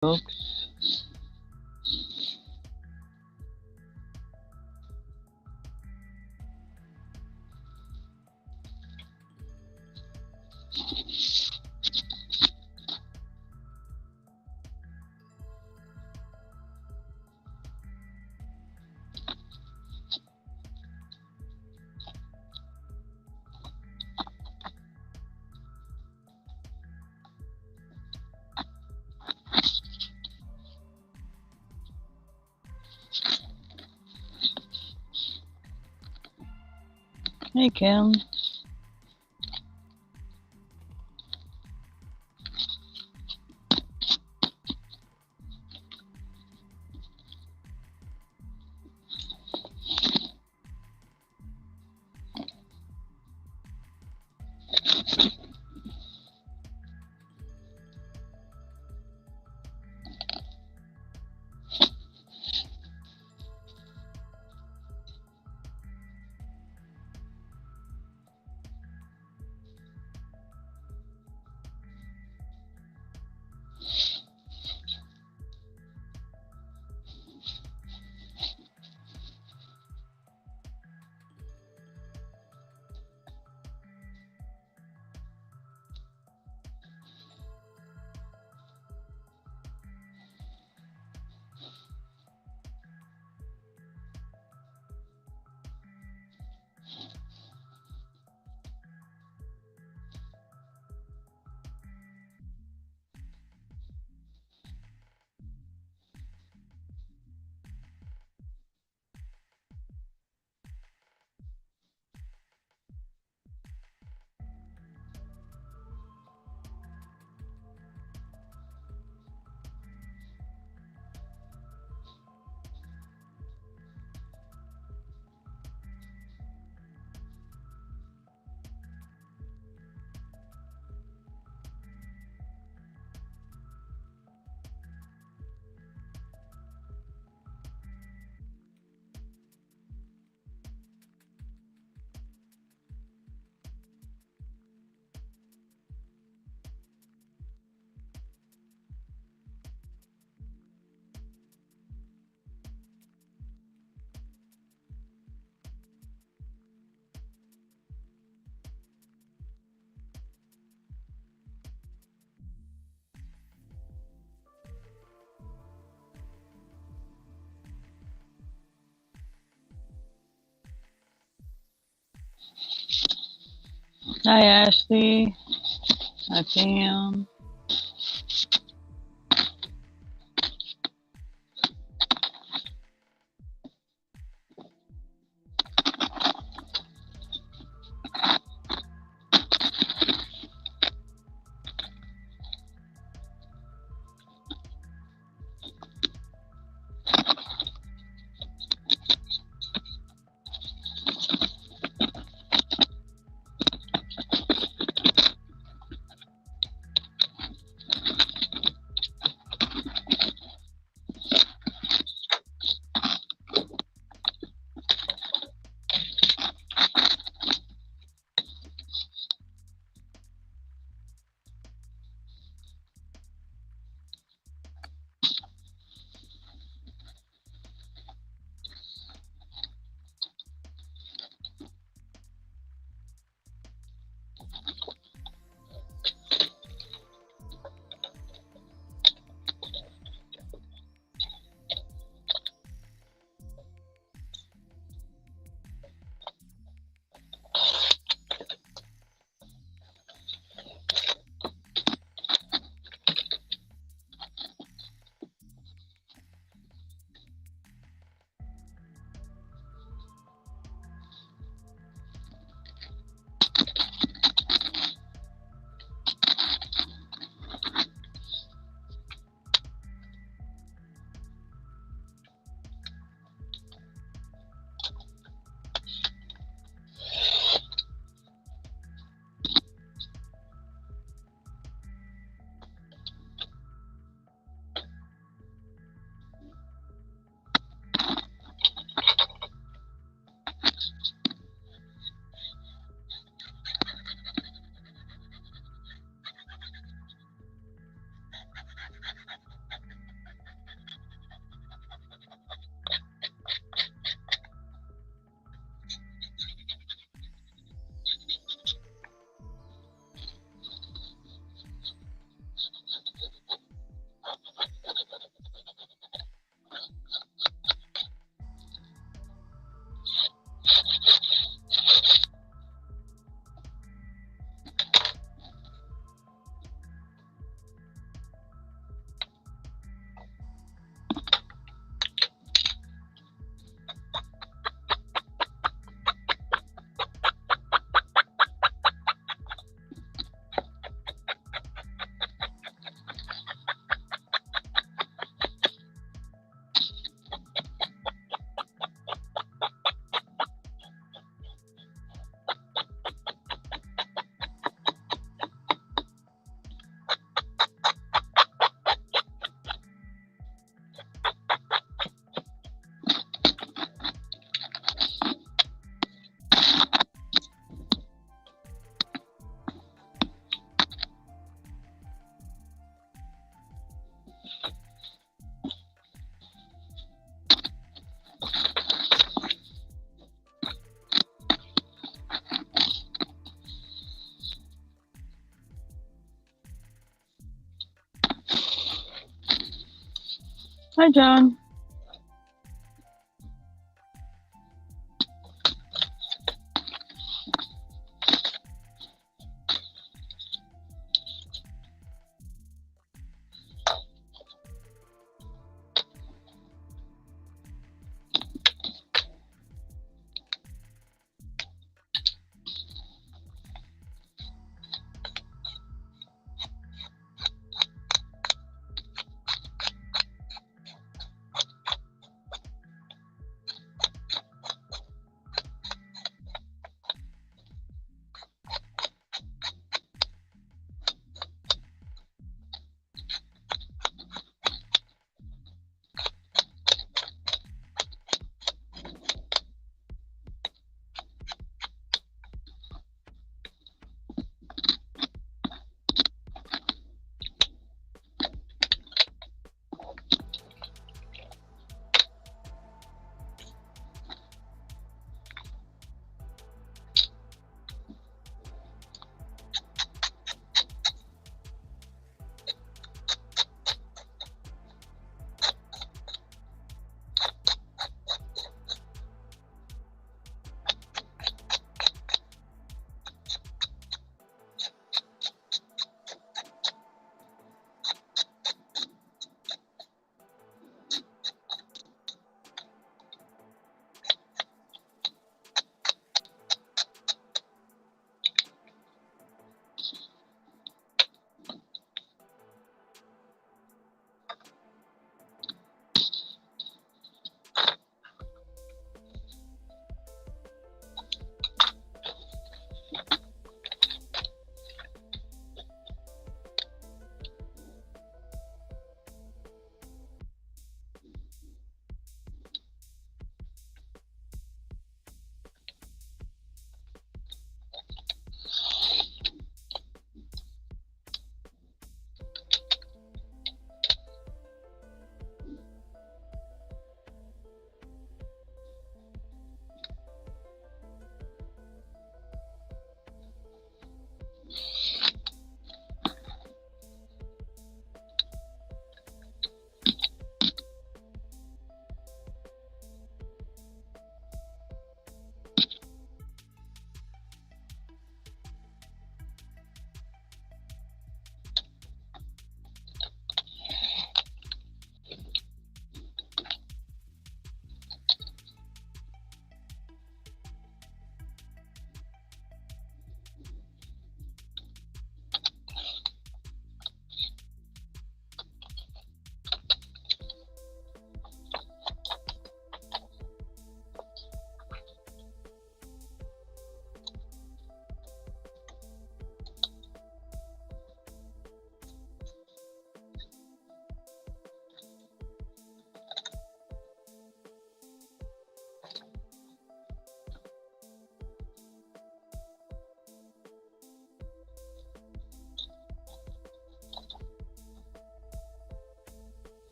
Folks. Hey, Kim. Hi, Ashley. Hi, Pam. Hi, John.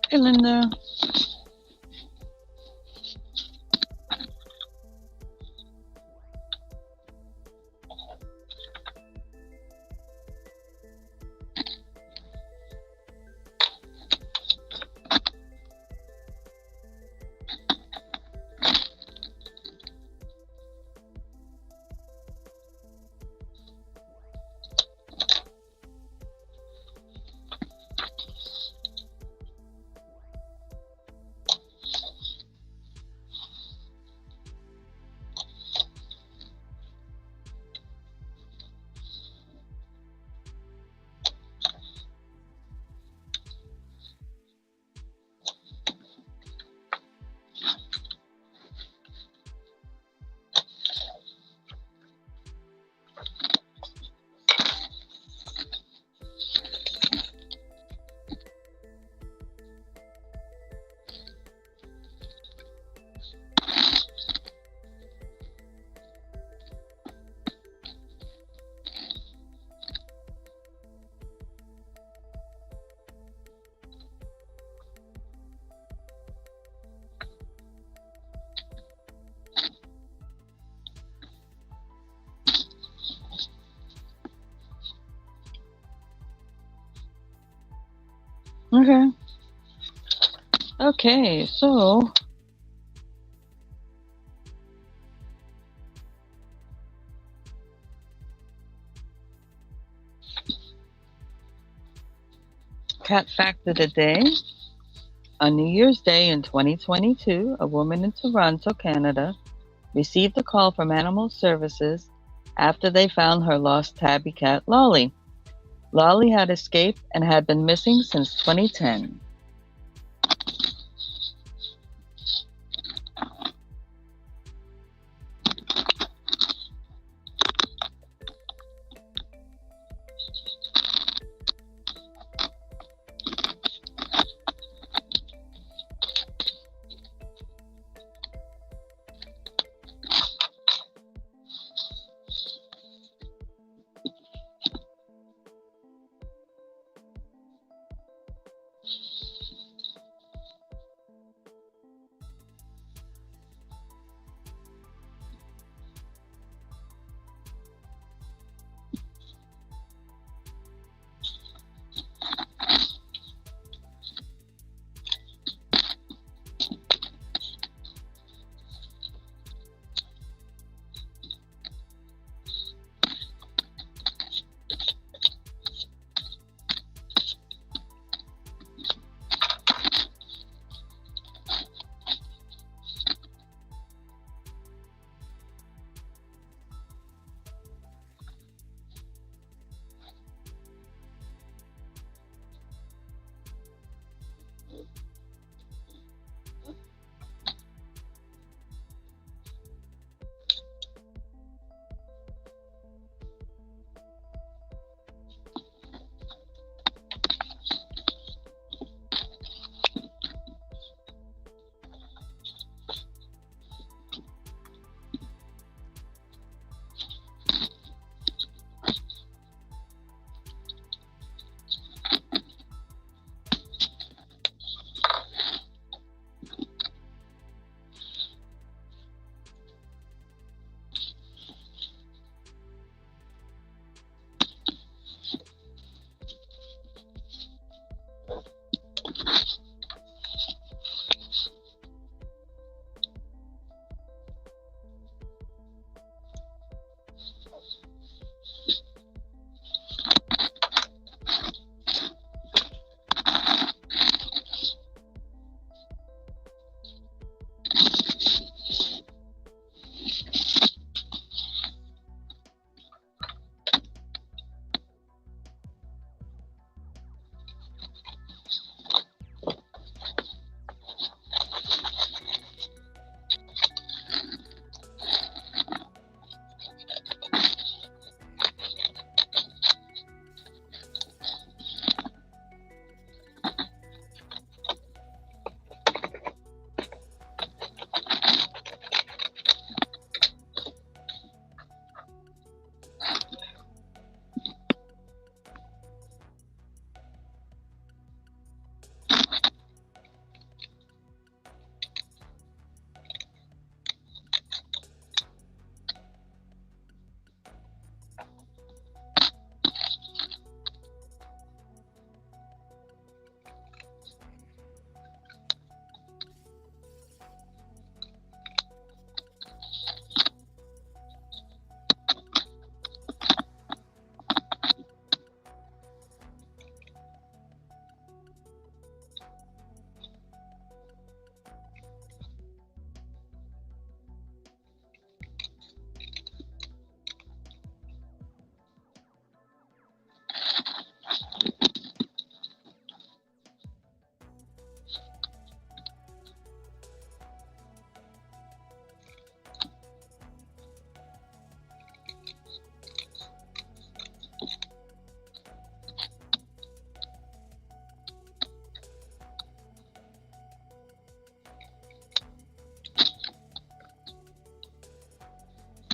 Hey, Linda. Okay. Okay, so cat fact of the day. On New Year's Day in 2022, a woman in Toronto, Canada, received a call from Animal Services after they found her lost tabby cat, Lolly. Lolly had escaped and had been missing since 2010.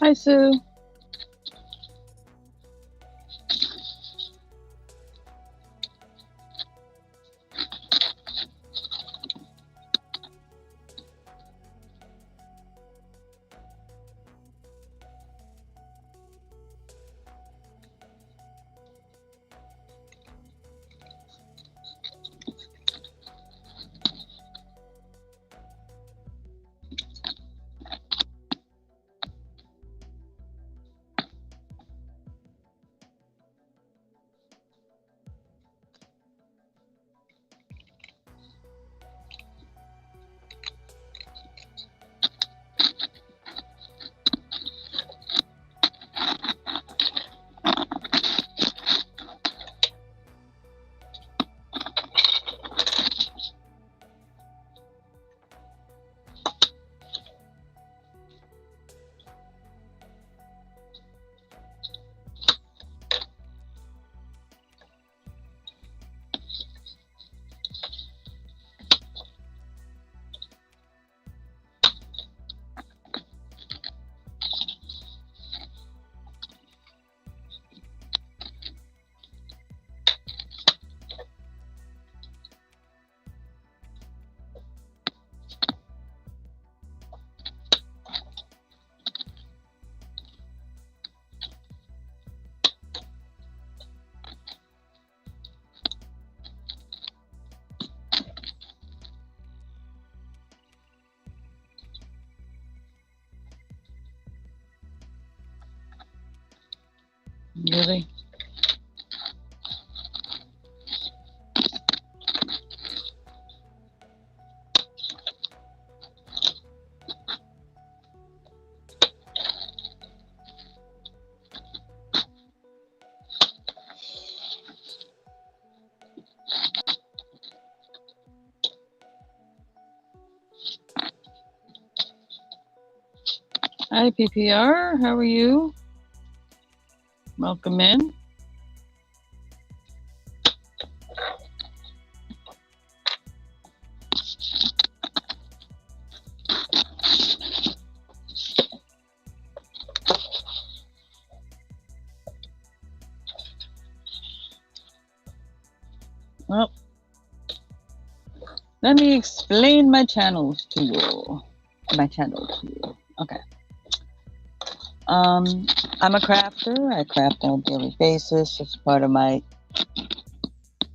Hi, Sue. Really? Hi, PPR. How are you? Welcome in. Well, let me explain my channels to you. Okay. I'm a crafter. I craft on a daily basis. It's part of my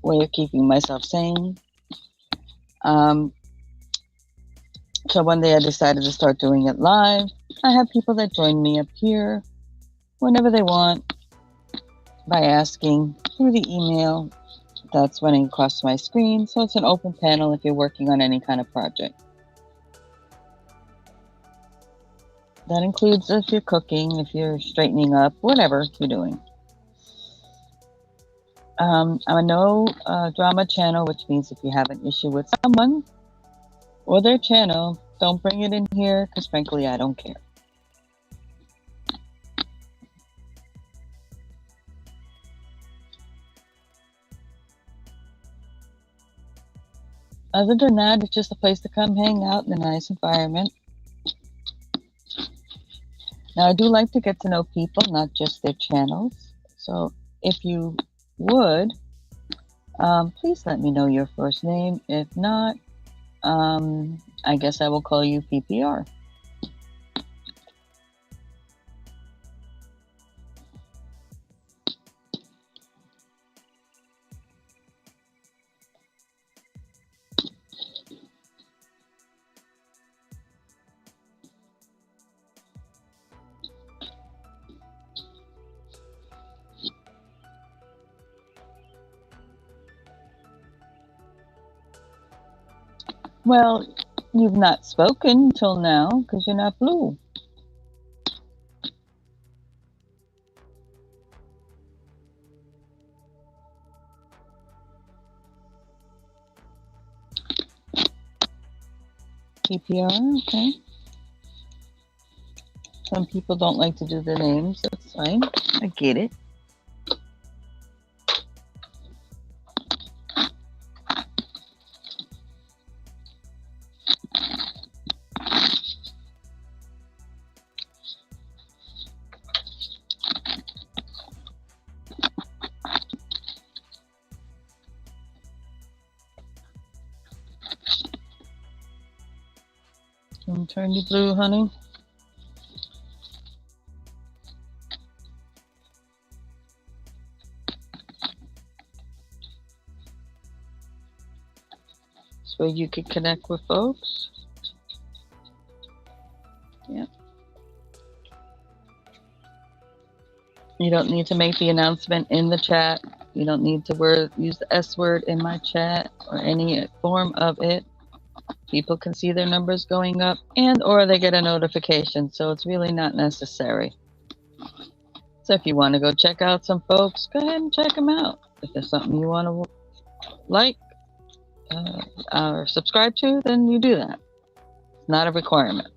way of keeping myself sane. So one day I decided to start doing it live. I have people that join me up here whenever they want by asking through the email that's running across my screen. So it's an open panel if you're working on any kind of project. That includes if you're cooking, if you're straightening up, whatever you're doing. I'm a no drama channel, which means if you have an issue with someone or their channel, don't bring it in here because frankly, I don't care. Other than that, it's just a place to come hang out in a nice environment. Now, I do like to get to know people, not just their channels. So if you would, please let me know your first name. If not, I guess I will call you PPR. Well, you've not spoken till now because you're not blue. PPR, okay. Some people don't like to do the names. That's fine. I get it. Don't turn you blue, honey. So you can connect with folks. Yeah. You don't need to make the announcement in the chat. You don't need to use the S word in my chat or any form of it. People can see their numbers going up and or they get a notification. So it's really not necessary. So if you want to go check out some folks, go ahead and check them out. If there's something you want to like or subscribe to, then you do that. It's not a requirement.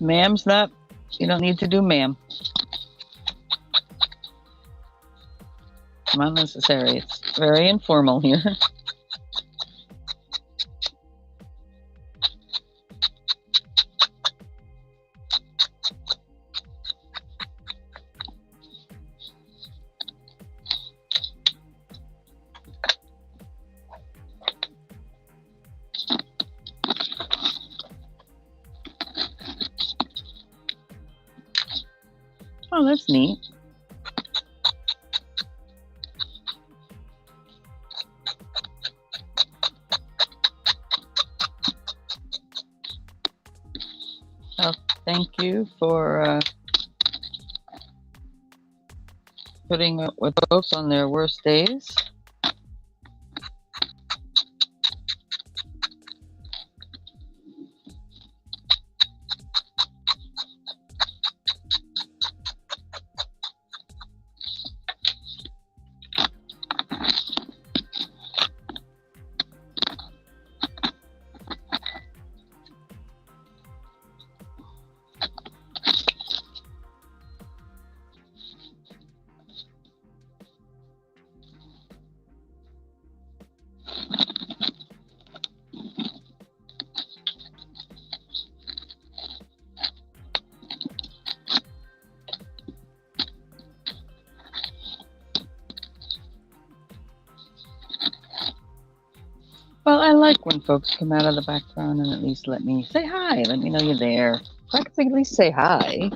Ma'am's not, you don't need to do ma'am. Not necessary. It's very informal here. Oh, that's neat. Well, thank you for putting up with folks on their worst days. Well, I like when folks come out of the background and at least let me say hi. Let me know you're there. I can at least say hi.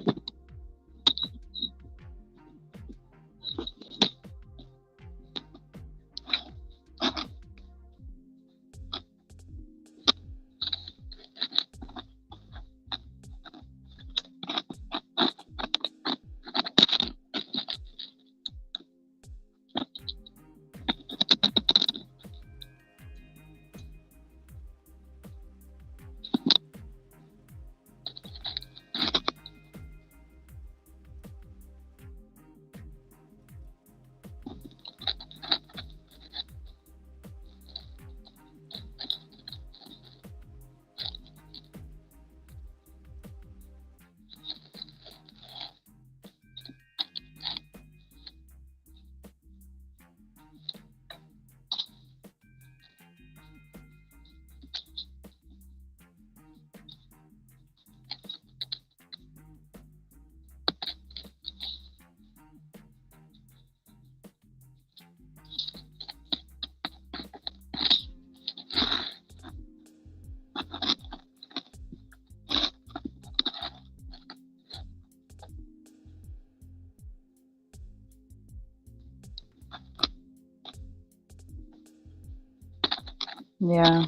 Yeah.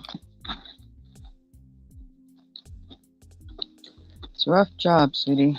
It's a rough job, sweetie.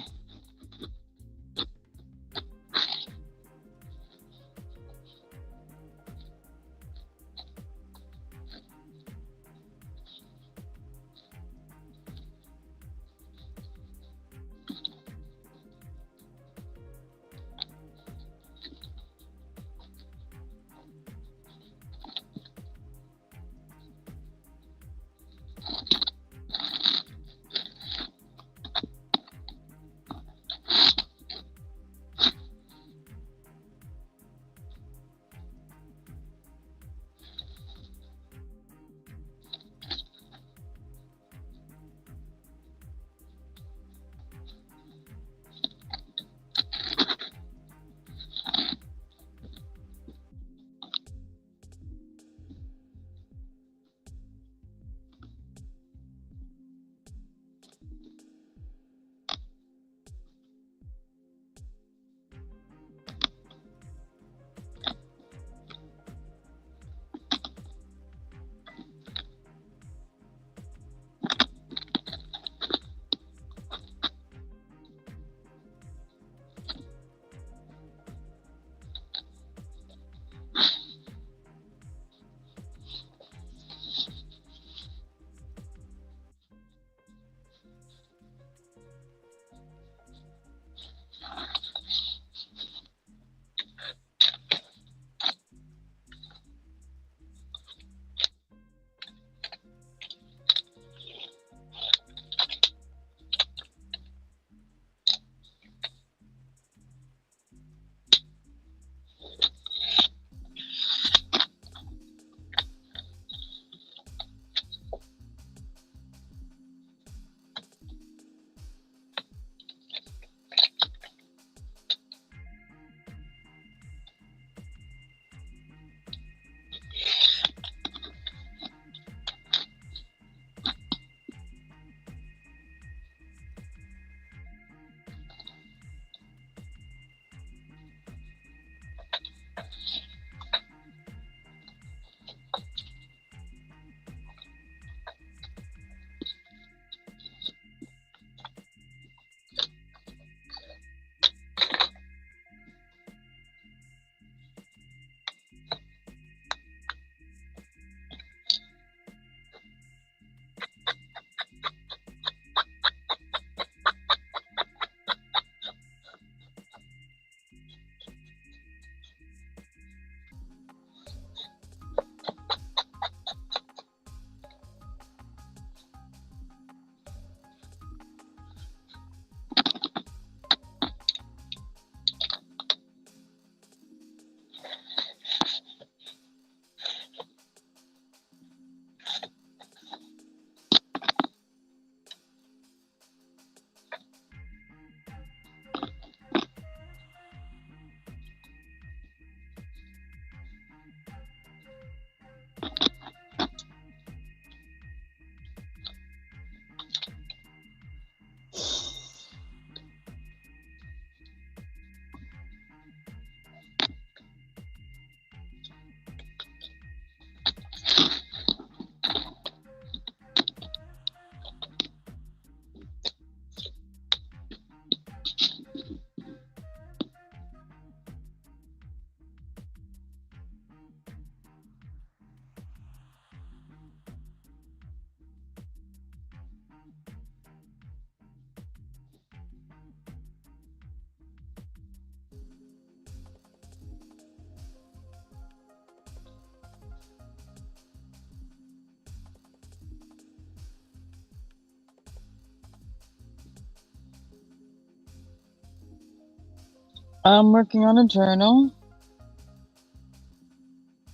I'm working on a journal,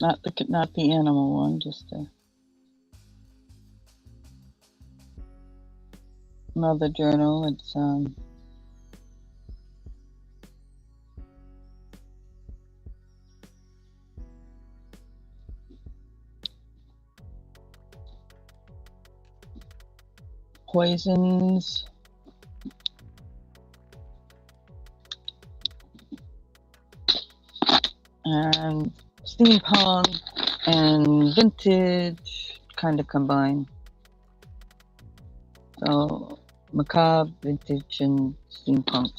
not the animal one, just another journal. It's poisons and steampunk and vintage kind of combined. So macabre, vintage, and steampunk.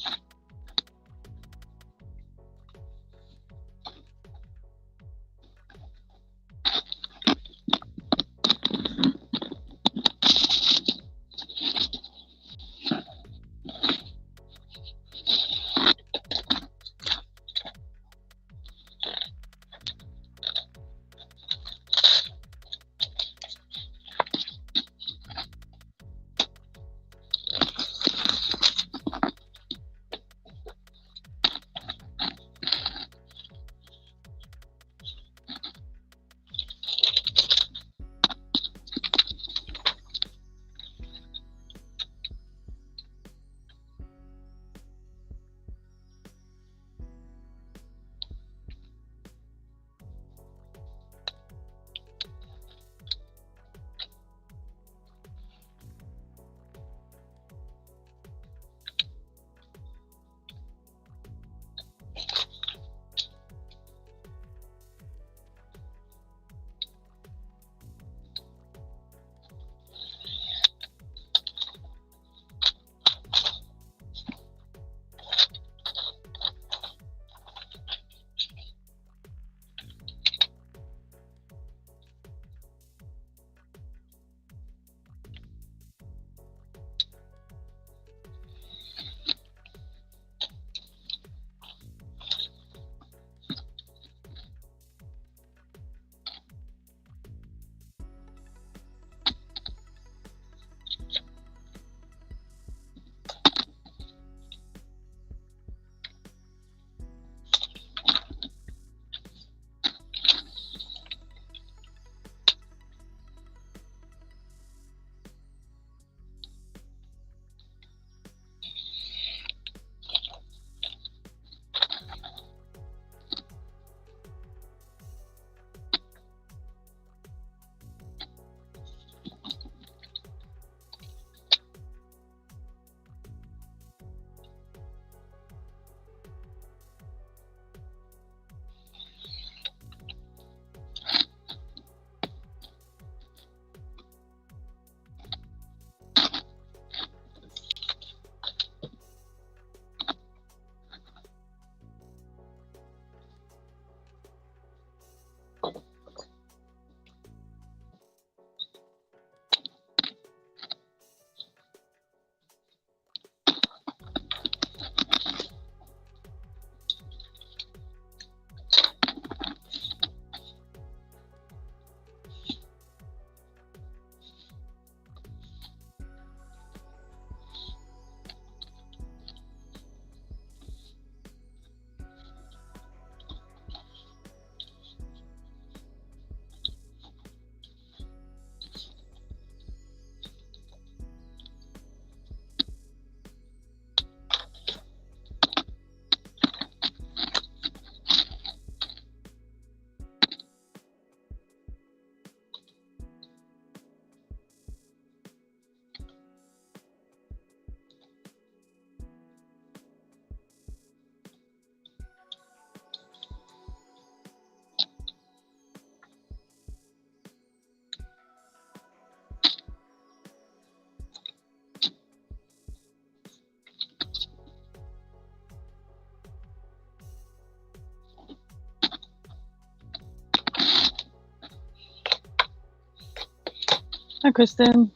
Hi, Kristen.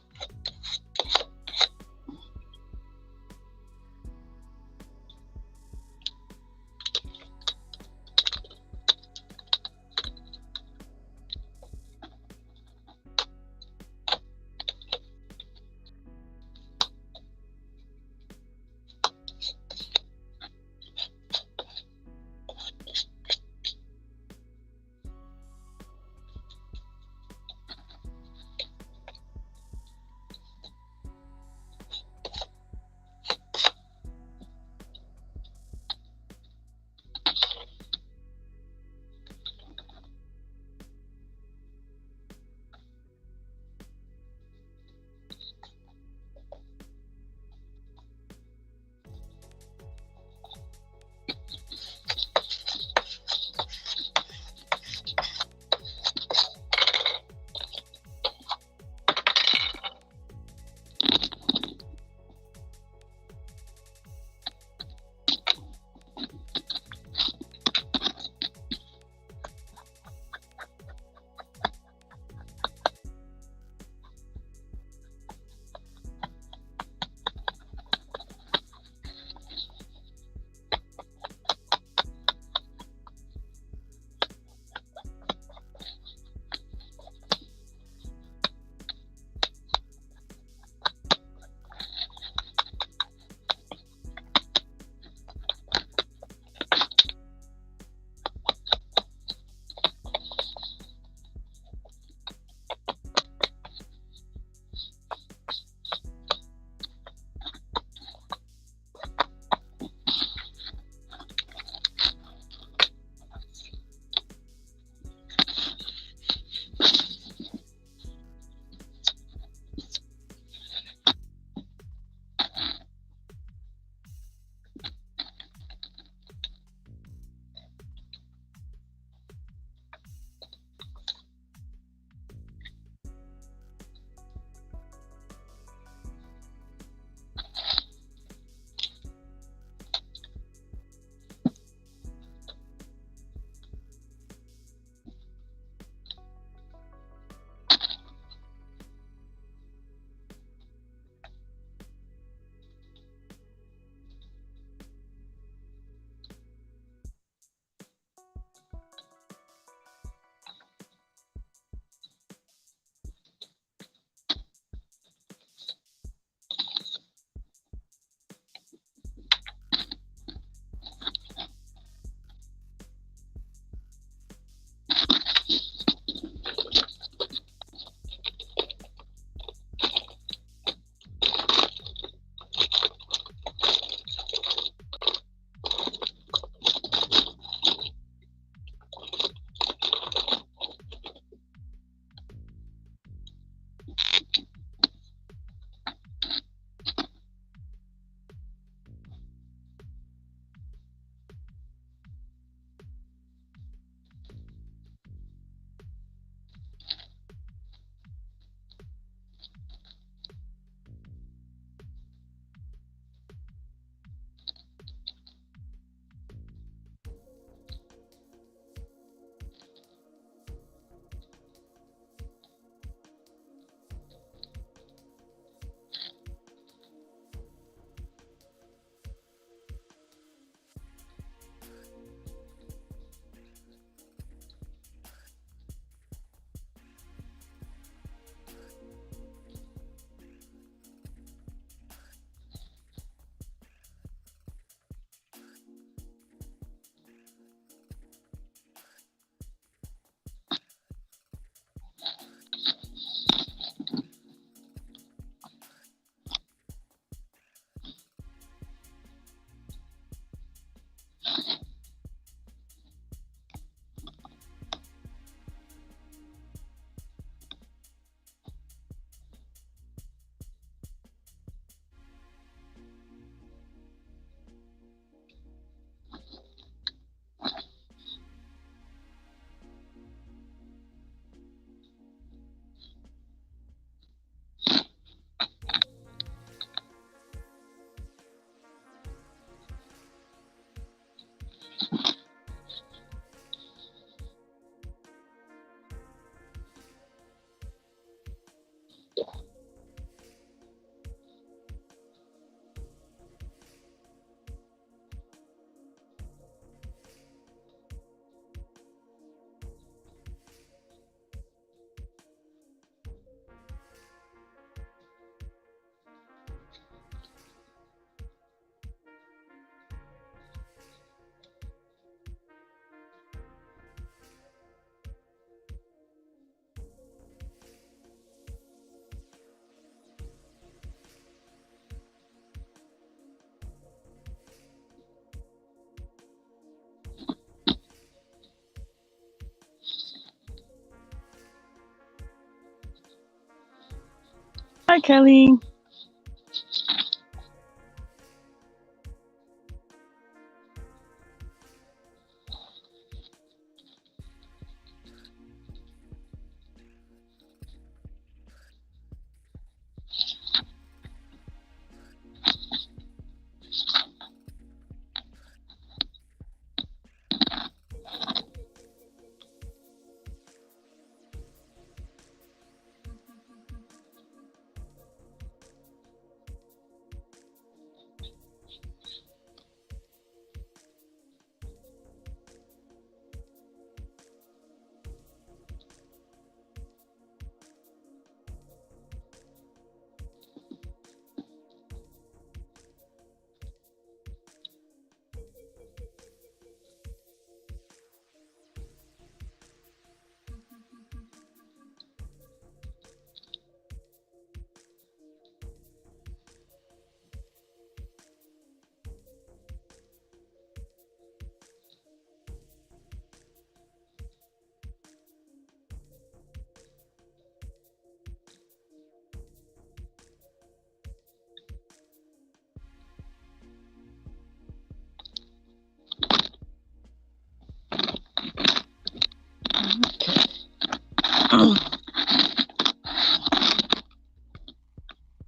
Hi, Kelly.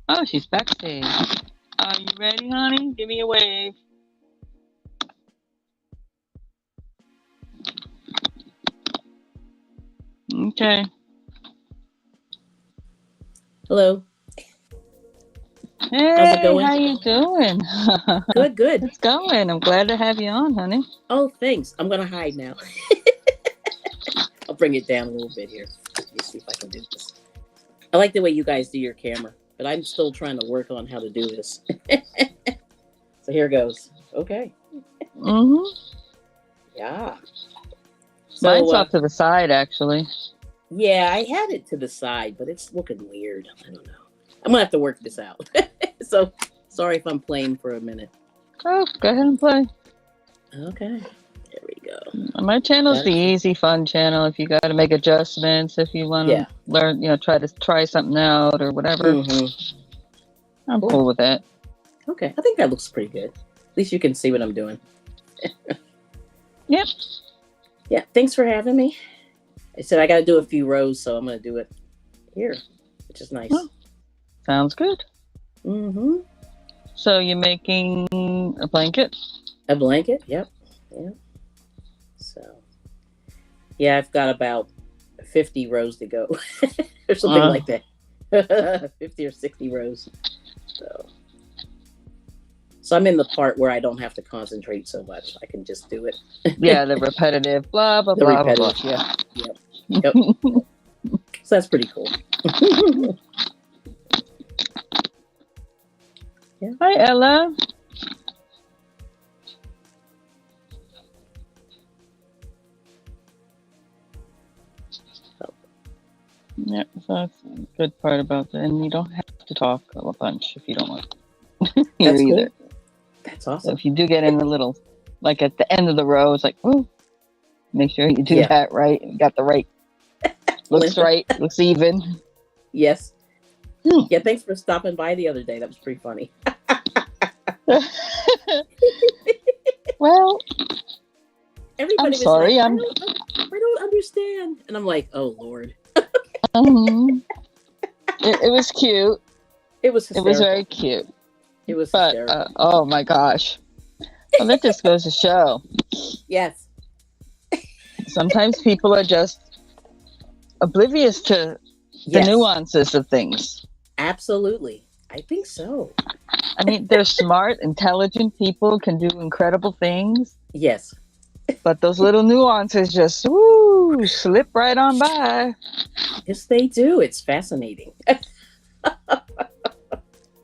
Oh, she's backstage. Are you ready, honey? Give me a wave. Okay. Hello. Hey, how's it going? How you doing? Good. It's going. I'm glad to have you on, honey. Oh, thanks. I'm going to hide now. I'll bring it down a little bit here. Let me see if I can do this. I like the way you guys do your camera, but I'm still trying to work on how to do this. So here goes. Okay. Mm-hmm. Yeah. So, mine's off to the side, actually. Yeah, I had it to the side, but it's looking weird. I don't know. I'm going to have to work this out. So sorry if I'm playing for a minute. Oh, go ahead and play. Okay. There we go. My channel's the That- easy, fun channel. If you got to make adjustments, if you want to yeah. learn, try something out or whatever, I'm Cool. cool with that. Okay, I think that looks pretty good. At least you can see what I'm doing. Yep. Yeah, thanks for having me. I said I got to do a few rows, so I'm going to do it here, which is nice. Oh, sounds good. Mm-hmm. So you're making a blanket? A blanket? Yep. Yeah. So, yeah, I've got about 50 rows to go, or something like that. 50 or 60 rows. So I'm in the part where I don't have to concentrate so much. I can just do it. Yeah, the repetitive, blah, blah, The blah, repetitive. blah, blah. Yep. So that's pretty cool. Yeah. Hi, Ella. Yeah, so that's a good part about that. And you don't have to talk a bunch if you don't want here That's either. cool. That's So awesome. if you do get in the little, like at the end of the row, it's like, ooh, make sure you do that right. You got the right, looks right, looks even. Yes. Yeah, thanks for stopping by the other day. That was pretty funny. Well, Everybody I'm was sorry. like, I don't understand. And I'm like, oh, Lord. It was cute. It was hysterical. It was very cute. It was But, hysterical. oh my gosh. Well, that just goes to show. Yes. Sometimes people are just oblivious to the nuances of things. Absolutely. I think so. I mean, they're smart, intelligent people, can do incredible things. Yes. But those little nuances just slip right on by. Yes, they do. It's fascinating.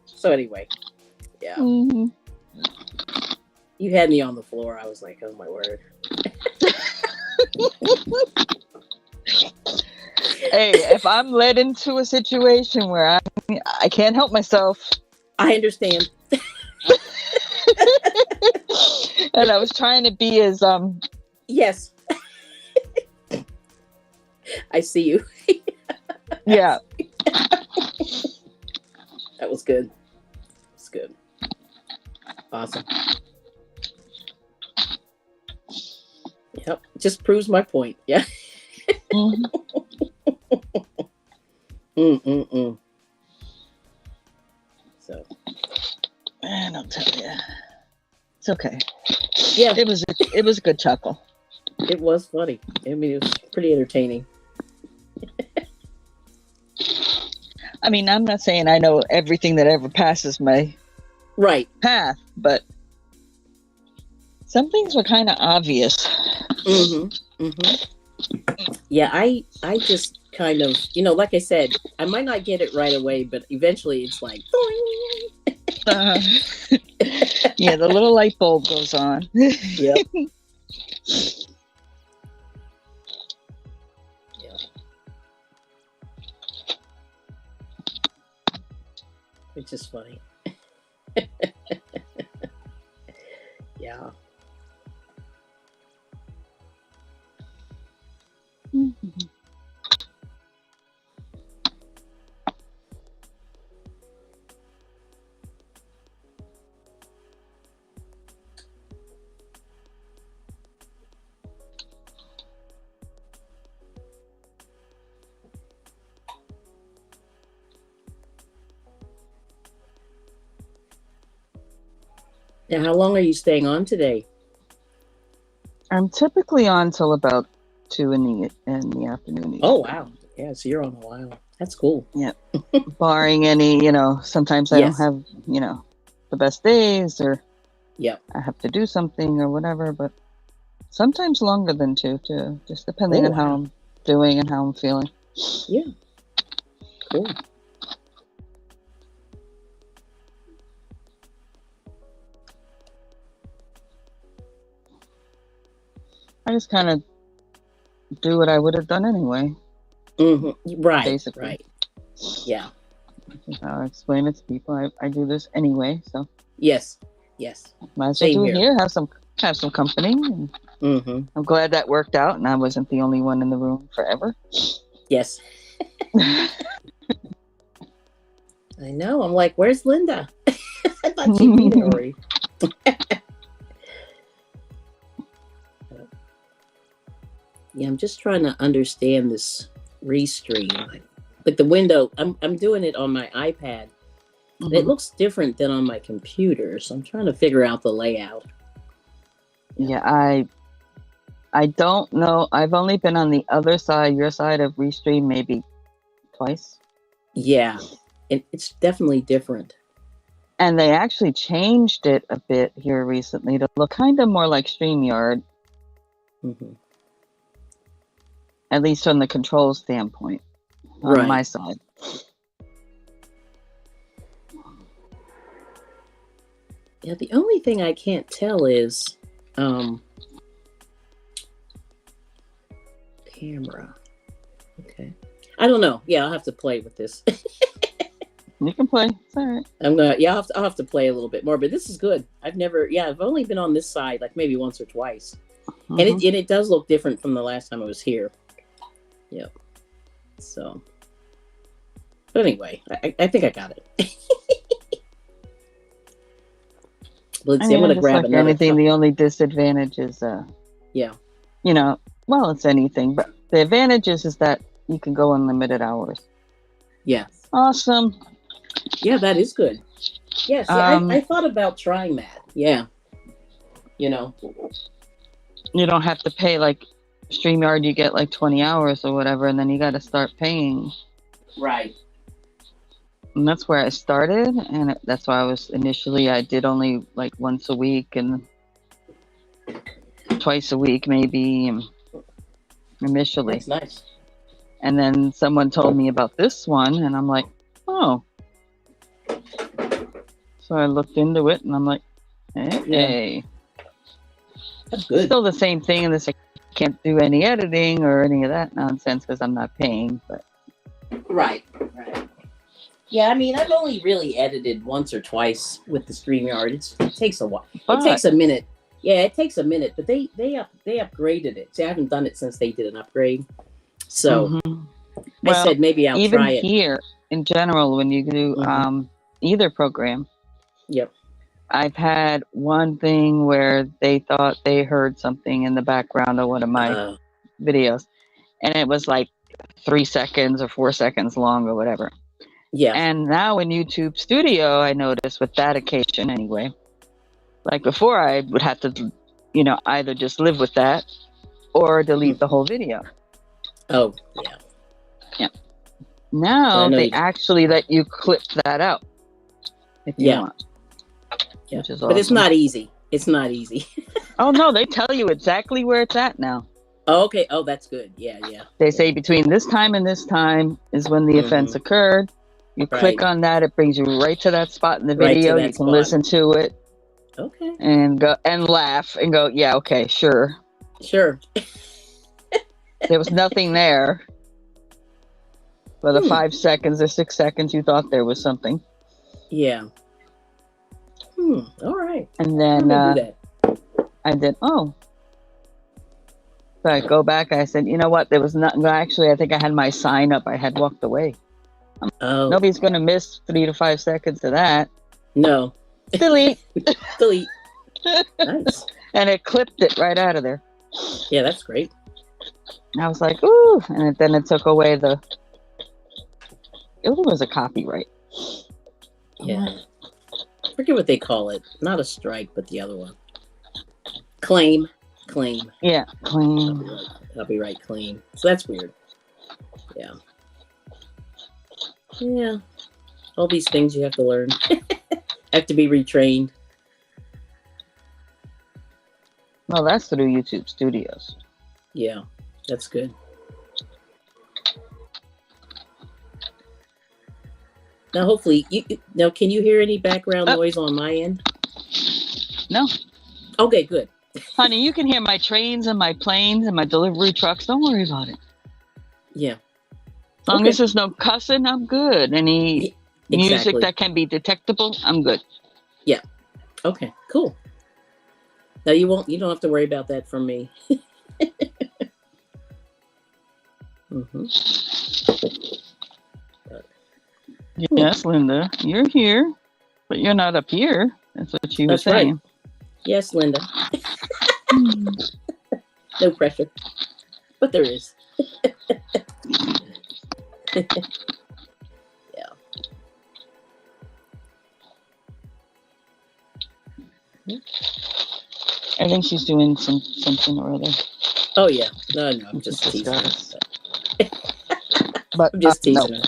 So anyway, yeah. Mm-hmm. You had me on the floor. I was like, oh my word. Hey, if I'm led into a situation where I can't help myself. I understand. And I was trying to be as Yes. I see you. Yeah. That was good. It's good. Awesome. Yep. Just proves my point. Yeah. Mm-hmm. So. And I'll tell you, it's okay. Yeah. It was a good chuckle. It was funny. I mean, it was pretty entertaining. I mean, I'm not saying I know everything that ever passes my path, but some things were kind of obvious. Mm-hmm. Mm-hmm. Yeah, I just kind of, like I said, I might not get it right away, but eventually it's like, yeah, the little light bulb goes on. Yep. Which is funny. Yeah. Mm-hmm. Now, how long are you staying on today? I'm typically on till about 2 in the afternoon. Oh, wow. Yeah, so you're on a while. That's cool. Yeah. Barring any, sometimes I don't have, the best days or I have to do something or whatever, but sometimes longer than 2 too, just depending on how I'm doing and how I'm feeling. Yeah. Cool. I just kind of do what I would have done anyway. Mm-hmm. Right. Basically. Right. Yeah. That's how I explain it to people. I do this anyway, so. Yes. Yes. Might as well do it here. Have some company. And Mm-hmm. I'm glad that worked out, and I wasn't the only one in the room forever. Yes. I know. I'm like, where's Linda? I thought she'd be there already. Yeah, I'm just trying to understand this restream. Like the window, I'm doing it on my iPad. Mm-hmm. It looks different than on my computer, so I'm trying to figure out the layout. Yeah, I don't know. I've only been on the other side, your side of Restream, maybe twice. Yeah, it's definitely different. And they actually changed it a bit here recently to look kind of more like StreamYard. Mm-hmm. At least from the control standpoint on my side. Yeah, the only thing I can't tell is camera. Okay. I don't know. Yeah, I'll have to play with this. You can play. It's all right. I'll have to play a little bit more, but this is good. I've only been on this side like maybe once or twice. Mm-hmm. And it does look different from the last time I was here. Yep. So, but anyway, I think I got it. Let's see. I'm gonna grab another. Anything. The only disadvantage is, yeah. You know, well, it's anything, but the advantage is that you can go unlimited hours. Yeah. Awesome. Yeah, that is good. Yes, I thought about trying that. Yeah. You know. You don't have to pay like StreamYard. You get like 20 hours or whatever, and then you got to start paying. Right. And that's where I started, and that's why I did only like once a week and twice a week maybe initially. That's nice. And then someone told me about this one, and I'm like, oh. So I looked into it, and I'm like, hey. Yeah. That's good. Still the same thing, and this I can't do any editing or any of that nonsense because I'm not paying. But right. Yeah, I mean, I've only really edited once or twice with the StreamYard. It takes a while. It takes a minute. Yeah, it takes a minute, but they upgraded it. See, I haven't done it since they did an upgrade. So I said maybe I'll try it. Even here, in general, when you do either program, yep, I've had one thing where they thought they heard something in the background of one of my videos, and it was like 3 seconds or 4 seconds long or whatever. Yeah. And now in YouTube Studio, I noticed with that occasion anyway, like before I would have to, either just live with that or delete the whole video. Oh, yeah. Yeah. Now they actually let you clip that out if you want. Yeah. Which is awesome. But it's not easy. It's not easy. Oh, no, they tell you exactly where it's at now. Oh, okay. Oh, that's good. Yeah. They say between this time and this time is when the offense occurred. You click on that, it brings you right to that spot in the video. You can listen to it. Okay. And go and laugh and go, yeah, okay, sure. Sure. There was nothing there. For the 5 seconds or 6 seconds you thought there was something. Yeah. All right. And then I did, So I go back, I said, you know what, there was nothing. Actually, I think I had my sign up. I had walked away. Nobody's going to miss 3 to 5 seconds of that. No. Delete. Delete. Nice. And it clipped it right out of there. Yeah, that's great. I was like, ooh. And then it took away it was a copyright. Yeah. I forget what they call it. Not a strike, but the other one. Claim. Yeah, claim. Copyright claim. So that's weird. Yeah. Yeah. All these things you have to learn. Have to be retrained. Well, that's through YouTube Studios. Yeah, that's good. Now, hopefully, can you hear any background noise on my end? No. Okay, good. Honey, you can hear my trains and my planes and my delivery trucks. Don't worry about it. Yeah. As long as there's no cussing, I'm good. Any music that can be detectable, I'm good. Yeah. Okay, cool. No, you won't. You don't have to worry about that from me. Mm-hmm. Yes, Linda, you're here, but you're not up here. That's what she was That's right. saying. Yes, Linda. No pressure, but there is. Yeah. I think she's doing something or other. Oh yeah. No, I'm just teasing her. But I'm just teasing no. her.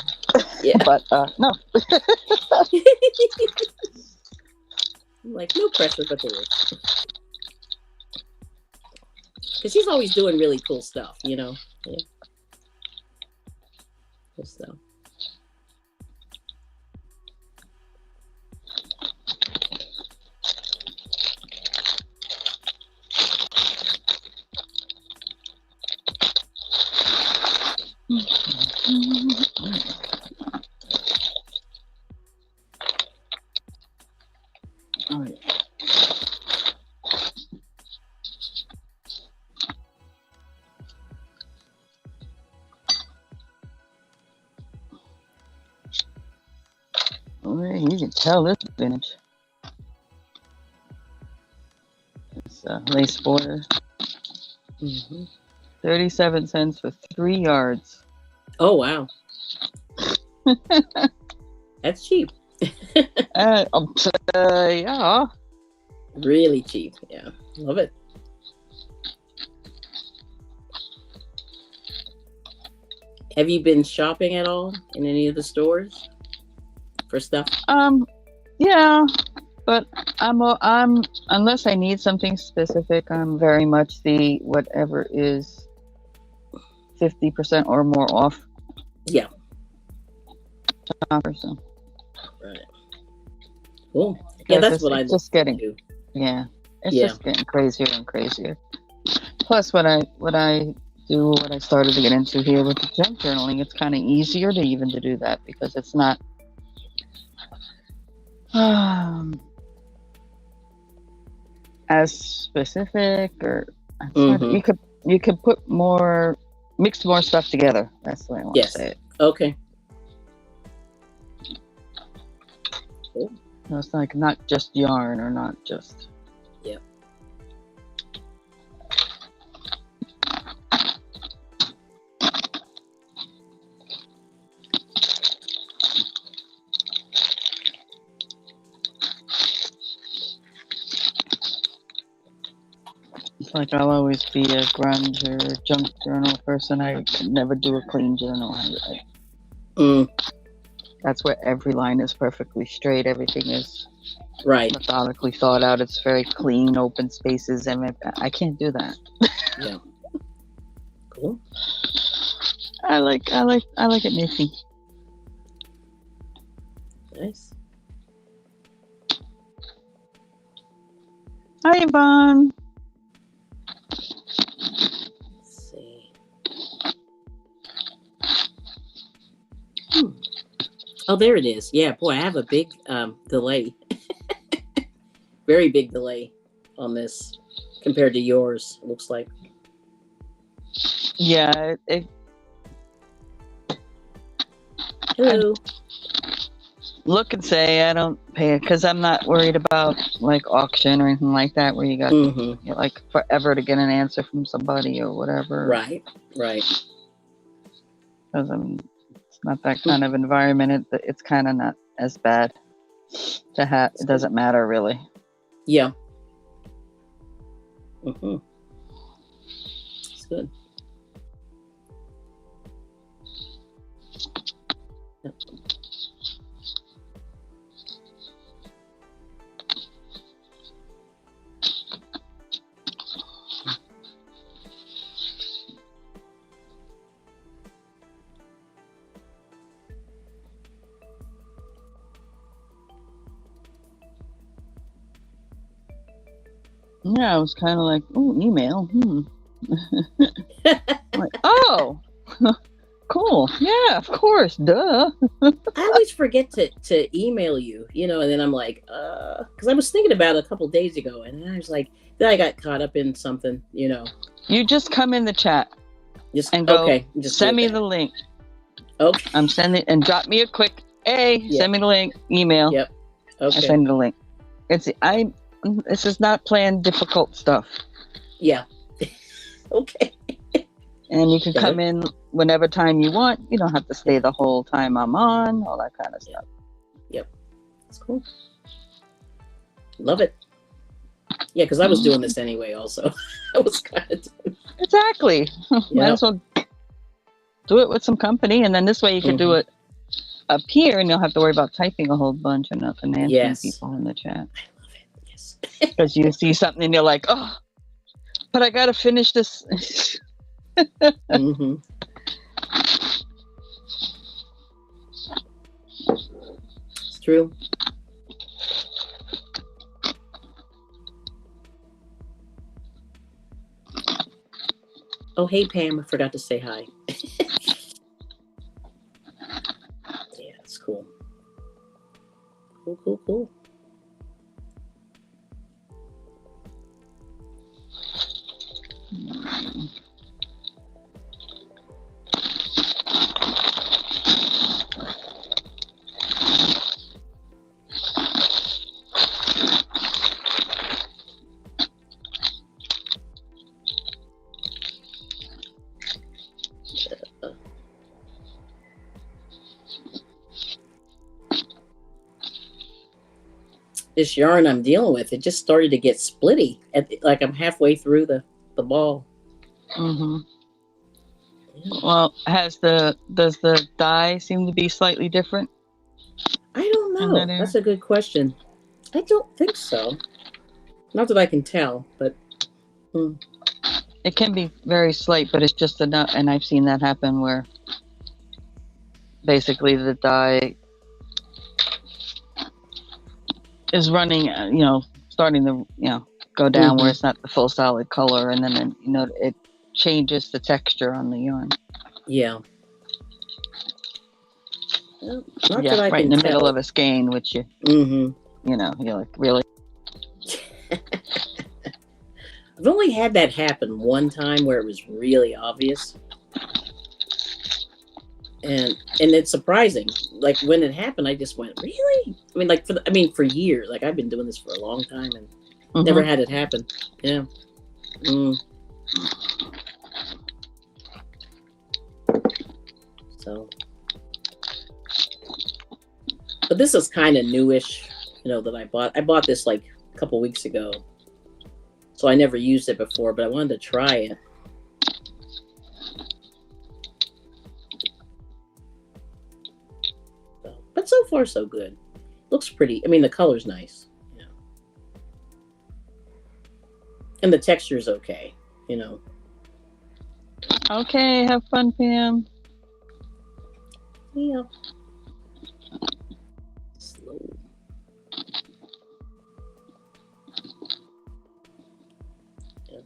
Yeah. But no. I'm like, no pressure, but there is. Because she's always doing really cool stuff, you know. Yeah. Cool stuff. All right. Well, you can tell this vintage. It's lace border. 37 cents for 3 yards. Oh wow. That's cheap. Yeah. Really cheap. Yeah. Love it. Have you been shopping at all in any of the stores for stuff? Yeah, but I'm unless I need something specific, I'm very much the whatever is 50% or more off. Yeah. Shopper, so. Right. Cool. Yeah, that's what I just getting. Do. Yeah, it's just getting crazier and crazier. Plus, what I started to get into here with the junk journaling, it's kind of easier to do that because it's not as specific, or you could mix more stuff together. That's the way I want to say it. Okay. Cool. So it's like not just yarn or not just. Yeah. It's like I'll always be a grunge or junk journal person. I could never do a clean journal. That's where every line is perfectly straight. Everything is methodically thought out. It's very clean, open spaces, and I can't do that. Yeah. Cool. I like it messy. Nice. Hi, Yvonne. Let's see. Oh, there it is. Yeah, boy, I have a big delay. Very big delay on this compared to yours, it looks like. Yeah. Hello. Look and say I don't pay it because I'm not worried about like auction or anything like that where you got like forever to get an answer from somebody or whatever. Right. Because it's not that kind of environment. It's kind of not as bad to have. It doesn't matter really. Yeah. It's good. Yep. Yeah, I was kind of like, oh, email. Like, oh, cool. Yeah, of course. Duh. I always forget to email you, and then I'm like, because I was thinking about it a couple days ago, and then I was like, then I got caught up in something, You just come in the chat and go, okay, just send me the link. Okay. I'm sending, and drop me a quick, send me the link, email. Yep. Okay. I send you the link. This is not planned difficult stuff. Yeah. Okay. And you can come in whenever time you want. You don't have to stay the whole time I'm on, all that kind of stuff. Yep. That's cool. Love it. Yeah, because I was doing this anyway also. I was kind of doing Exactly. Might as well do it with some company, and then this way you can do it up here, and you'll have to worry about typing a whole bunch and nothing answering people in the chat. I love it. Yes. Because you see something and you're like, oh, but I got to finish this. Mm-hmm. It's true. Oh, hey, Pam. I forgot to say hi. Yeah, it's cool. Cool. This yarn I'm dealing with, it just started to get splitty. Like I'm halfway through the ball. Mm-hmm. Yeah. Well, does the dye seem to be slightly different? I don't know. That's a good question. I don't think so. Not that I can tell, but it can be very slight, but it's just enough. And I've seen that happen where basically the dye is running, starting to, go down where it's not the full solid color, and then it changes the texture on the yarn. Yeah. Well, not that I right in the middle of a skein, which you, you're like, really? I've only had that happen one time where it was really obvious. And it's surprising. Like when it happened, I just went, really? For years. Like I've been doing this for a long time and never had it happen. Yeah. So, but this is kind of newish, that I bought. I bought this like a couple weeks ago, so I never used it before, but I wanted to try it. But so far, so good. Looks pretty. The color's nice. And the texture's okay. Okay, have fun, Pam. Yeah. Slow. Yeah.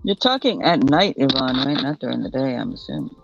You're talking at night, Yvonne, right? Not during the day, I'm assuming.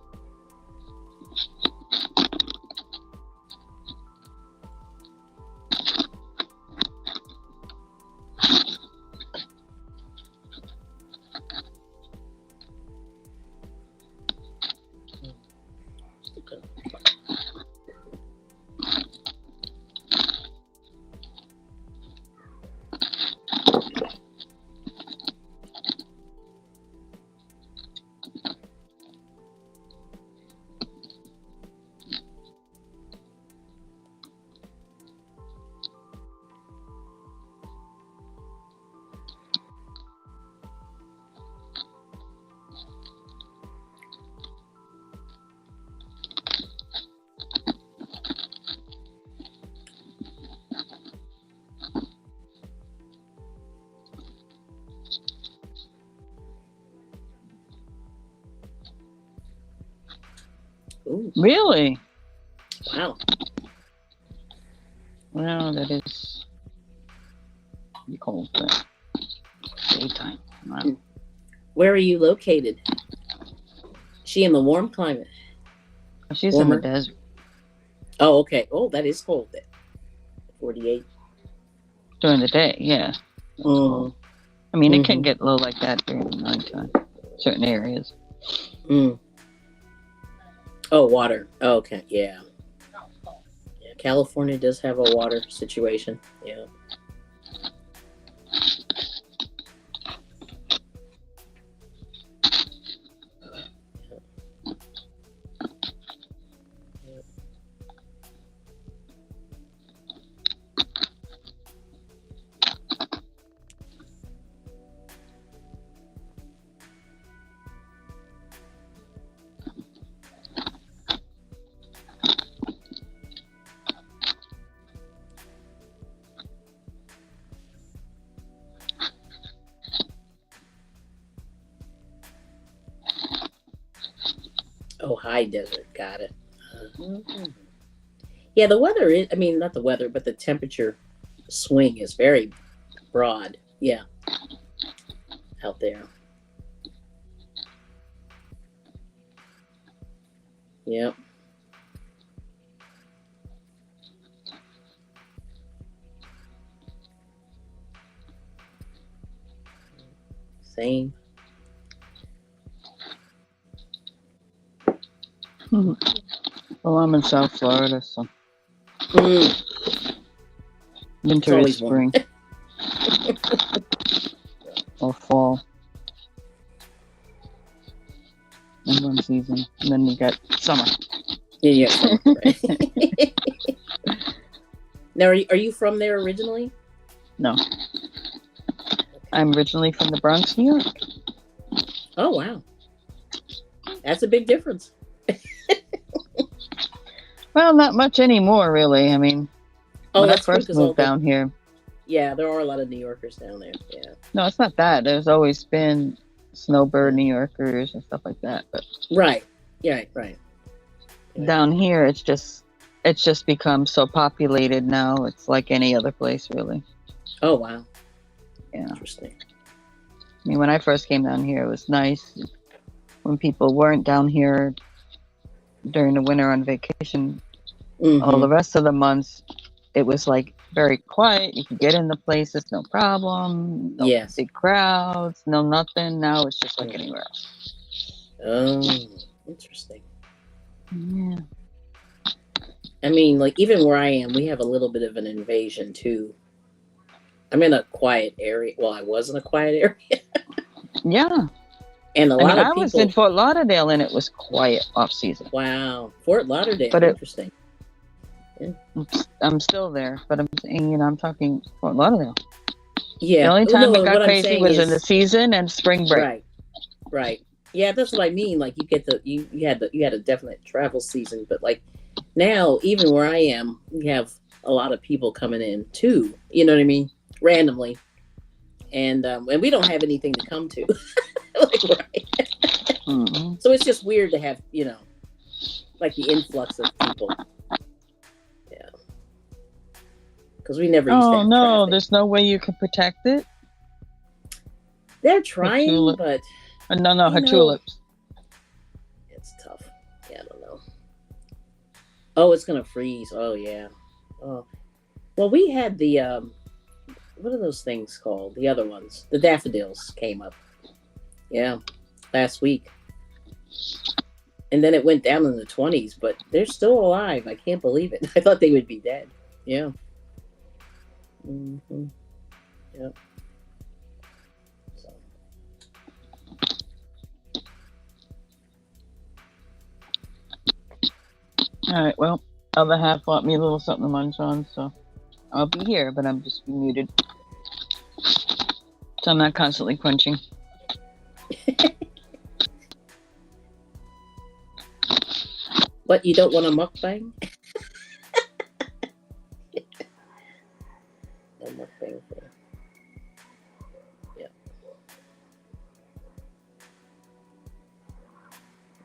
Ooh. Really? Wow. Well, that is cold, but daytime. Wow. Where are you located? She in the warm climate? She's in the Warmer? desert Oh, okay. Oh, that is cold then. 48. during the day. Yeah, that's Mm-hmm. cold. I mean, it can Mm-hmm. get low like that during the nighttime. Certain areas. Mm. Oh, water. Oh, okay. Yeah. Yeah. California does have a water situation. Yeah. Oh, high desert. Got it. Mhm. Yeah, the weather is, I mean, not the weather, but the temperature swing is very broad. Yeah, out there. Yep. Same. Mhm. Well, I'm in South Florida, so Mm, it's winter is always warm. spring or fall in one season, and then you get summer. Yeah, yeah, summer, right. Now, are you from there originally? No, I'm originally from the Bronx, New York. Oh, wow. That's a big difference. Well, not much anymore, really. I mean, Oh, when I that's good first because all moved the, down here, yeah, there are a lot of New Yorkers down there. Yeah. no, it's not that. There's always been snowbird Yeah. New Yorkers and stuff like that, but Right. Yeah, right. Yeah. down here, it's just become so populated now. It's like any other place, really. Oh, wow. Yeah. Interesting. I mean, when I first came down here, it was nice. When people weren't down here during the winter on vacation, all the Mm-hmm. rest of the months, it was like very quiet. You could get in the places, no problem. No Yes. big crowds, no nothing. Now it's just like Mm. anywhere else. Oh, interesting. Yeah. I mean, like, even where I am, we have a little bit of an invasion, too. I'm in a quiet area. Well, I was in a quiet area. Yeah. And a I mean, lot of I was in people, Fort Lauderdale and it was quiet off season. wow. Fort Lauderdale, But interesting. Yeah. I'm still there. But I'm saying, I'm talking Fort Lauderdale. The Yeah. only Oh, time no, it and got what I'm crazy saying was in the is, season and spring break. right, right. Yeah, that's what I mean. Like, you get you had a definite travel season, but like now, even where I am, we have a lot of people coming in too. You know what I mean? Randomly, and we don't have anything to come to. Like, right. Mm-hmm. So it's just weird to have, like the influx of people. Yeah, because we never used to Oh have no, traffic. there's no way you can protect it. They're Her trying, tulip. but No, her you know, tulips. it's tough. Yeah, I don't know. Oh, it's gonna freeze. Oh yeah. Oh, well, we had the what are those things called? The other ones. The daffodils came up. Yeah, last week. And then it went down in the 20s, but they're still alive. I can't believe it. I thought they would be dead. Yeah. Mm-hmm. Yep. So. All right. Well, other half bought me a little something to munch on, so I'll be here, but I'm just muted, so I'm not constantly crunching. What, you don't want a mukbang? No mukbang for. Yeah.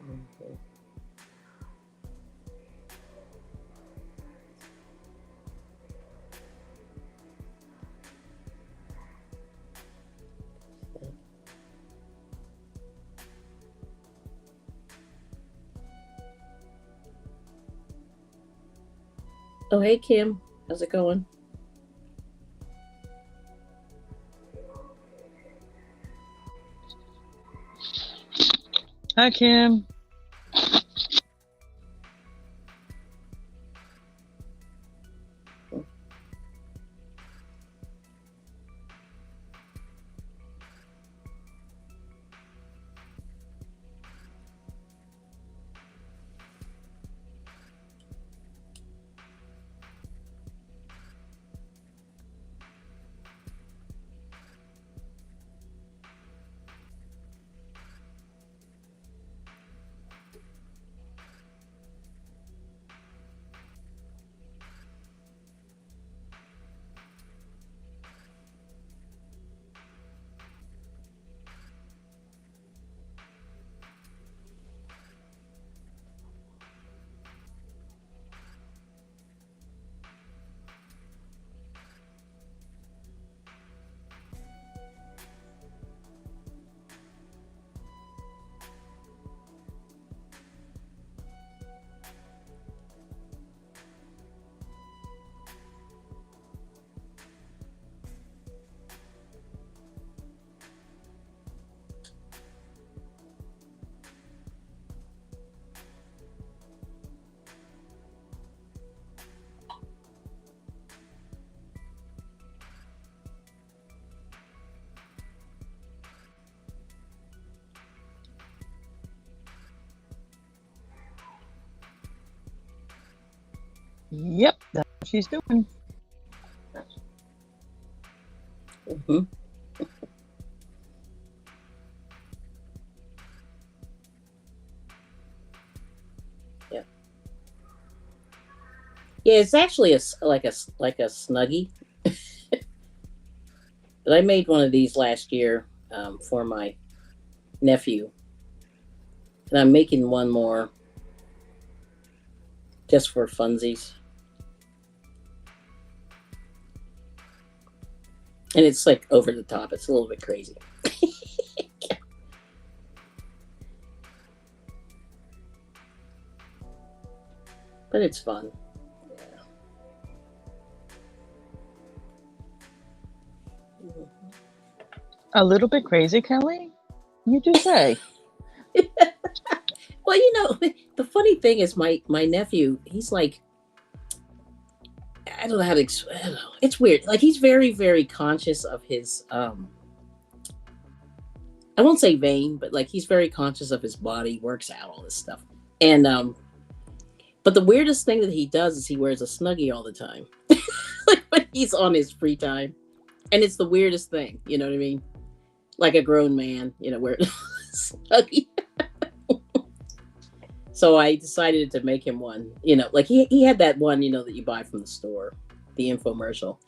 Mm-hmm. Oh, hey, Kim. How's it going? Hi, Kim. Yep, that's what she's doing. Mm-hmm. Yeah. Yeah, it's actually like a snuggie. But I made one of these last year for my nephew, and I'm making one more just for funsies. And it's like over the top. It's a little bit crazy. But it's fun. Yeah. A little bit crazy, Kelly? You do say. Well, the funny thing is my nephew, he's like, I don't know how to explain. I don't know. It's weird. Like he's very, very conscious of his I won't say vain, but like he's very conscious of his body, works out, all this stuff. And but the weirdest thing that he does is he wears a snuggie all the time. Like when he's on his free time. And it's the weirdest thing, you know what I mean? Like a grown man, wearing a snuggie. So I decided to make him one, like he had that one, that you buy from the store, the infomercial.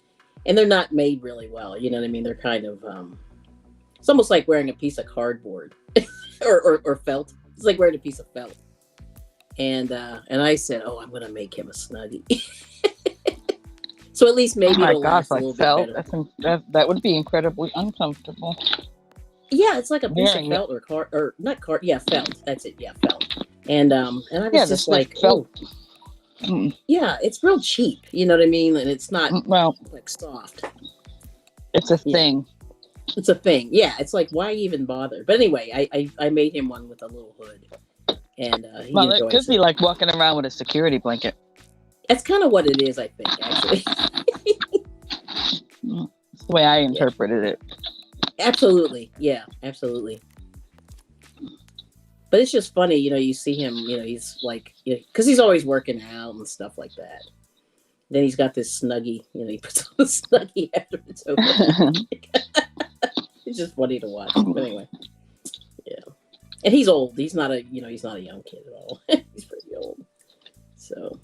And they're not made really well, you know what I mean? They're kind of it's almost like wearing a piece of cardboard or felt. It's like wearing a piece of felt. And I said, "Oh, I'm going to make him a snuggie." So at least maybe it'll last a little bit better. That would be incredibly uncomfortable. Yeah, it's like a piece of felt or not card. Yeah, felt. That's it. Yeah, felt. And I was just like, felt. Oh, yeah, it's real cheap. You know what I mean? And it's not like soft. It's a thing. It's a thing. Yeah, it's like, why even bother? But anyway, I made him one with a little hood. And it could be like walking around with a security blanket. That's kind of what it is, I think, actually. That's the way I interpreted it. Absolutely. Yeah, absolutely. But it's just funny, you see him, he's like, because he's always working out and stuff like that. Then he's got this snuggie, he puts on the snuggie after it's over. It's just funny to watch. But anyway, yeah. And he's old. He's not a young kid at all. He's pretty old. So.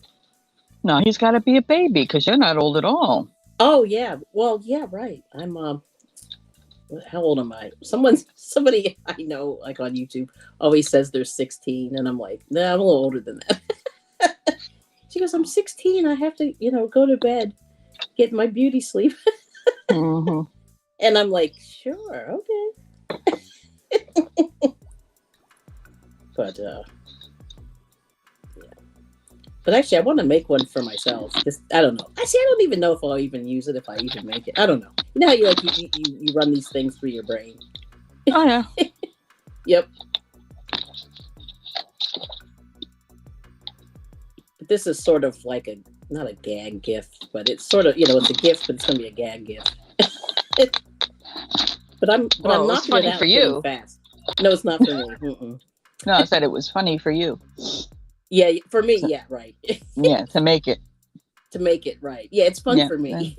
No, he's got to be a baby because you're not old at all. Oh yeah. Well, yeah, right. I'm how old am I? Somebody I know, like on YouTube, always says they're 16, and I'm like, nah, I'm a little older than that. She goes, I'm 16. I have to, go to bed, get my beauty sleep. Mm-hmm. And I'm like, sure, okay. But yeah. But actually, I want to make one for myself. Just, I don't know. Actually, I don't even know if I'll even use it, if I even make it. I don't know. You know how you like you run these things through your brain. Oh yeah. Yep. But this is sort of like not a gag gift, but it's sort of, it's a gift, but it's going to be a gag gift. But I'm knocking it out pretty fast. No, it's not for me. Mm-mm. No, I said it was funny for you. Yeah, for me, yeah, right. Yeah, to make it. To make it, right. Yeah, it's fun for me.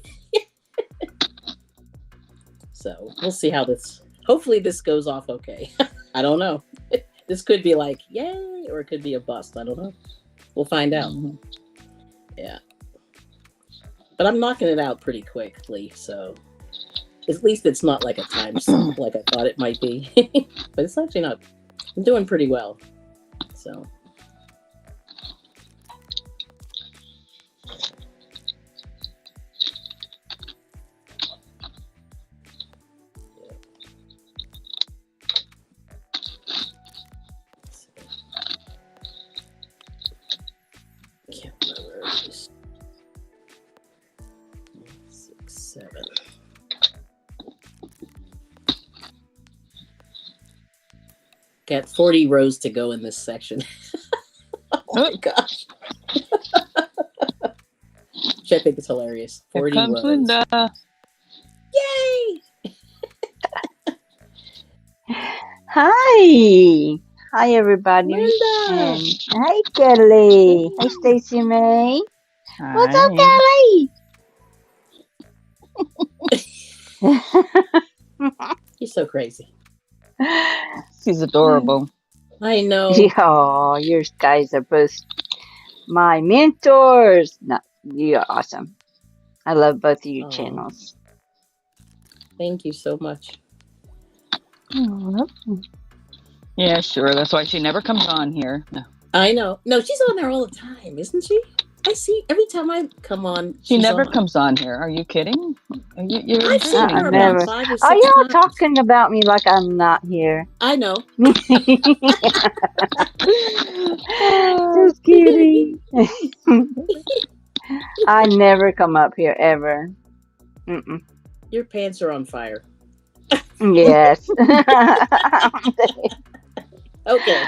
So we'll see how this, hopefully this goes off okay. I don't know. This could be like, yay, or it could be a bust. I don't know. We'll find out. Mm-hmm. Yeah. But I'm knocking it out pretty quickly, so at least it's not like a time suck like I thought it might be. But it's actually not. I'm doing pretty well. So. Got 40 rows to go in this section. Oh my gosh. Which I think is hilarious. 40 rows. Linda. Yay! Hi. Hi, everybody. Linda. And hi, Kelly. Hi, Stacey Mae. Hi. What's up, Kelly? You're so crazy. She's adorable. I know. Oh, you guys are both my mentors. No, you're awesome. I love both of your channels. Thank you so much. Yeah, sure. That's why she never comes on here. No. I know. No, she's on there all the time, isn't she? I see every time I come on. She never comes on here. Are you kidding? I've seen her about 5 or 6 Are y'all times. talking about me like I'm not here? I know. Just kidding. I never come up here ever. Mm-mm. Your pants are on fire. Yes. Okay.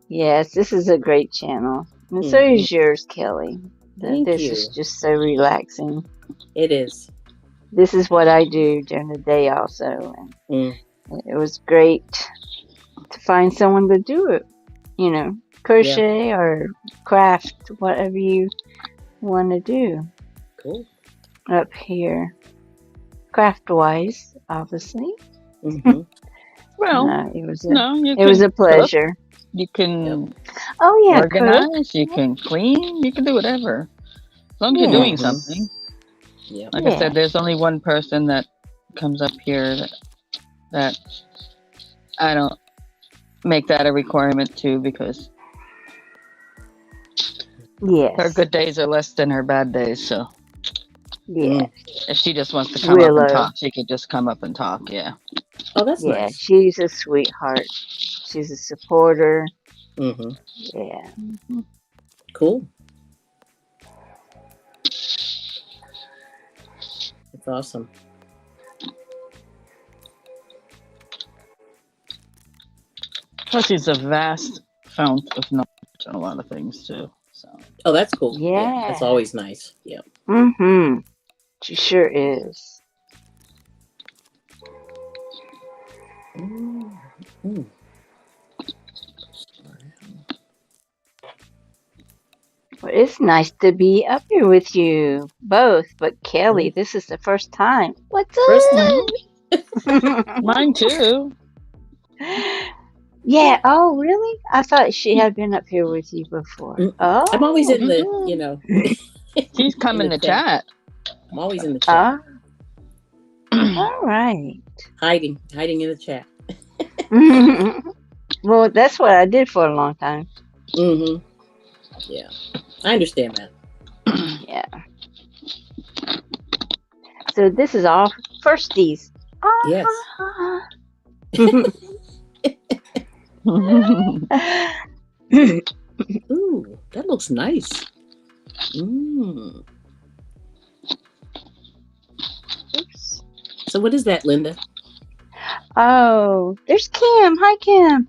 Yes, this is a great channel. And so is yours, Kelly. This is just so relaxing. It is. This is what I do during the day also. And it was great to find someone to do it. Crochet or craft, whatever you want to do. Cool. Up here. Craft-wise, obviously. Mm-hmm. Well, it was a pleasure. Cook. You can cook. organize, you can clean, you can do whatever. As long as you're doing something. Yeah. Like I said, there's only one person that comes up here that I don't make that a requirement to, because her good days are less than her bad days, so. Yeah. If she just wants to come up and talk, she could just come up and talk, Oh, that's nice. Yeah, she's a sweetheart. She's a supporter. Mm-hmm. Yeah. Mm-hmm. Cool. That's awesome. Plus, she's a vast fount of knowledge on a lot of things, too. So. Oh, that's cool. Yeah. That's always nice. Yeah. Mm-hmm. She sure is. Mm-hmm. Well, it's nice to be up here with you both, but Kelly, this is the first time. What's up? First time? Mine too. Yeah. Oh, really? I thought she had been up here with you before. Oh, I'm always in the, She's come in the chat. I'm always in the chat. All right. Hiding in the chat. Well, that's what I did for a long time. Mm-hmm. Yeah. I understand that. Yeah. So this is all firsties. Yes. Ooh, that looks nice. Oops. So what is that, Linda? Oh, there's Kim. Hi, Kim.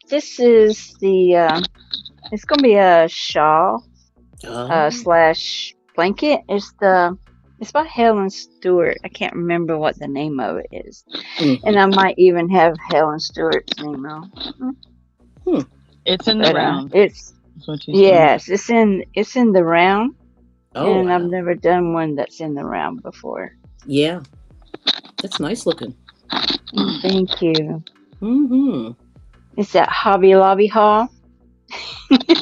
This is the. It's gonna be a shawl slash blanket. It's by Helen Stewart. I can't remember what the name of it is, and I might even have Helen Stewart's email. It's in the round. It's in the round. Oh, and wow. I've never done one that's in the round before. Yeah, that's nice looking. Thank you. It's at Hobby Lobby Haul.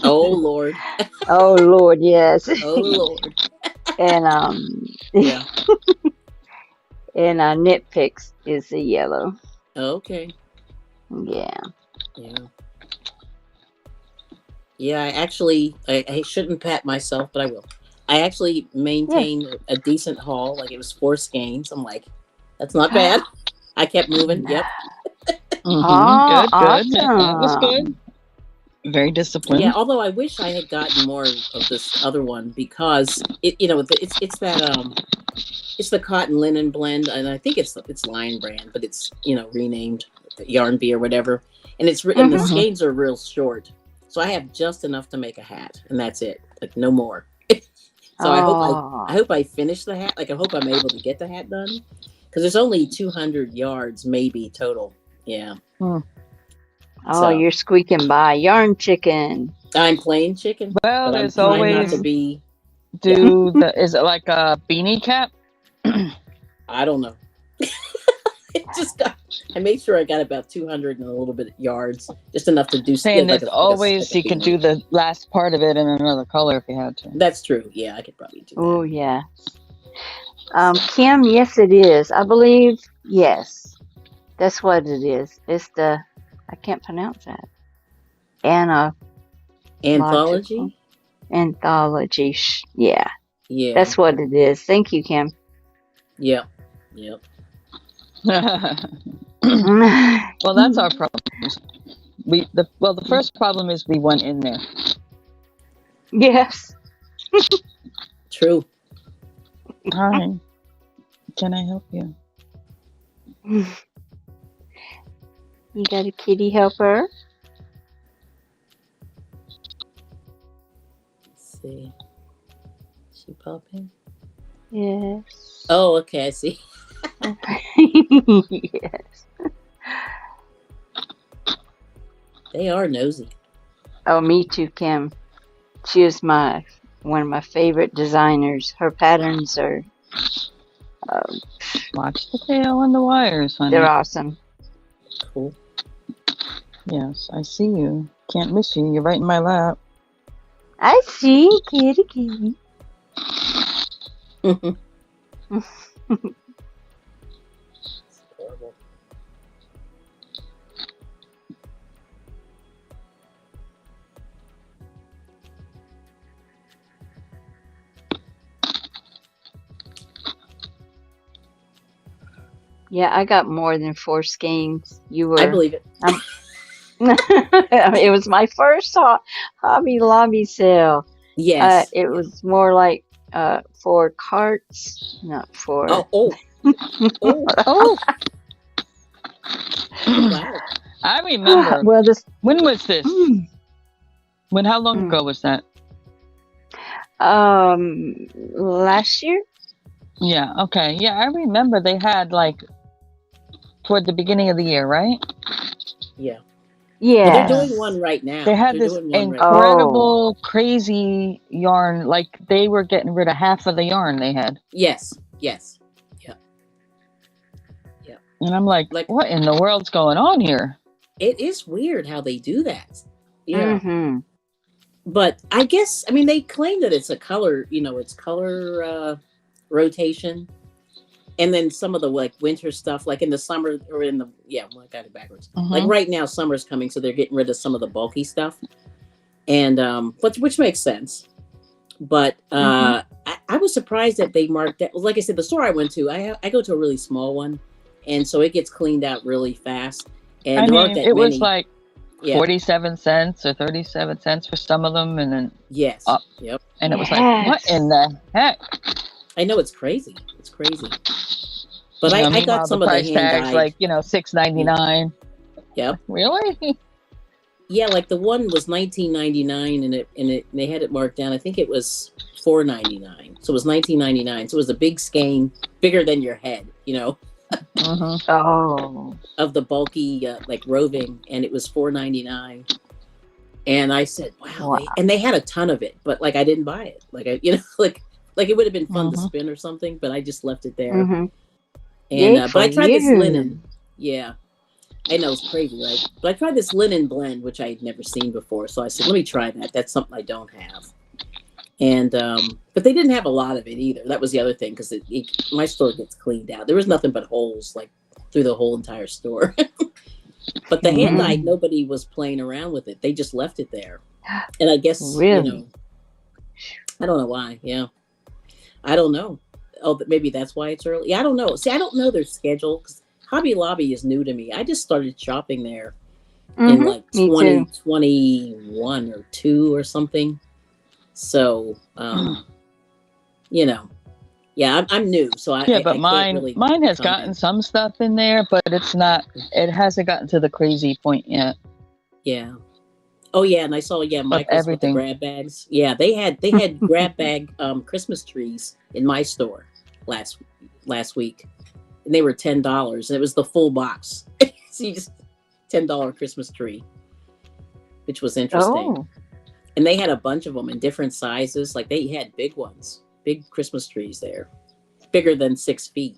Oh Lord. Oh Lord, yes. Oh Lord. And yeah. And Nitpicks is the yellow. Okay. Yeah. Yeah. Yeah, I shouldn't pat myself, but I will. I actually maintained a decent haul. Like, it was 4 skeins. I'm like, that's not bad. I kept moving. Yep. Oh, good. Awesome. That was good. Very disciplined. Yeah, although I wish I had gotten more of this other one, because it's that it's the cotton linen blend, and I think it's Lion brand, but it's renamed Yarn Bee or whatever, and and the skeins are real short, so I have just enough to make a hat, and that's it, like no more. So I hope I finish the hat. Like, I hope I'm able to get the hat done, because there's only 200 yards maybe total. Yeah. Oh, you're squeaking by. Yarn chicken. I'm playing chicken. Well, there's always not to be. Is it like a beanie cap? I don't know. I made sure I got about 200 and a little bit yards, just enough to do. Saying there's always you could do the last part of it in another color if you had to. That's true. Yeah, I could probably do that. Oh yeah. Kim, yes, it is. I believe yes. That's what it is. It's the. I can't pronounce that. Anthology? Anthology. Yeah. Yeah. That's what it is. Thank you, Kim. Yep. Well, that's our problem. The first problem is we went in there. Yes. True. Hi. Can I help you? You got a kitty helper? Let's see. She popping? Yes. Oh, okay, I see. Yes. They are nosy. Oh, me too, Kim. She is one of my favorite designers. Her patterns are... watch the tail and the wires, honey. They're awesome. Cool. Yes, I see you. Can't miss you. You're right in my lap. I see, kitty. Horrible. Yeah, I got more than 4 skeins. I believe it. It was my first Hobby Lobby sale. Yes. It was more like for carts, not for. Oh. Wow. I remember. Well, when was this? How long ago was that? Last year. Yeah. Okay. Yeah, I remember they had like toward the beginning of the year, right? Yeah. Yeah. Well, they're doing one right now. They had this incredible, crazy yarn. Like, they were getting rid of half of the yarn they had. Yes. Yeah. And I'm like, what in the world's going on here? It is weird how they do that. Yeah. Mm-hmm. But I guess, they claim that it's a color, it's color rotation. And then some of the winter stuff, like in the summer or I got it backwards. Like right now, summer's coming, so they're getting rid of some of the bulky stuff, and which makes sense. But I was surprised that they marked that. Like I said, the store I went to, I go to a really small one, and so it gets cleaned out really fast. And was like Yeah. 47 cents or 37 cents for some of them, and then Yes. up. Yep. And it was like, what in the heck? I know, it's crazy. It's crazy. But I got meanwhile, some the of the price hand tags dyed. like $6.99. Yep. Really? Yeah, like the one was $19.99, and they had it marked down. I think it was $4.99. So it was $19.99. So it was a big skein, bigger than your head, Oh. of the bulky like roving, and it was $4.99. And I said, wow. They had a ton of it, but like I didn't buy it. Like like it would have been fun to spin or something, but I just left it there. And but I tried this linen. Yeah. I know, it's crazy, right? But I tried this linen blend, which I had never seen before. So I said, let me try that. That's something I don't have. And but they didn't have a lot of it either. That was the other thing, because my store gets cleaned out. There was nothing but holes like through the whole entire store. But the hand dyed, nobody was playing around with it. They just left it there. And I guess really? I don't know why. Yeah, I don't know. Oh, maybe that's why it's early. Yeah, I don't know. See, I don't know their schedule, because Hobby Lobby is new to me. I just started shopping there in like 2021 or 2 or something. So, yeah, I'm new. So but mine has gotten some stuff in there, but it hasn't gotten to the crazy point yet. Yeah. Oh yeah, and I saw Michael's with the grab bags. Yeah, they had grab bag Christmas trees in my store last week. And they were $10, and it was the full box. So you just $10 Christmas tree, which was interesting. Oh. And they had a bunch of them in different sizes. Like they had big ones, big Christmas trees there, bigger than 6 feet,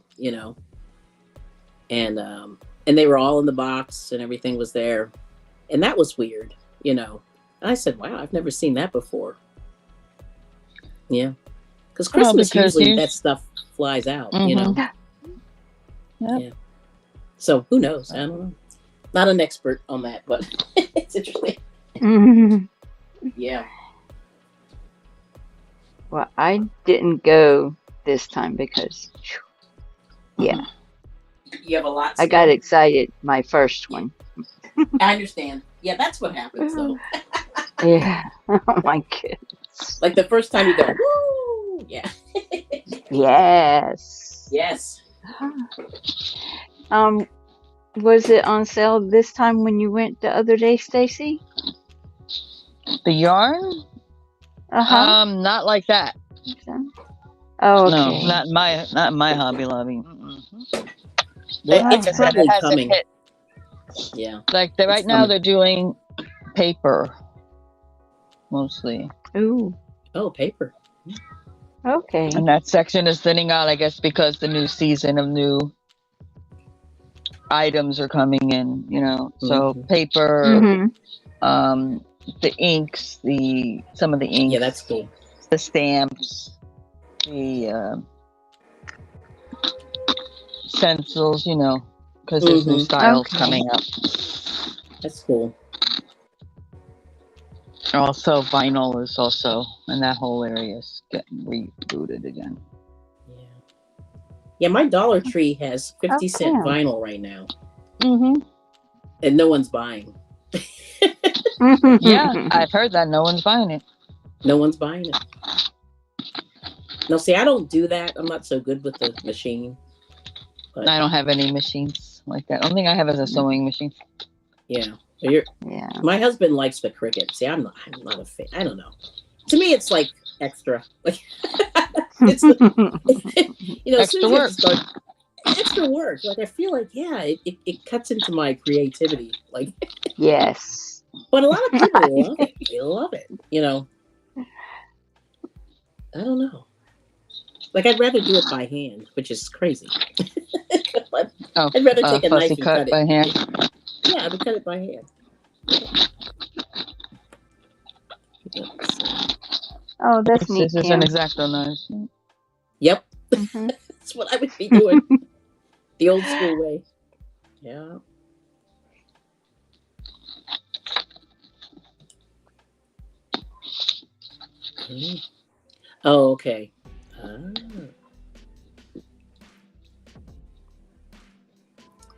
And they were all in the box, and everything was there, and that was weird, And I said, "Wow, I've never seen that before." Yeah, because Christmas usually that stuff flies out, Yep. Yeah. So who knows? I don't know. Not an expert on that, but it's interesting. Yeah. Well, I didn't go this time because, yeah. You have a lot. I got excited my first one. I understand. Yeah, that's what happens, though. Yeah. Oh my goodness. Like the first time you go, woo! Yeah. Yes. Yes. Was it on sale this time when you went the other day, Stacey? The yarn? Not like that. Oh, okay. No, not in my Hobby Lobby. It's probably coming. Hit. Yeah. Like right now they're doing paper mostly. Ooh. Oh, paper. Okay. And that section is thinning out, I guess, because the new season of new items are coming in, So paper, the inks, some of the inks. Yeah, that's cool. The stamps, the stencils, because there's new styles coming up. That's cool. Also, vinyl is also, and that whole area is getting rebooted again. Yeah, my Dollar Tree has 50-cent vinyl right now. And no one's buying. Yeah, I've heard that. No one's buying it. No one's buying it. No, see, I don't do that. I'm not so good with the machine. But I don't have any machines like that. The only thing I have is a sewing machine. Yeah. My husband likes the Cricut. See, I'm not a fan. I don't know. To me, it's like extra. Like it's extra work. Extra work. Like I feel like it cuts into my creativity. Like yes. But a lot of people love it. They love it. I don't know. Like I'd rather do it by hand, which is crazy. I'd rather take a knife and cut it by hand. Yeah, I would cut it by hand. Oh, that's neat. This is an X-Acto knife. Yep. That's what I would be doing. The old school way. Yeah. Oh, okay.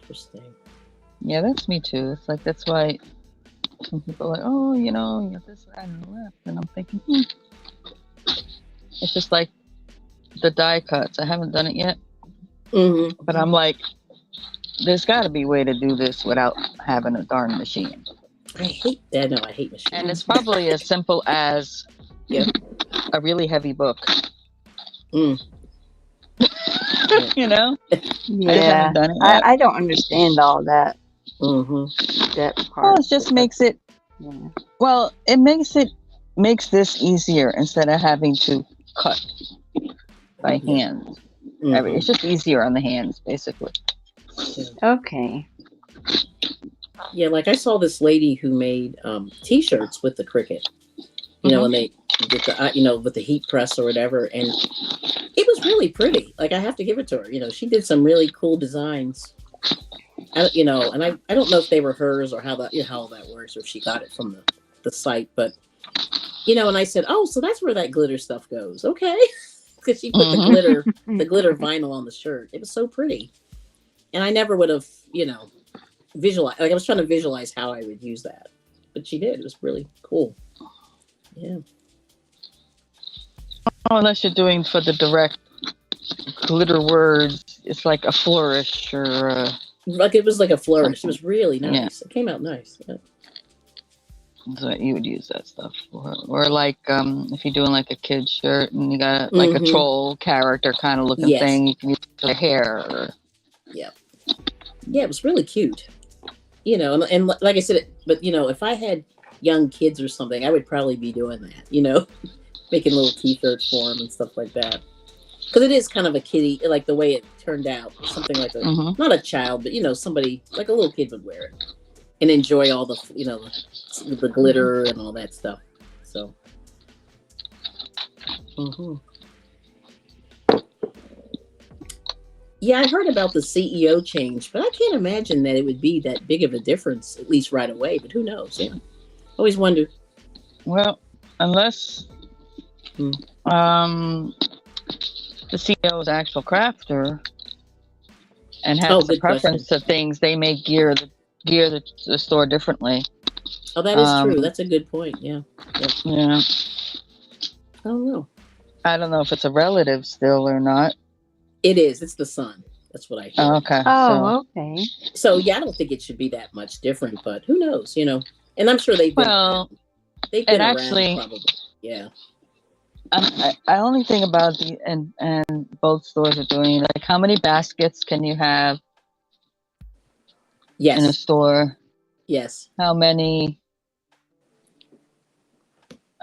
Interesting. Yeah, that's me too. It's like that's why and people are like, oh, you know, you got this, that, and the left. And I'm thinking, it's just like the die cuts. I haven't done it yet, but I'm like, there's got to be a way to do this without having a darn machine. I hate that. No, I hate machines. And it's probably as simple as a really heavy book. You know? Yeah. I haven't done it yet. I don't understand all that. That part. Well, it just makes it. Yeah. Well, it makes this easier instead of having to cut by hand. It's just easier on the hands, basically. Okay. Yeah, like I saw this lady who made T-shirts with the Cricut. You know, when they get the with the heat press or whatever, and it was really pretty. Like I have to give it to her. You know, she did some really cool designs. And I don't know if they were hers or how that works, or if she got it from the site, but and I said, oh, so that's where that glitter stuff goes, okay? Because she put the glitter vinyl on the shirt. It was so pretty, and I never would have visualized. Like I was trying to visualize how I would use that, but she did. It was really cool. Yeah. Oh, unless you're doing for the direct glitter words, it's like a flourish or. Like it was like a flourish. It was really nice. Yeah. It came out nice. Yeah. So you would use that stuff for, or like if you're doing like a kid's shirt and you got like a troll character kind of looking thing, you can use their hair. Or... Yeah, it was really cute. And like I said, but if I had young kids or something, I would probably be doing that. Making little T-shirts for them and stuff like that. Because it is kind of a kiddie, like the way it turned out. Something like not a child, but somebody like a little kid would wear it and enjoy all the the glitter and all that stuff. So, yeah, I heard about the CEO change, but I can't imagine that it would be that big of a difference, at least right away. But who knows? Yeah, always wonder. Well, unless the CEO is actual crafter and has a preference to things, they may gear the store differently. Oh, that is true. That's a good point. Yeah. Yeah. I don't know. I don't know if it's a relative still or not. It is. It's the son. That's what I hear. Oh, okay. Okay. So yeah, I don't think it should be that much different, but who knows? And I'm sure they've been around. They've been around, probably. Yeah. I only think about and both stores are doing, like, how many baskets can you have in a store? Yes. How many?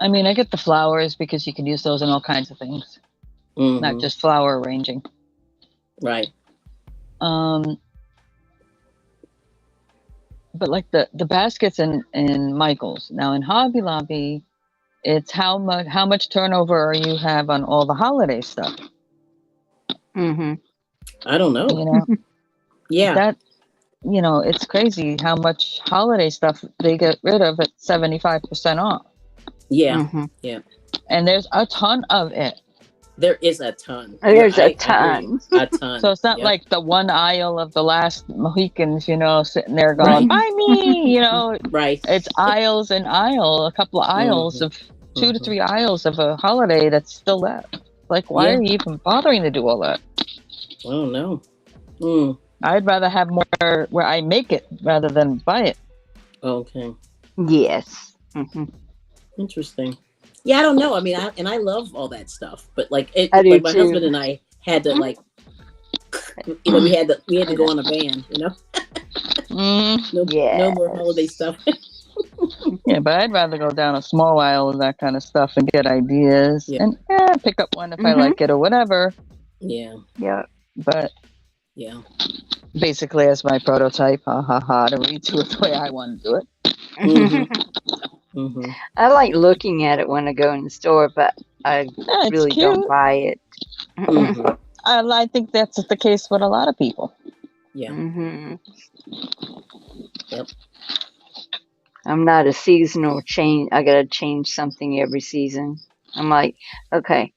I mean, I get the flowers because you can use those in all kinds of things, not just flower arranging. Right. But like the baskets in Michael's, now in Hobby Lobby, it's how much turnover you have on all the holiday stuff. I don't know. Yeah. That it's crazy how much holiday stuff they get rid of at 75% off. Yeah. Yeah. And there's a ton of it. There is a ton. There's a ton. A ton. So it's not like the one aisle of the last Mohicans, sitting there going, buy me, Right. It's aisles and a couple of aisles of 2 to 3 aisles of a holiday that's still left. Like, why are you even bothering to do all that? I don't know. I'd rather have more where I make it rather than buy it. Okay. Yes. Interesting. Yeah, I don't know. I mean, I love all that stuff, but like my husband and I had to we had to go on a ban, No more holiday stuff. Yeah, but I'd rather go down a small aisle of that kind of stuff and get ideas and pick up one if I like it or whatever. Yeah. Yeah. But basically as my prototype, to redo it the way I want to do it. I like looking at it when I go in the store, but I really don't buy it. I think that's the case with a lot of people. Yeah. Yep. I'm not a seasonal change. I gotta change something every season. I'm like, okay,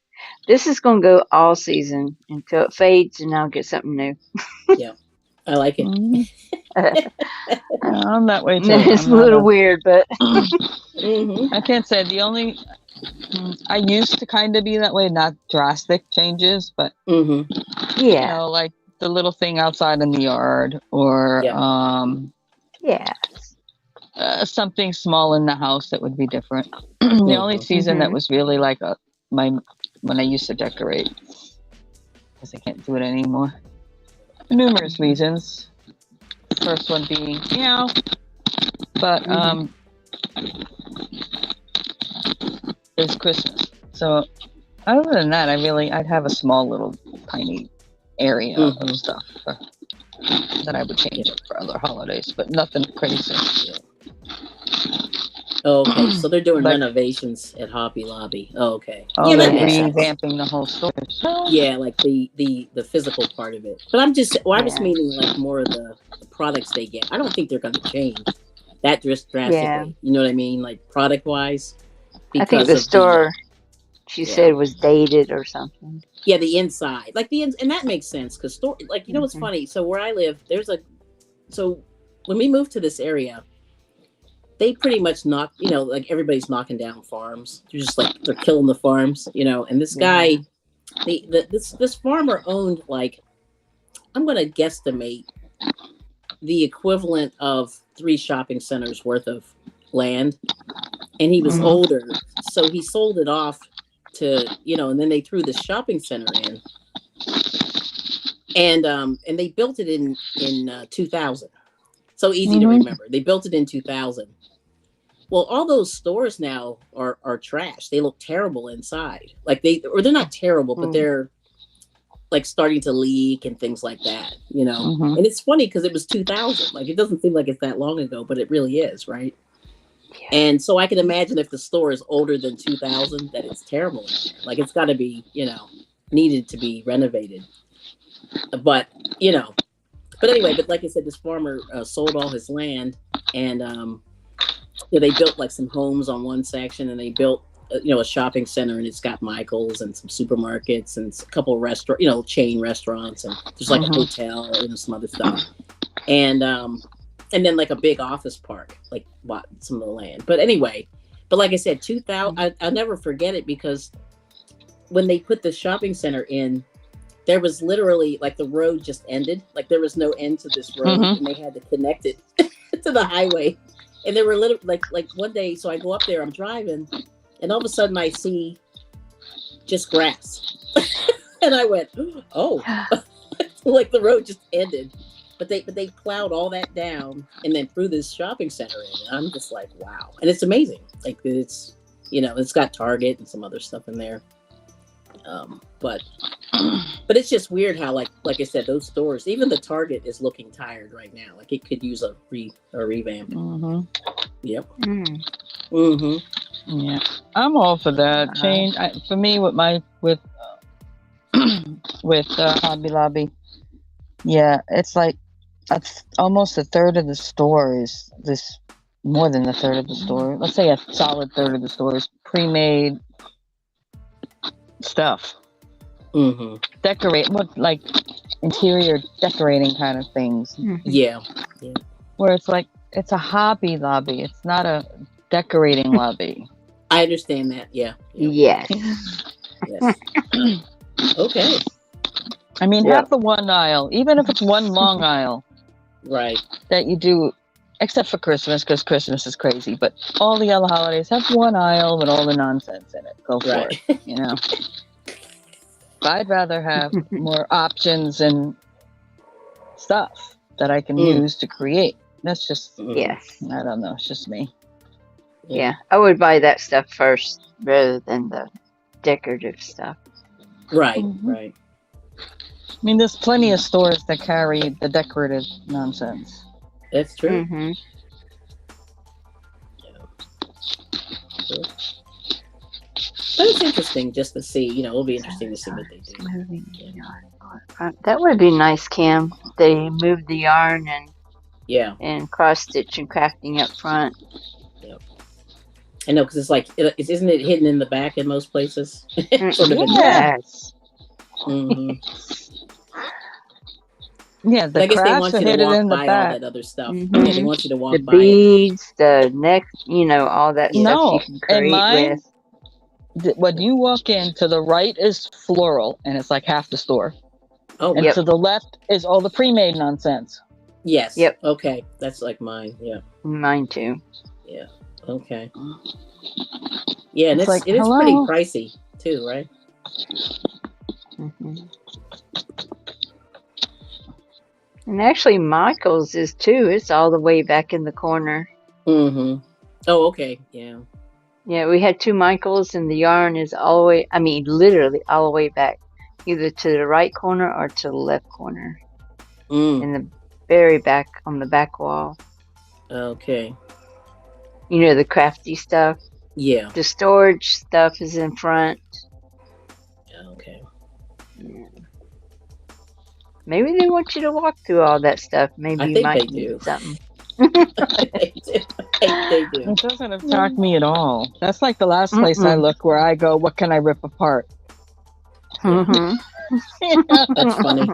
this is gonna go all season until it fades, and I'll get something new. Yeah. I like it. I'm that way too. It's a little weird, but I can't say the only. I used to kind of be that way, not drastic changes, but you know, like the little thing outside in the yard, or something small in the house that would be different. The only season that was really like when I used to decorate, because I can't do it anymore. For numerous reasons. First one being meow, but it's Christmas. So other than that, I'd have a small little tiny area of stuff that I would change it for other holidays, but nothing crazy. Okay, so they're doing renovations at Hobby Lobby. Okay. Oh, they're revamping the whole store. Yeah, like the physical part of it. But I was meaning like more of the products they get. I don't think they're going to change that just drastically. Yeah. You know what I mean? Like product wise. I think the store, she said, was dated or something. Yeah, the inside, like and that makes sense because store, like you know what's funny? So where I live, so when we moved to this area, they pretty much like everybody's knocking down farms. They're just like they're killing the farms, you know. And this guy, this farmer owned like, I'm gonna guesstimate the equivalent of 3 shopping centers worth of land, and he was older, so he sold it off to and then they threw the shopping center in, and they built it in 2000. So easy to remember. They built it in 2000. Well, all those stores now are trash. They look terrible inside. Like they're not terrible, but they're like starting to leak and things like that, you know? And it's funny because it was 2000. Like it doesn't seem like it's that long ago, but it really is, right? Yeah. And so I can imagine if the store is older than 2000, that it's terrible. Like it's got to be, needed to be renovated. But anyway, but like I said, this farmer sold all his land, and they built like some homes on one section, and they built a shopping center, and it's got Michael's and some supermarkets and a couple of restaurant, chain restaurants, and there's like a hotel and some other stuff, and then like a big office park, like bought some of the land. But anyway, but like I said, 2000, I'll never forget it, because when they put the shopping center in, there was literally like the road just ended. Like there was no end to this road, and they had to connect it to the highway. And there were literally like one day, so I go up there, I'm driving, and all of a sudden I see just grass. And I went, oh, like the road just ended. But they plowed all that down and then threw this shopping center in. And I'm just like, wow. And it's amazing. Like it's, it's got Target and some other stuff in there. But it's just weird how like I said, those stores, even the Target is looking tired right now. Like it could use a revamp. Yep. Yeah, I'm all for that change. For me, with Hobby Lobby, it's like almost a third of the store is this. More than a third of the store. Let's say a solid third of the store is pre-made stuff. Decorate, like interior decorating kind of things. Yeah. Where it's like, it's a Hobby Lobby. It's not a decorating lobby. I understand that. Yeah. Yes. Okay. I mean, have the one aisle, even if it's one long aisle. Right. That you do, except for Christmas, because Christmas is crazy. But all the other holidays, have one aisle with all the nonsense in it. Go for it. I'd rather have more options and stuff that I can use to create. That's just, I don't know. It's just me. Yeah, I would buy that stuff first rather than the decorative stuff. Right, right. I mean, there's plenty of stores that carry the decorative nonsense. That's true. But it's interesting just to see, it'll be interesting to see what they do. That would be nice, Cam. They moved the yarn and cross stitch and crafting up front. I know, because it's like, isn't it hidden in the back in most places? Yes. Yeah, But the I guess they crafts want are you to hidden walk in the by all back. that other stuff. Yeah, they Hmm. want you to The walk by it. beads, the neck, all that Yeah. stuff you No, can in create mine, with. when you walk in, to the right is floral, and it's like half the store. Oh, And wow. Yep. to the left is all the pre-made nonsense. Yes. Yep. Okay. That's like mine. Yeah. Mine too. Yeah. Okay. Yeah, and It's like, it is pretty hello? pricey too, right? Hmm. And actually, Michael's is too. It's all the way back in the corner. Mm-hmm. Oh, okay. Yeah. Yeah, we had two Michaels, and the yarn is all the way, literally all the way back, either to the right corner or to the left corner, in the very back, on the back wall. Okay. The crafty stuff. Yeah. The storage stuff is in front. Okay. Yeah. Maybe they want you to walk through all that stuff. Maybe I you think might they need do. something. They do. They do. It doesn't attract me at all. That's like the last place I look where I go, what can I rip apart? Mm-hmm. That's funny.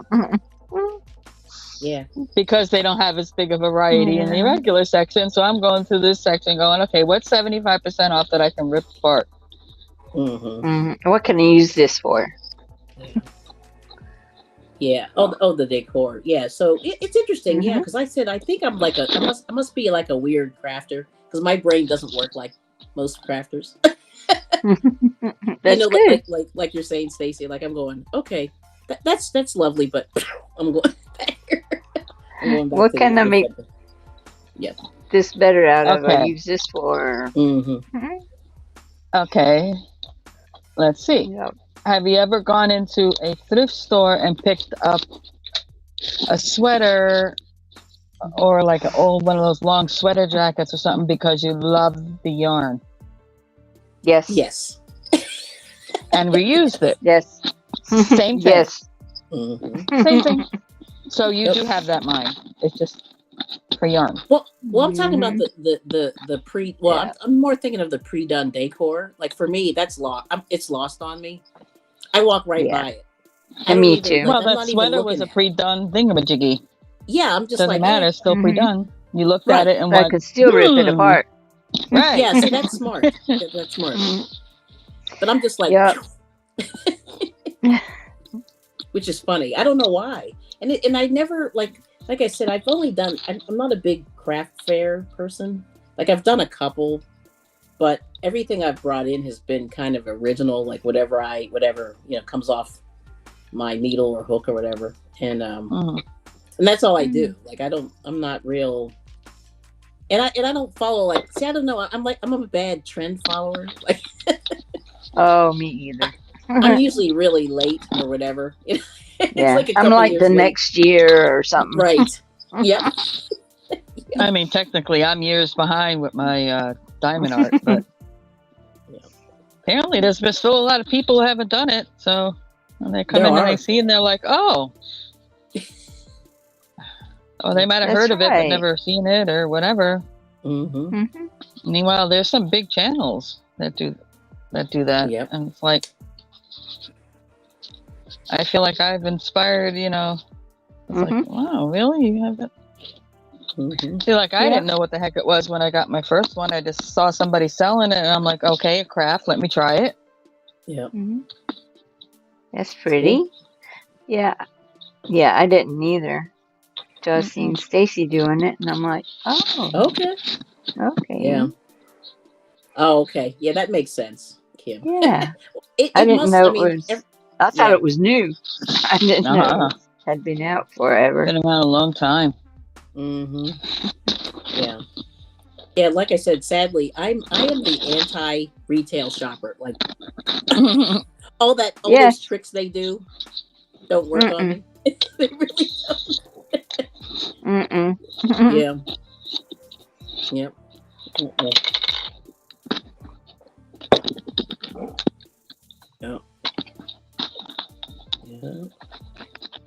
Yeah. Because they don't have as big a variety in the regular section. So I'm going through this section going, okay, what's 75% off that I can rip apart? Mm-hmm. Mm-hmm. What can I use this for? Yeah. Oh, the decor. Yeah. So it's interesting. Yeah, because I said I think I'm like I must be like a weird crafter because my brain doesn't work like most crafters. That's good. Like you're saying, Stacey. Like I'm going, okay, that's lovely, but I'm going back. What can I make this better out of? I Okay. use this for. Mm-hmm. Okay. Let's see. Yep. Have you ever gone into a thrift store and picked up a sweater or like an old one of those long sweater jackets or something because you love the yarn Yes. Yes. and reused it? Yes. Same thing. Yes. Mm-hmm. Same thing. So you do have that mind. It's just for yarn. Well, I'm talking about the pre. Well, Yeah. I'm more thinking of the pre-done decor. Like for me, that's lost. It's lost on me. I walk right by it. And me too. Well, that sweater was a pre-done thingamajiggy. Yeah, I'm just Doesn't like, matter. It's still pre-done. You looked at it and I went, could still rip it apart. Right. Yeah, see, that's smart. That's smart. But I'm just like, which is funny. I don't know why. And I never like I said, I've only done. I'm not a big craft fair person. Like I've done a couple, but everything I've brought in has been kind of original. Like whatever comes off my needle or hook or whatever, and that's all I do. Like I'm not real. And I don't follow like. See, I don't know. I'm a bad trend follower. Like, oh, me either. I'm usually really late or whatever. Yeah, like I'm like the late. next year or something. Right. Yep. I mean, technically, I'm years behind with my diamond art, but apparently there's been still a lot of people who haven't done it. So when they come in and they see and they're like, oh. Or they might have heard of it but never seen it or whatever. Mm-hmm. Meanwhile, there's some big channels that do that. Yep. And it's like, I feel like I've inspired, It's like, wow, really? You have that? I feel like I didn't know what the heck it was when I got my first one. I just saw somebody selling it and I'm like, okay, a craft, let me try it. Yeah. That's pretty. Yeah. Yeah, I didn't either. So I seen Stacey doing it and I'm like, oh. Okay. Yeah. Oh, okay. Yeah, that makes sense, Kim. Yeah. I didn't know it was. I thought it was new. I didn't know it had been out forever. Been around a long time. Yeah. Yeah, like I said, sadly, I am the anti-retail shopper. Like all those tricks they do don't work on me. They really don't. Yeah. Yep. Yeah.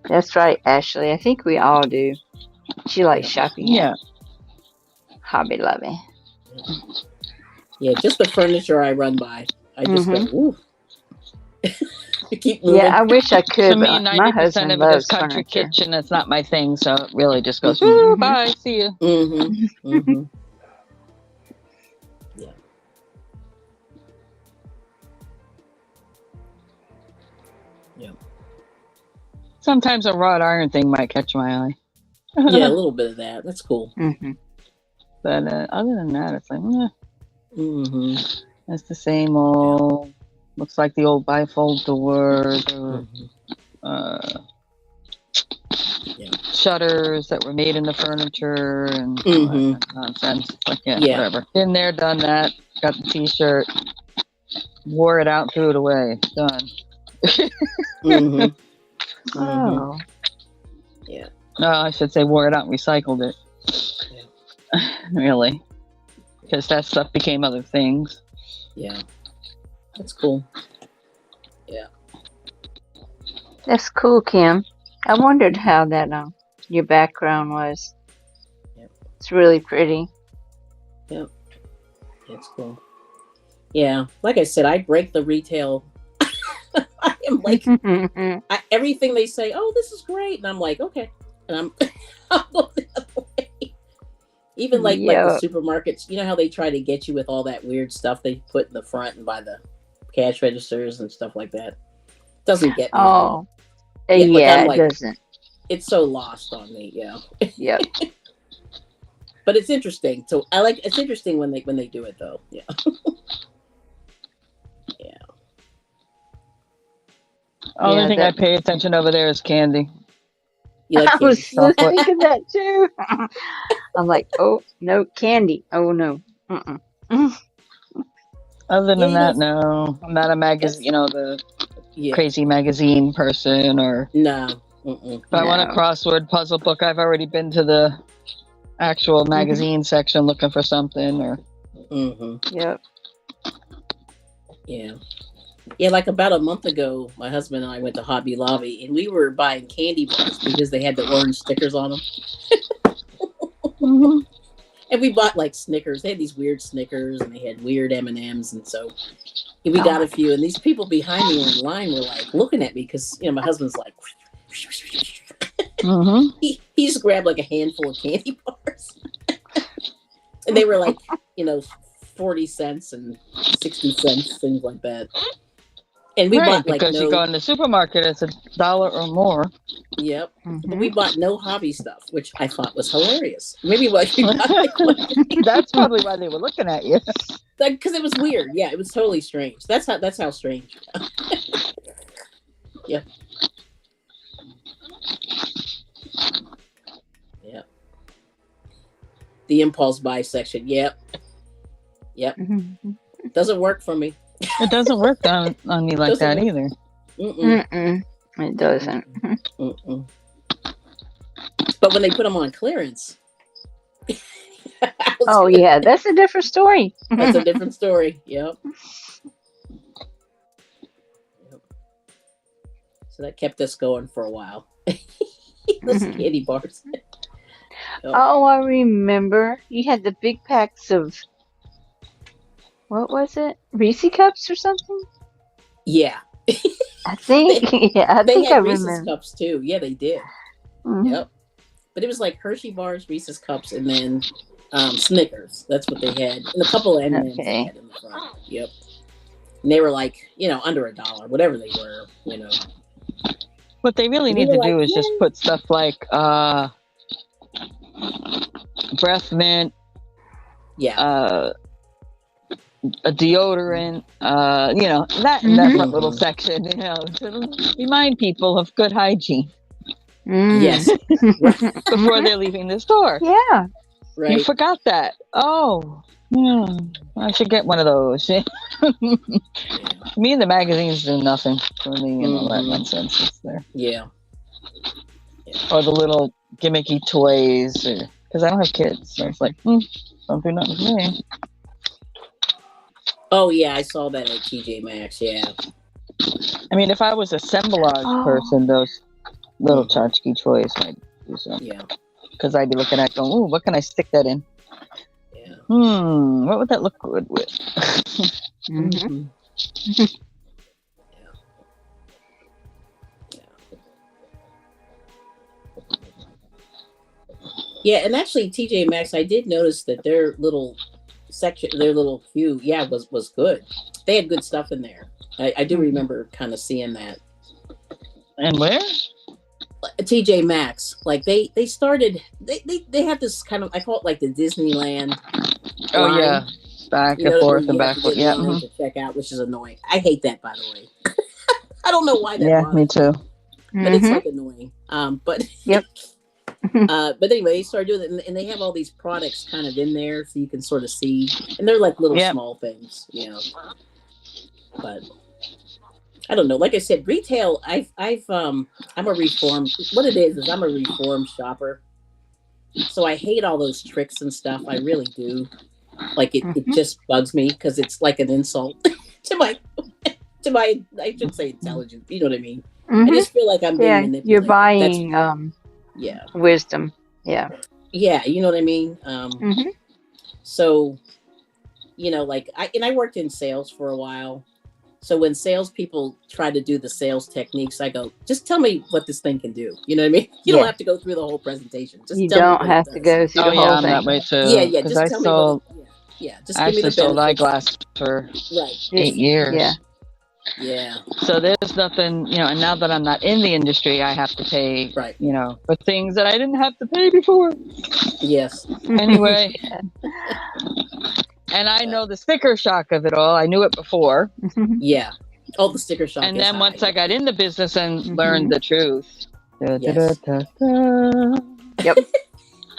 That's right, Ashley. I think we all do. She likes shopping. Yeah. Hobby Lobby. Yeah, just the furniture I run by. I just go, ooh. You keep moving. Yeah, I wish I could, To me, but my 90% husband of it is loves country furniture. kitchen. It's not my thing, so it really just goes, Mhm. bye, see you. Mm-hmm. Mm-hmm. Yeah. Yeah. Sometimes a wrought iron thing might catch my eye. Yeah, a little bit of that. That's cool. Mm-hmm. But other than that, it's like, Mm-hmm. it's the same old, looks like the old bifold doors or shutters that were made in the furniture and all that kind of nonsense. It's like, whatever. Been there, done that, got the t-shirt, wore it out, threw it away, done. Oh. Yeah. No, I should say wore it out and recycled it. Yeah. Really. Because that stuff became other things. Yeah. That's cool. Yeah. That's cool, Kim. I wondered how that your background was. Yep. It's really pretty. Yep. That's cool. Yeah. Like I said, I break the retail. I am like everything they say, oh, this is great. And I'm like, okay. And I'll go the other way. Even like the supermarkets, you know how they try to get you with all that weird stuff they put in the front and by the cash registers and stuff like that. Doesn't get me. Oh. Yeah, it doesn't. It's so lost on me, yeah. Yep. But it's interesting. So it's interesting when they do it though. Yeah. Yeah. Only thing I pay attention over there is candy. You like I was thinking that too. I'm like, oh no, candy. Oh no. Other than that, no. I'm not a magazine, the crazy magazine person or. No. If I want a crossword puzzle book, I've already been to the actual magazine section looking for something or. Yep. Yeah. Yeah, like about a month ago, my husband and I went to Hobby Lobby and we were buying candy bars because they had the orange stickers on them. And we bought like Snickers. They had these weird Snickers and they had weird M&Ms. And so we got a few. And these people behind me in line were like looking at me because, my husband's like, he just grabbed like a handful of candy bars. And they were like, 40 cents and 60 cents, things like that. And we bought like because you go in the supermarket, it's $1 or more. Yep. But we bought no hobby stuff, which I thought was hilarious. Maybe what you got. That's probably why they were looking at you. Because it was weird. Yeah, it was totally strange. That's how strange. Yep. Yep. The impulse buy section. Yep. Doesn't work for me. It doesn't work on me like that either. It doesn't. But when they put them on clearance. That's a different story. That's a different story. Yep. So that kept us going for a while. Those candy bars. Oh, I remember. You had the big packs of, what was it? Reese cups or something? Yeah. I think. They had Reese's remember. cups too. Yeah, they did. Yep. But it was like Hershey bars, Reese's cups, and then Snickers. That's what they had. And a couple of M&Ms they had in the front. Yep. And they were like, under $1, whatever they were, What they really need to do is just put stuff like breath mint, a deodorant, that in that little section, to remind people of good hygiene. Yes. Before they're leaving the store. Yeah. Right. You forgot that. Oh, I should get one of those. Me and the magazines do nothing for me and all that nonsense that's there. Yeah. Or the little gimmicky toys, because I don't have kids, so it's like, don't do nothing for me. Oh yeah, I saw that at TJ Maxx. Yeah. I mean, if I was a assemblage person, those little tchotchke toys might do something. Yeah. Because I'd be looking at going, ooh, what can I stick that in? Yeah. What would that look good with? Yeah, and actually, TJ Maxx, I did notice that their little section, their little queue, yeah, was good. They had good stuff in there. I do remember kind of seeing that. And where? TJ Maxx, like they started, they have this kind of, I call it like the Disneyland Oh line. yeah, back You and know, where forth you and have back. to get Yeah. in line to check out, which is annoying. I hate that, by the way. I don't know why that Yeah, me bothers me, too. but it's like annoying. But Yep. but anyway, they started doing it, and they have all these products kind of in there, so you can sort of see, and they're like little Yep. small things, you know. But I don't know. Like I said, retail. I'm a reformed. What it is I'm a reformed shopper. So I hate all those tricks and stuff. I really do. Like it just bugs me because it's like an insult to my I should say intelligence. You know what I mean? I just feel like I'm being manipulated. You're buying yeah, wisdom. Yeah. yeah. You know what I mean? So you know, like I worked in sales for a while. So when salespeople try to do the sales techniques, I go, just tell me what this thing can do. You know what I mean? You don't have to go through the whole presentation. Just you tell don't me have what to it does. go through Oh the yeah, whole I'm thing. that way too. Yeah. Because Just I tell sold. me what just give me Actually the sold benefits. eyeglass for Right. 8 years. Yeah. Yeah. So there's nothing, you know, and now that I'm not in the industry, I have to pay, Right. you know, for things that I didn't have to pay before. Yes. Anyway. And I know the sticker shock of it all. I knew it before. Yeah. Oh, the sticker shock. And is then high. once I got in the business and learned the truth. Yes. Yep.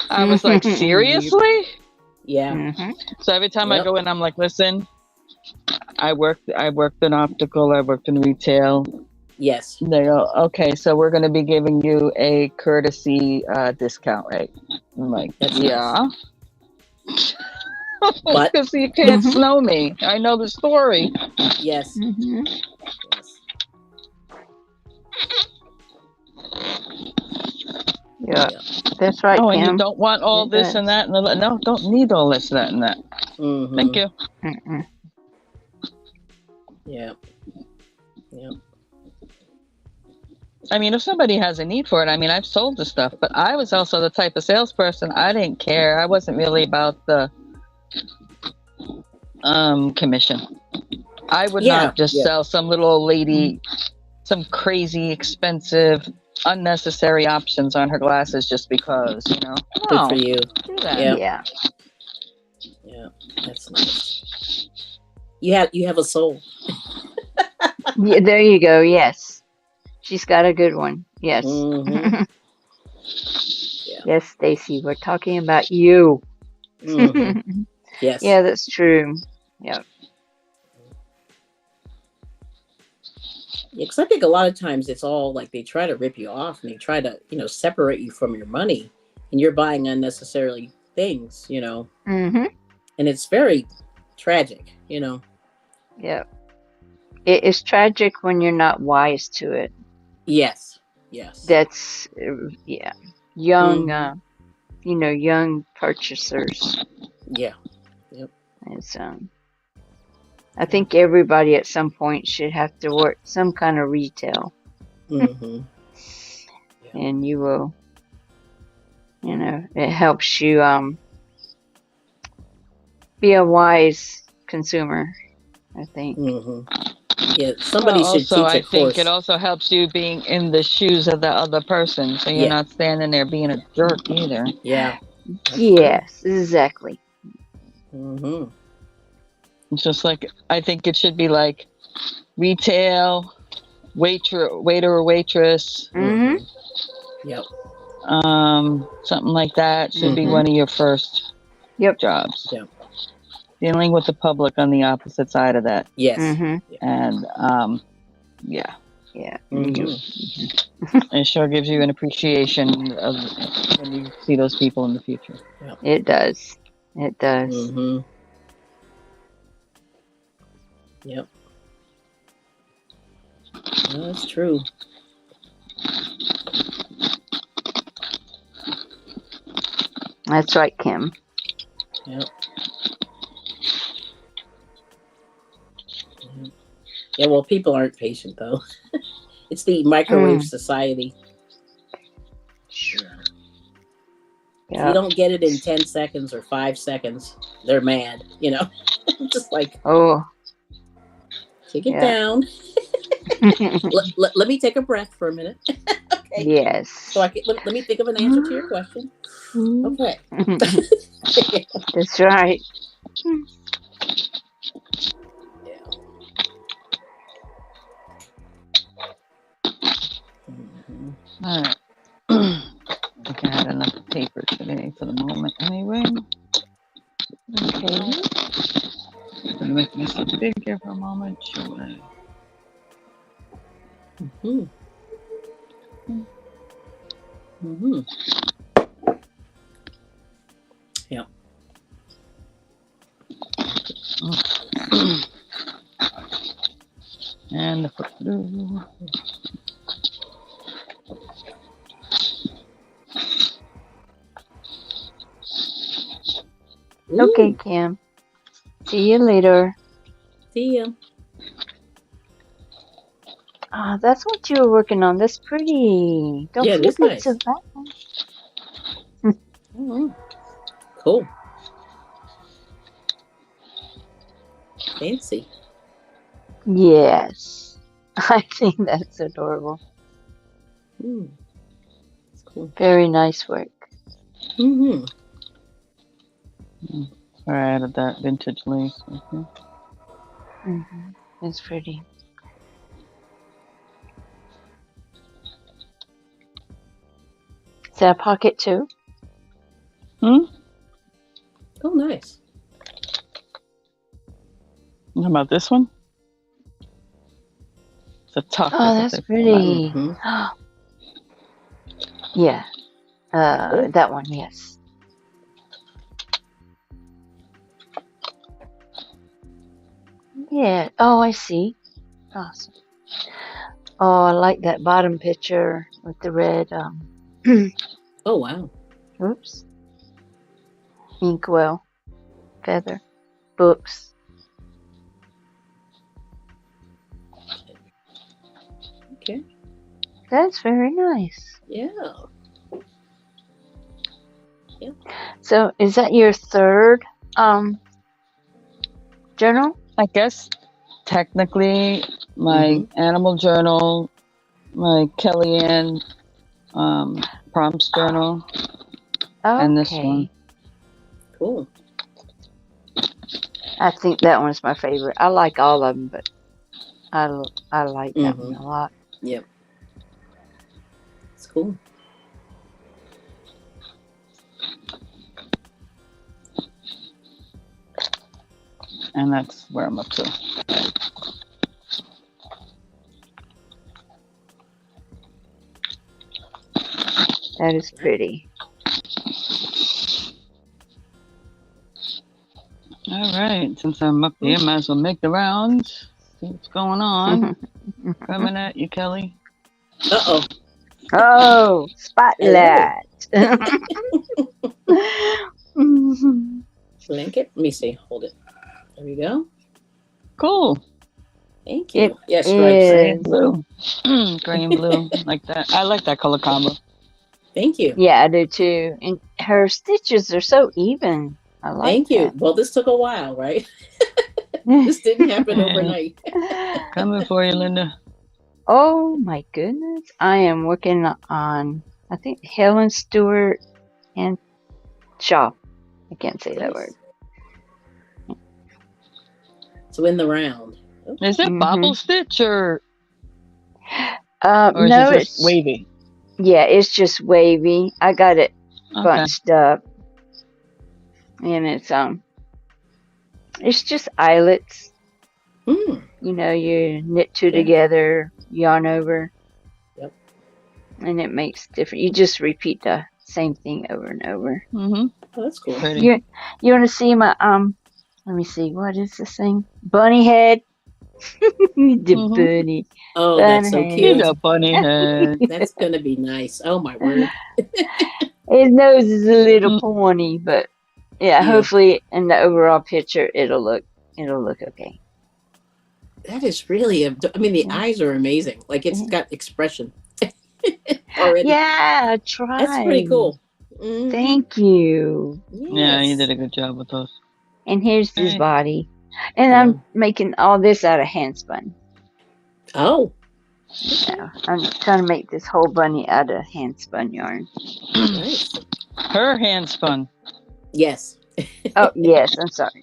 I was like, seriously? Yeah. So every time I go in, I'm like, listen, I worked in optical, I worked in retail. Yes. They go, okay, so we're going to be giving you a courtesy discount rate. I'm like, That's yeah. Nice. But because you can't snow me. I know the story. Yes. Yes. Yeah. That's right, Oh, Kim. and you don't want all this and that. And no, don't need all this, that, and that. Thank you. Yeah. Yeah. I mean, if somebody has a need for it, I mean, I've sold the stuff, but I was also the type of salesperson. I didn't care. I wasn't really about the commission. I would not just sell some little old lady some crazy expensive unnecessary options on her glasses just because, you know. Good for you. Do that. Yeah. Yeah. That's nice. You have a soul. Yeah, there you go. Yes. She's got a good one. Yes. Yes, Stacey, we're talking about you. Yes. Yeah, that's true. Yeah. Yeah, because I think a lot of times it's all like they try to rip you off and they try to, separate you from your money, and you're buying unnecessarily things, And it's very tragic, Yeah. It is tragic when you're not wise to it. Yes. Yes. That's young, young purchasers. Yeah. Yep. It's I think everybody at some point should have to work some kind of retail. And you will, it helps you be a wise consumer, I think. Yeah, somebody should teach a course. I think it also helps you being in the shoes of the other person, so you're not standing there being a jerk either. Yeah. Yes, exactly. It's just like, I think it should be like retail, waiter or waitress. Yep. Something like that should be one of your first jobs. Yep. Dealing with the public on the opposite side of that. Yes. And Yeah. It sure gives you an appreciation of when you see those people in the future. Yep. It does. It does. Yep. That's true. That's right, Kim. Yep. Yeah, well, people aren't patient, though. It's the microwave society. If you don't get it in 10 seconds or 5 seconds, they're mad, Just like, take it down. Let me take a breath for a minute. Okay. Yes. So let me think of an answer to your question. Okay. That's right. Yeah. All right. I think I had enough paper today for the moment anyway. Okay. Gonna make myself bigger for a moment, should I? Yeah. And the blue. Okay, Kim. See you later. See ya. That's what you were working on. That's pretty. Don't Yeah, it is flip it nice. so fast. Cool. Fancy. Yes. I think that's adorable. That's cool. Very nice work. Mm-hmm. I added that vintage lace. It's pretty. Is that a pocket too? Oh, nice. How about this one? It's a tuck. Oh, that's pretty. Yeah. That one, yes. Yeah. Oh, I see. Awesome. Oh, I like that bottom picture with the red. Oh, wow. Oops. Inkwell. Feather. Books. Okay. That's very nice. Yeah. So, is that your third journal? I guess technically my animal journal, my Kellyanne prompts journal, and this one. Cool. I think that one's my favorite. I like all of them, but I like that one a lot. Yep. It's cool. And that's where I'm up to. That is pretty. All right. Since I'm up here, might as well make the rounds. See what's going on. Coming at you, Kelly. Uh-oh. Oh, spotlight. Blanket. Let me see. Hold it. There we go. Cool. Thank you. Yes, Gray and blue. Gray and blue. Like that. I like that color combo. Thank you. Yeah, I do too. And her stitches are so even. I like Thank you. Well, this took a while, right? This didn't happen overnight. Coming for you, Linda. Oh my goodness. I am working on, I think, Helen Stewart and Shaw. I can't say that word. So in the round. Okay. Is it bobble stitch or no, is it just wavy? Yeah, it's just wavy. I got it bunched up. And it's just eyelets. You know, you knit two together, yarn over. Yep. And it makes different. You just repeat the same thing over and over. Oh, that's cool. You want to see my let me see, what is this thing? Bunny head. The bunny. Oh, that's so cute. He's a bunny head. That's gonna be nice. Oh my word. His nose is a little pointy, but yeah, hopefully in the overall picture it'll look okay. That is really the eyes are amazing. Like it's got expression. Already. Yeah, try. That's pretty cool. Thank you. Yes. Yeah, you did a good job with those. And here's his Right. body. And I'm making all this out of hand spun. Oh. Yeah, I'm trying to make this whole bunny out of hand spun yarn. Nice. Her hand spun. Yes. Oh, yes, I'm sorry.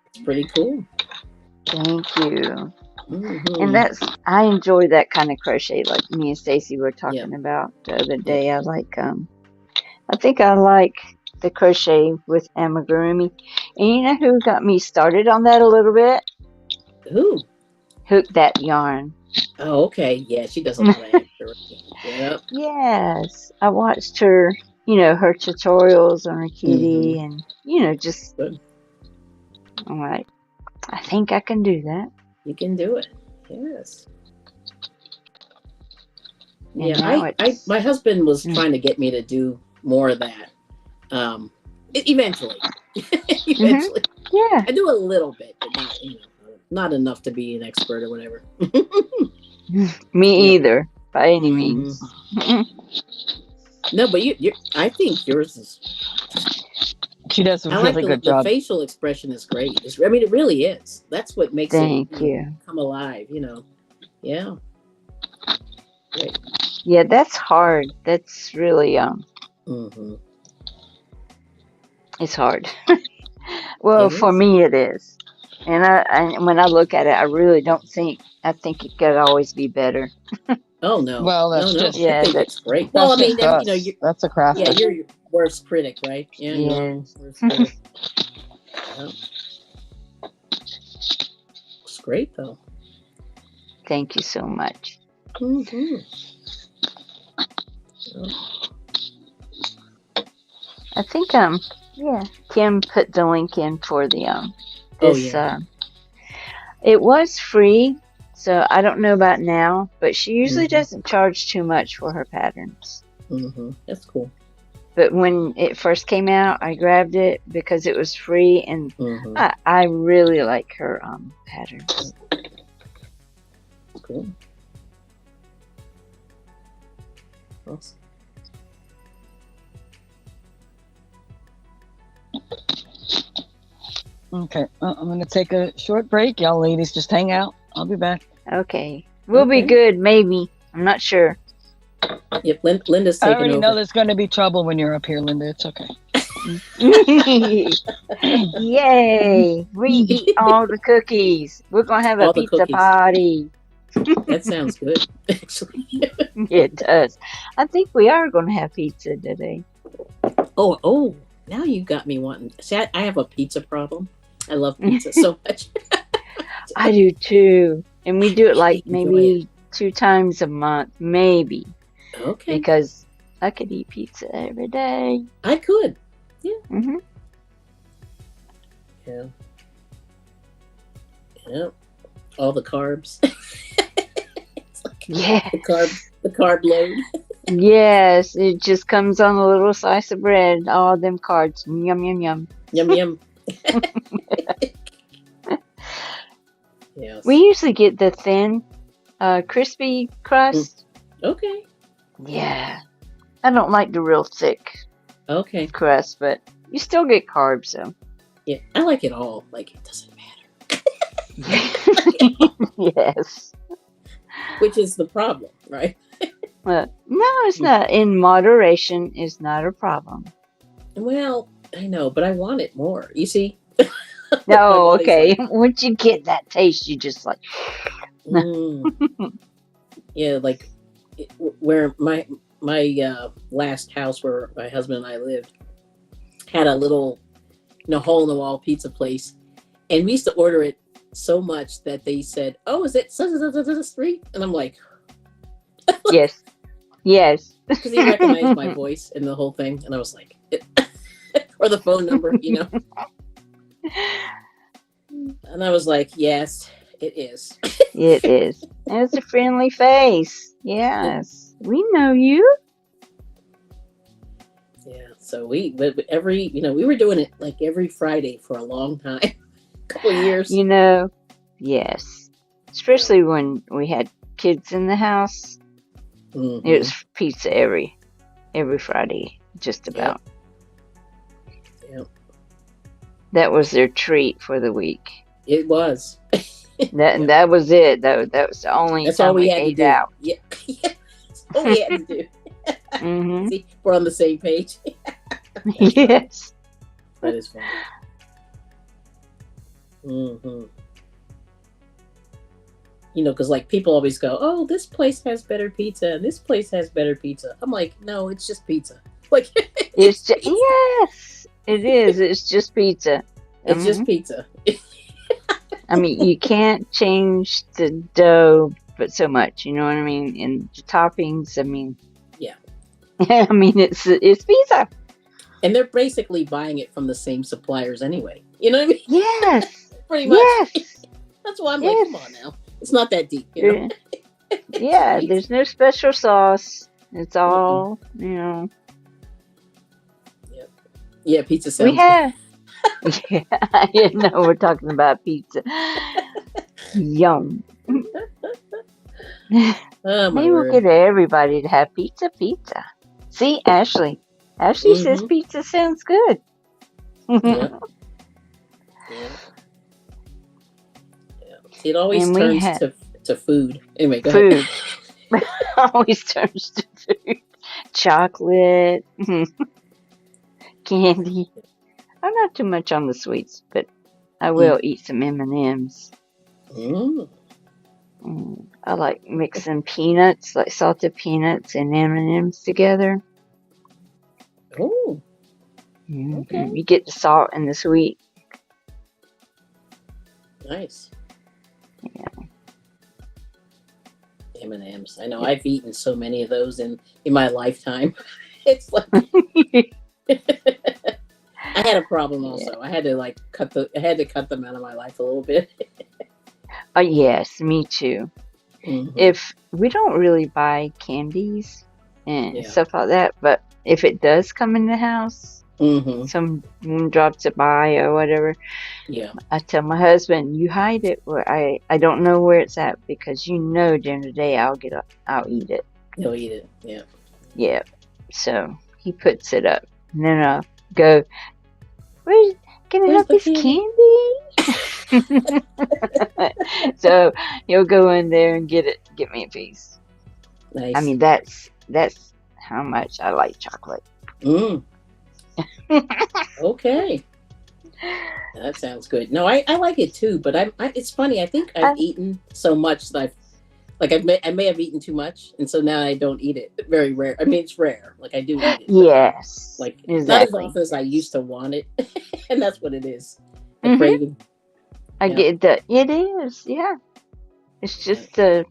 It's pretty cool. Thank you. Mm-hmm. And I enjoy that kind of crochet, like me and Stacey were talking about the other day. I like I think I like the crochet with amigurumi. And you know who got me started on that a little bit? Who? Hook That Yarn. Oh, okay. Yeah, she does a lot of amigurumi. Yep. Yes, I watched her, her tutorials on her kitty, and just Good. I'm like, I think I can do that. You can do it. Yes. And yeah, my husband was trying to get me to do more of that. Eventually. Eventually. Yeah. I do a little bit, but not, not enough to be an expert or whatever. Me either, by any means. No, but I think yours is. She does a I really like good the job. facial expression is great. I mean, it really is. That's what makes Thank it you. come alive. Yeah. Great. Yeah, that's hard. That's really it's hard. Well, for me it is. And I when I look at it, I really don't think. I think it could always be better. Oh no! Well, that's no. just I think it's great. That's Well, I mean, just that's a craft. Yeah, you're your worst critic, right? Yeah. Yes. Worst critic. Yeah. It's great though. Thank you so much. Mm-hmm. I think Kim put the link in for the it was free, so I don't know about now, but she usually doesn't charge too much for her patterns. That's cool. But when it first came out, I grabbed it because it was free, and I really like her patterns. Cool. Awesome. Okay, I'm going to take a short break. Y'all ladies just hang out. I'll be back. Okay. We'll be good, maybe. I'm not sure. Yep, Linda's taking over. I already know there's going to be trouble when you're up here, Linda. It's okay. Yay! We eat all the cookies. We're going to have a pizza party. That sounds good, actually. It does. I think we are going to have pizza today. Oh, now you got me wanting. See, I have a pizza problem. I love pizza so much. I do too. And we do it like maybe 2 times a month, maybe. Okay. Because I could eat pizza every day. I could. Yeah. Yeah. Yeah. All the carbs. It's like the carb load. Yes, it just comes on a little slice of bread. All them carbs. Yum, yum, yum. Yum, yum. Yes. We usually get the thin, crispy crust. Okay. Yeah. I don't like the real thick crust, but you still get carbs, so. Yeah, I like it all. Like, it doesn't matter. Yes. Which is the problem, right? No, it's not. In moderation is not a problem. Well, I know, but I want it more. You see? No, okay. Like, once you get that taste, you just like. Yeah, like where my last house where my husband and I lived had a little, hole in the wall pizza place, and we used to order it so much that they said, "Oh, is it street?" And I'm like, Yes. Because he recognized my voice and the whole thing, and I was like, or the phone number, And I was like, yes, it is. It is. And it's a friendly face. Yes. We know you. Yeah. So we were doing it like every Friday for a long time, a couple of years. Yes. Especially when we had kids in the house. Mm-hmm. It was pizza every Friday, just about. Yep. That was their treat for the week. It was. That was it. That was the only That's time all we had ate to do. out. Yeah. That's all we had to do. Mm-hmm. See, we're on the same page. Yes. That is funny. Mm-hmm. Because like people always go, "Oh, this place has better pizza, and this place has better pizza." I'm like, no, it's just pizza. Like, it's just yes, it is. It's just pizza. It's just pizza. I mean, you can't change the dough, but so much. You know what I mean? And the toppings. I mean, yeah. I mean, it's pizza. And they're basically buying it from the same suppliers anyway. You know what I mean? Yes. Pretty much. Yes. That's why I'm like, come on now. It's not that deep, you know? Yeah, there's no special sauce. It's all, Yep. Yeah, pizza sounds we have. Yeah, we're talking about pizza. Yum. Oh, Maybe we'll get everybody to have pizza. See, Ashley. Ashley says pizza sounds good. Yeah. It always turns to food. Anyway, go ahead. Food. Always turns to food. Chocolate. Candy. I'm not too much on the sweets, but I will eat some M&Ms. I like mixing peanuts, like salted peanuts and M&Ms together. Oh. Okay. You get the salt and the sweet. Nice. Yeah. M&Ms. I know I've eaten so many of those in my lifetime. It's like I had a problem also. I had to cut them out of my life a little bit. Oh yes, me too. If we don't really buy candies and stuff like that, but if it does come in the house, someone drops it by or whatever, I tell my husband, you hide it where I don't know where it's at, because during the day I'll eat it. He'll eat it. Yeah. Yeah. So he puts it up, and then I'll go, can I have this candy? So he'll go in there and get me a piece. Nice. I mean, that's how much I like chocolate. Okay. That sounds good. No, I like it too, but it's funny. I think I've eaten so much that I may have eaten too much, and so now I don't eat it. Very rare. I mean, it's rare. Like I do eat it. Yes. Exactly. Not as often as I used to want it, and that's what it is. A craving. I get that. It is. Yeah. It's just yeah.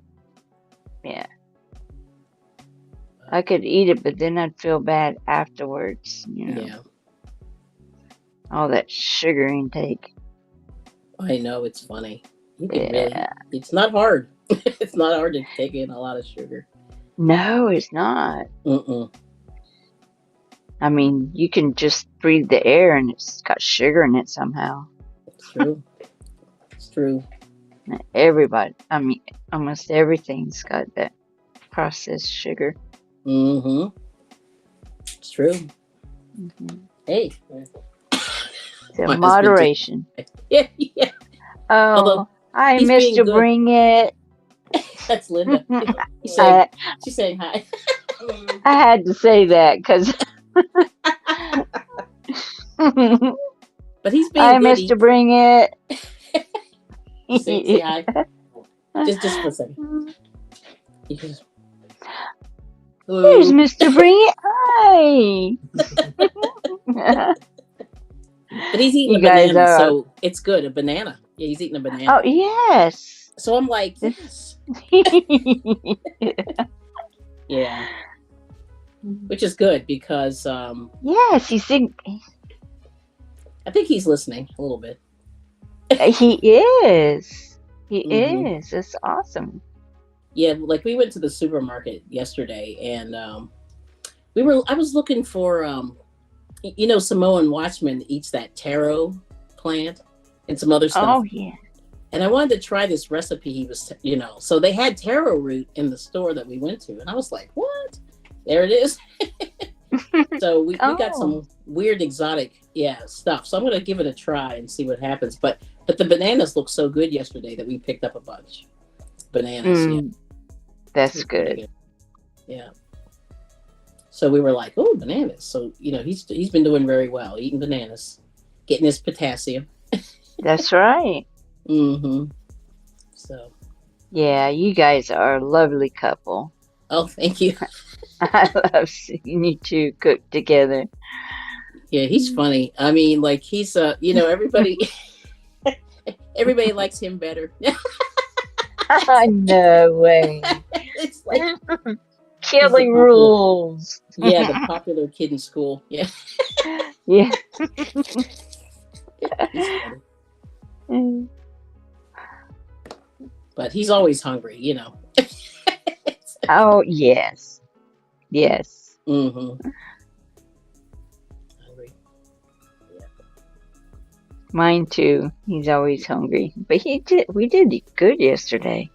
I could eat it, but then I'd feel bad afterwards. Yeah. All that sugar intake. I know, it's funny. You can it's not hard. It's not hard to take in a lot of sugar. No, it's not. I mean, you can just breathe the air and it's got sugar in it somehow. It's true. It's true. Everybody, I mean, almost everything's got that processed sugar. It's true. Hey. So moderation. Yeah. Oh, although I missed to bring it. That's Linda. She's saying hi. I had to say that because. But he's being I missed to bring it. Say hi. Just for a second. Here's Mr. Bring It. Hi. But he's eating a banana, so it's good. A banana. Yeah, he's eating a banana. Oh, yes. So I'm like, yes. Yeah. Which is good because... yes, I think he's listening a little bit. He is. He is. It's awesome. Yeah, like we went to the supermarket yesterday, and I was looking for... Samoan Watchman eats that taro plant and some other stuff. Oh, yeah. And I wanted to try this recipe he was, so they had taro root in the store that we went to. And I was like, what? There it is. So we got some weird exotic, stuff. So I'm going to give it a try and see what happens. But the bananas looked so good yesterday that we picked up a bunch. Bananas. That's good. Yeah. So we were like, oh, bananas. So, he's been doing very well, eating bananas, getting his potassium. That's right. Mm-hmm. So. Yeah, you guys are a lovely couple. Oh, thank you. I love seeing you two cook together. Yeah, he's funny. I mean, like he's everybody likes him better. No way. It's like killing rules. Yeah, the popular kid in school. Yeah. Yeah. But he's always hungry, Oh, yes. Yes. Mm-hmm. Hungry. Yeah. Mine too. He's always hungry. But we did good yesterday.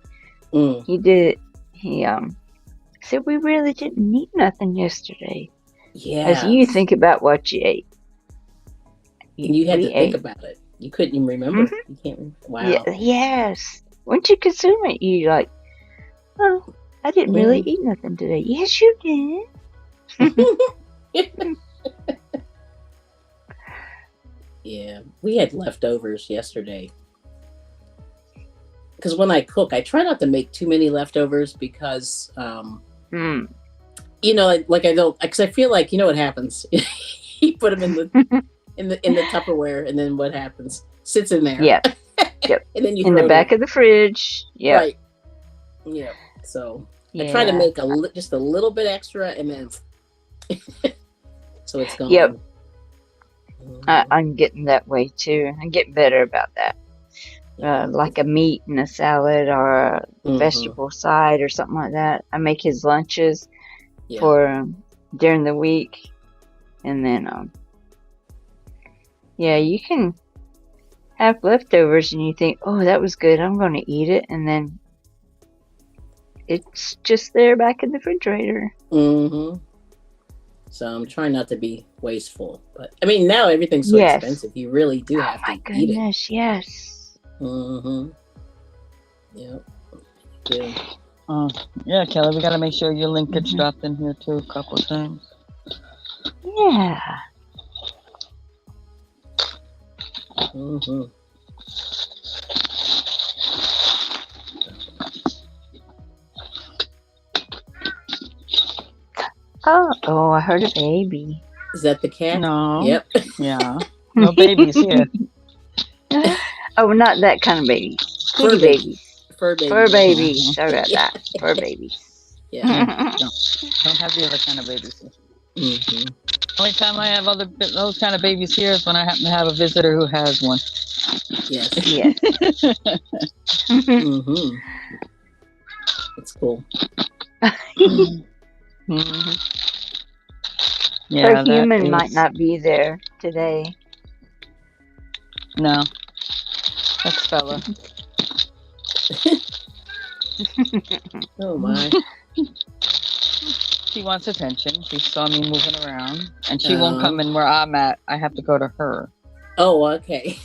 He said we really didn't eat nothing yesterday. Yeah. As you think about what you ate. You had to think about it. You couldn't even remember. Mm-hmm. You can't remember. Wow. Yes. Once you consume it, you like, oh, I didn't really eat nothing today. Yes, you did. Yeah. We had leftovers yesterday. Because when I cook, I try not to make too many leftovers because, like I don't, because I feel like, what happens? You put them in the Tupperware, and then what happens? Sits in there. Yeah. Yep. And then you in the back of the fridge. Yeah. Right. Yeah. So I try to make just a little bit extra, and then so it's gone. Yep. I'm getting that way too. I'm getting better about that. Like a meat in a salad or a vegetable side or something like that. I make his lunches for during the week, and then you can have leftovers and you think, oh, that was good, I'm going to eat it, and then it's just there back in the refrigerator. So I'm trying not to be wasteful, but I mean, now everything's so expensive. You really do have to eat it. Yes. Yeah. Yeah, Kelly, we got to make sure your link gets dropped in here too a couple of times. Yeah. Oh, I heard a baby. Is that the cat? No. Yep. Yeah. No babies here. Oh, not that kind of baby. Kitty babies. Fur babies. Fur babies. Sorry about that. Fur babies. Yeah. Don't have the other kind of babies here. Only time I have those kind of babies here is when I happen to have a visitor who has one. Yes. That's cool. Yeah, her human might not be there today. No. That's fella. Oh my. She wants attention. She saw me moving around, and she won't come in where I'm at. I have to go to her. Oh, okay.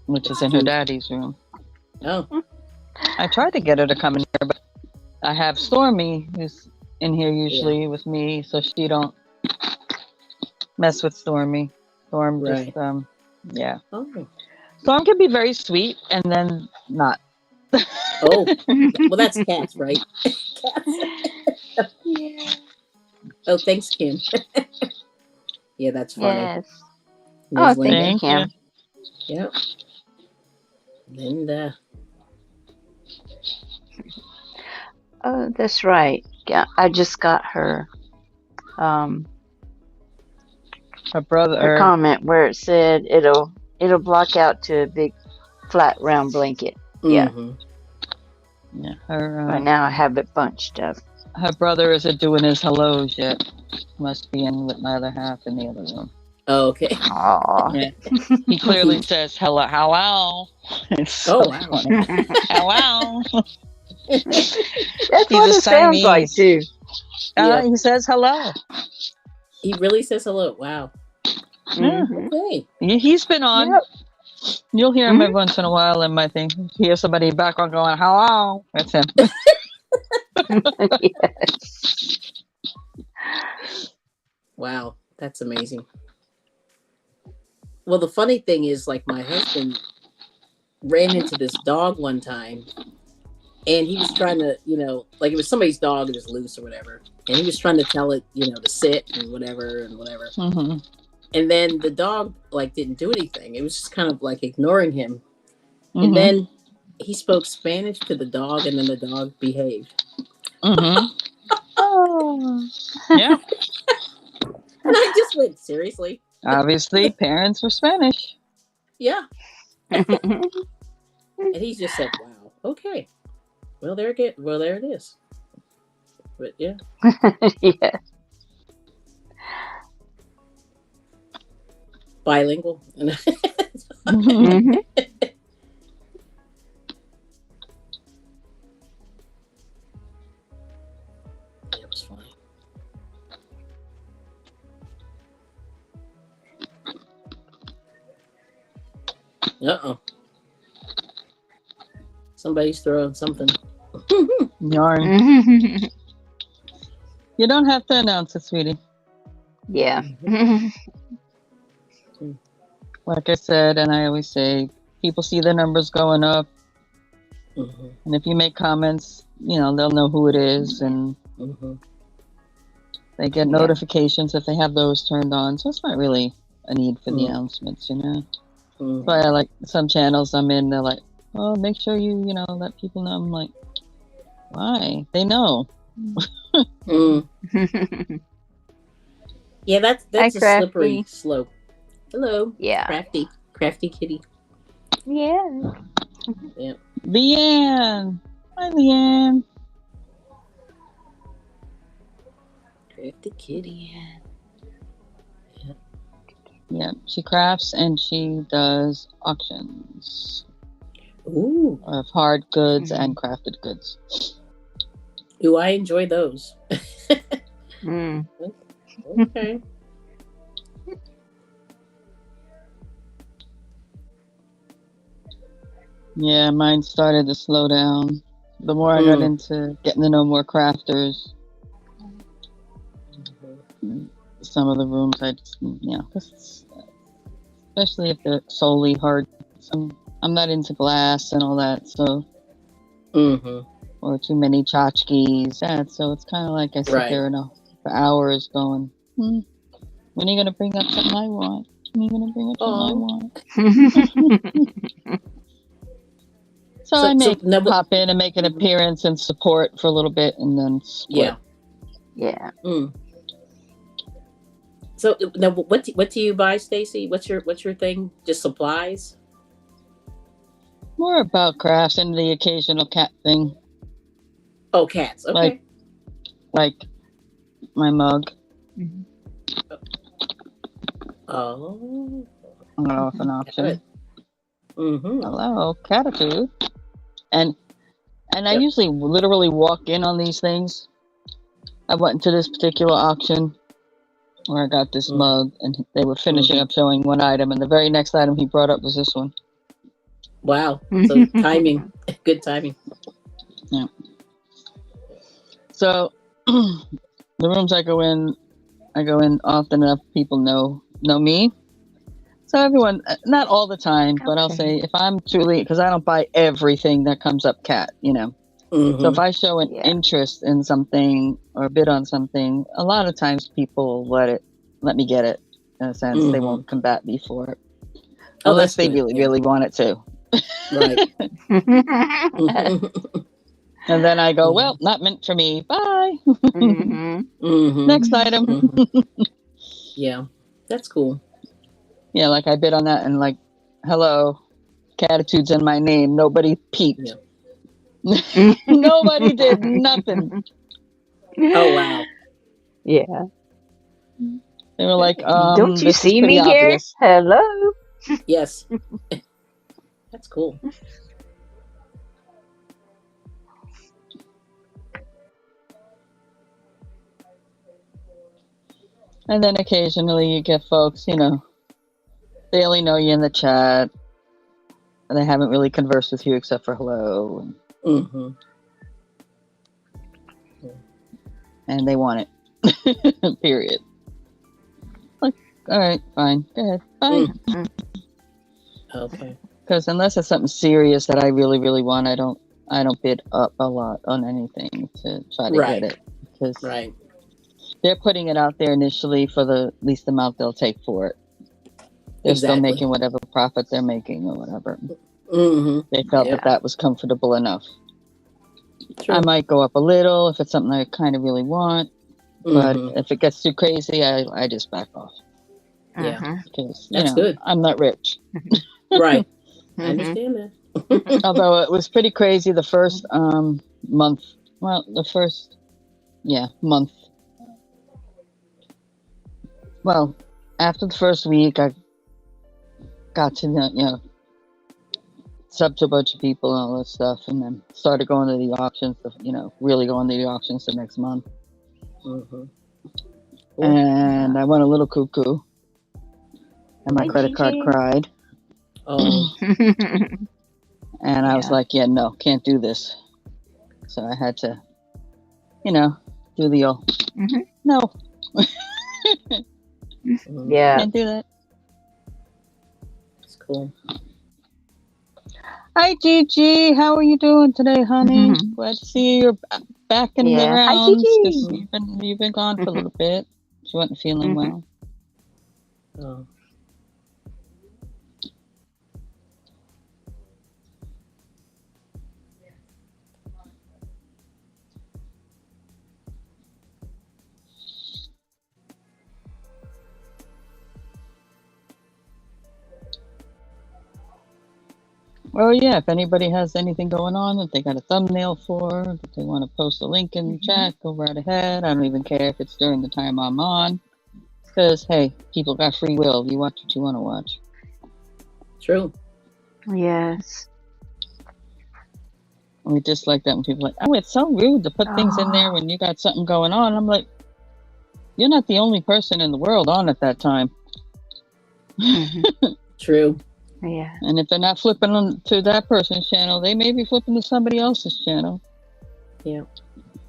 Which is in her daddy's room. Oh. I tried to get her to come in here, but I have Stormy, who's in here usually with me, so she don't mess with Stormy. Storm just, Oh. Storm can be very sweet, and then not. Oh, well, that's cats, right? Cats. Yeah. Oh, thanks, Kim. Yeah, that's funny. Yes. There's thank you, Kim. Yep. Linda. Oh, that's right. Yeah, I just got her. Her brother. Her comment where it said it'll block out to a big flat round blanket. Yeah. Yeah. Her. Right now I have it bunched up. Her brother isn't doing his hellos yet. Must be in with my other half in the other room. Oh, okay. Aw. Yeah. He clearly says hello, hello. It's so Oh, wow. funny. Hello. That's He's what a it sounds like Siamese. too. Yeah. He says hello. He really says hello. Wow. Yeah. Mhm. Okay. He's been on. Yep. You'll hear him Mhm. every once in a while in my thing. You hear somebody in the background going, hello. That's him. Yes. Wow. That's amazing. Well, the funny thing is, like, my husband ran into this dog one time, and he was trying to, like, it was somebody's dog, it was loose or whatever, and he was trying to tell it, to sit and whatever. Mm-hmm. And then the dog, like, didn't do anything. It was just kind of like ignoring him. Mm-hmm. And then he spoke Spanish to the dog, and then the dog behaved. Mm-hmm. Oh. Yeah. And I just went, seriously? Obviously, parents were Spanish. Yeah. And he just said, wow, okay. Well, there it is. But yeah. Yeah. Bilingual. Mhm. It was funny. Uh-oh. Somebody's throwing something. Yarn. Mhm. You don't have to announce it, sweetie. Yeah. Like I said, and I always say, people see the numbers going up. Mm-hmm. And if you make comments, they'll know who it is. And Mm-hmm. they get Yeah. notifications if they have those turned on. So it's not really a need for the announcements, Mm-hmm. But I like some channels I'm in, they're like, oh, make sure you, let people know. I'm like, why? They know. Mm. Yeah, that's Hi, a slippery Crafty. slope. Hello. Yeah. Crafty kitty. Yeah. Yeah. Leanne. Hi, Leanne. Crafty kitty. Yeah, she crafts and she does auctions Ooh. of hard goods and crafted goods. Ooh, I enjoy those. Mm. Okay. Yeah, mine started to slow down. The more I got into getting to know more crafters, some of the rooms I just, 'cause especially if they're solely hard. I'm not into glass and all that, so or too many tchotchkes. Yeah, so it's kind of like I sit there for hours going, when are you gonna bring up something I want? When are you gonna bring up something I want? So I may pop in and make an appearance and support for a little bit, and then split. Yeah. Mm. So now, what do you buy, Stacey? What's your thing? Just supplies? More about crafts and the occasional cat thing. Oh, cats. Okay. Like my mug. Oh. Off an auction. Mm-hmm. Hello, Cattitude. And I usually literally walk in on these things. I went into this particular auction where I got this mug, and they were finishing up showing one item, and the very next item he brought up was this one. Wow. So timing. Good timing. Yeah. So the rooms I go in often enough. People know me. So everyone, not all the time, but I'll say if I'm truly, because I don't buy everything that comes up cat, So if I show an interest in something or bid on something, a lot of times people let me get it. In a sense, they won't combat me for it, unless they really want it to. Right. And then I go, well, not meant for me. Bye. Next item. Yeah, that's cool. Yeah, like I bid on that, and like, hello, Cattitude's in my name. Nobody peeped. Yeah. Nobody did nothing. Oh wow. Yeah. They were like, Don't you this is see pretty me here? obvious. Hello. Yes. That's cool. And then occasionally you get folks, you know, they only know you in the chat, and they haven't really conversed with you except for hello. Mm-hmm. And they want it. Period. Like, all right, fine, go ahead, bye. Okay. Because unless it's something serious that I really, really want, I don't bid up a lot on anything to try to get it. Because they're putting it out there initially for the least amount they'll take for it. They're still making whatever profit they're making or whatever. Mm-hmm. They felt that was comfortable enough. True. I might go up a little if it's something I kind of really want, but if it gets too crazy, I just back off. Yeah, because that's good. I'm not rich. Right. I understand that. Although it was pretty crazy the first month. Well, the first month. Well, after the first week, I got to sub to a bunch of people and all that stuff, and then started going to the auctions. Really going to the auctions the next month. Cool. And I went a little cuckoo, and my credit card cried. Oh. And I was like, no, can't do this. So I had to, do the old, no. Yeah. Can't do that. It's cool. Hi, Gigi. How are you doing today, honey? Glad to see you're back in the rounds. Hi, Gigi. You've been gone for a little bit. She wasn't feeling well. Oh. Oh, yeah. If anybody has anything going on that they got a thumbnail for, that they want to post a link in the chat, go right ahead. I don't even care if it's during the time I'm on. Because, hey, people got free will. You watch what you want to watch. True. Yes. We just like that when people are like, oh, it's so rude to put things in there when you got something going on. I'm like, you're not the only person in the world on at that time. True. Yeah. And if they're not flipping on to that person's channel, they may be flipping to somebody else's channel. Yeah.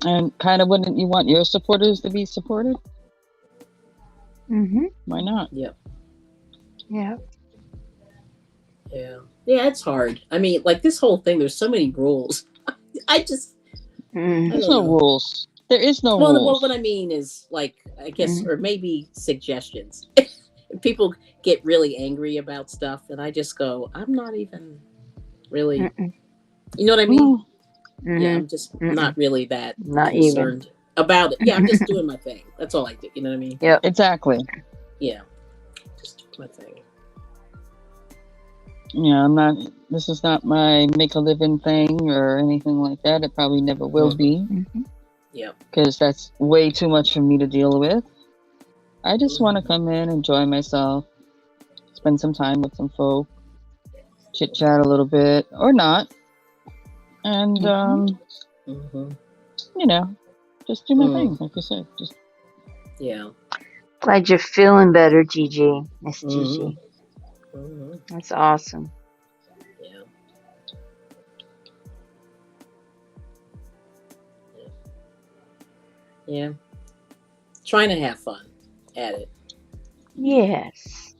And kind of wouldn't you want your supporters to be supported? Why not? Yep. Yeah. Yeah. Yeah, it's hard. I mean, like this whole thing, there's so many rules. I just... There's no rules. There is no rules. Well, what I mean is, like, I guess, or maybe suggestions. People get really angry about stuff, and I just go, I'm not even really... You know what I mean? Yeah, I'm just not really that concerned about it. Yeah, I'm just doing my thing. That's all I do. You know what I mean? Yeah, exactly. Yeah, just do my thing. Yeah, this is not my make a living thing or anything like that. It probably never will be. Yeah. Because that's way too much for me to deal with. I just want to come in, enjoy myself, spend some time with some folk, chit chat a little bit, or not. And, just do my thing, like I said. Yeah. Glad you're feeling better, Gigi. Miss Gigi. That's awesome. Yeah. Yeah. Trying to have fun at it. Yes.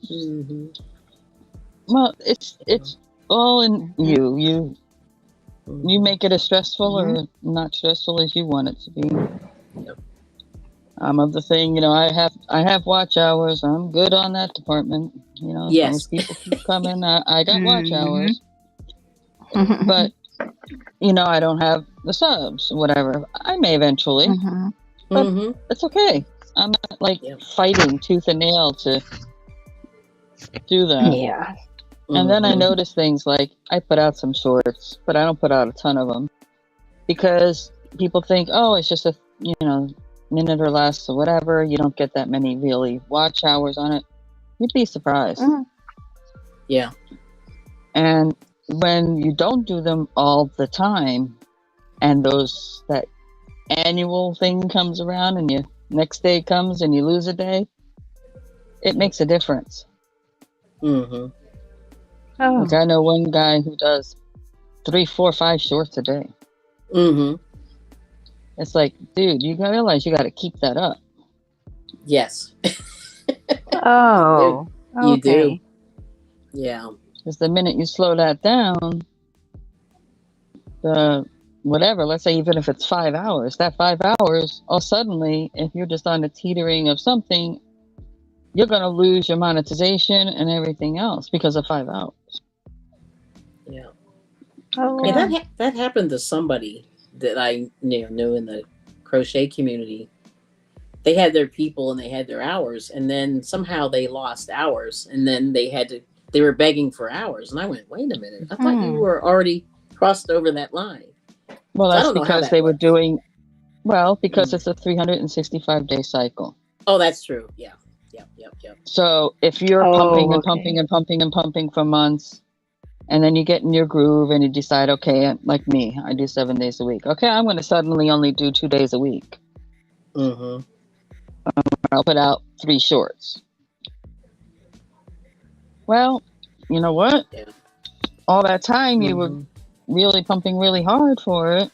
Well, it's all in you. You make it as stressful or not stressful as you want it to be. Yep. I'm of the thing, I have watch hours. I'm good on that department. Yes. Most people keep coming. I got watch hours. But, I don't have the subs, whatever. I may eventually. But it's okay. I'm not fighting tooth and nail to do that. Yeah. And then I notice things like I put out some shorts, but I don't put out a ton of them because people think, oh, it's just minute or less or whatever. You don't get that many really watch hours on it. You'd be surprised. Yeah. And when you don't do them all the time, and that annual thing comes around, and your next day comes and you lose a day, it makes a difference. Mm-hmm. Like I know one guy who does 3, 4, 5 shorts a day. Mm-hmm. It's like, dude, you gotta realize you gotta keep that up. Yes. Oh, You okay. do. Yeah. Because the minute you slow that down, whatever, let's say even if it's 5 hours, that 5 hours, suddenly, if you're just on the teetering of something, you're gonna lose your monetization and everything else because of 5 hours. Yeah. Oh, Yeah, that happened to somebody that I knew in the crochet community. They had their people and they had their hours, and then somehow they lost hours, and then they were begging for hours, and I went, wait a minute, I thought you were already crossed over that line. Well, that's because they were doing because it's a 365-day cycle. Oh, that's true. Yeah. Yep. So if you're pumping and pumping and pumping and pumping for months, and then you get in your groove and you decide, okay, like me, I do 7 days a week. Okay, I'm going to suddenly only do 2 days a week. Mm-hmm. I'll put out 3 shorts. Well, you know what? Yeah. All that time you were really pumping really hard for it.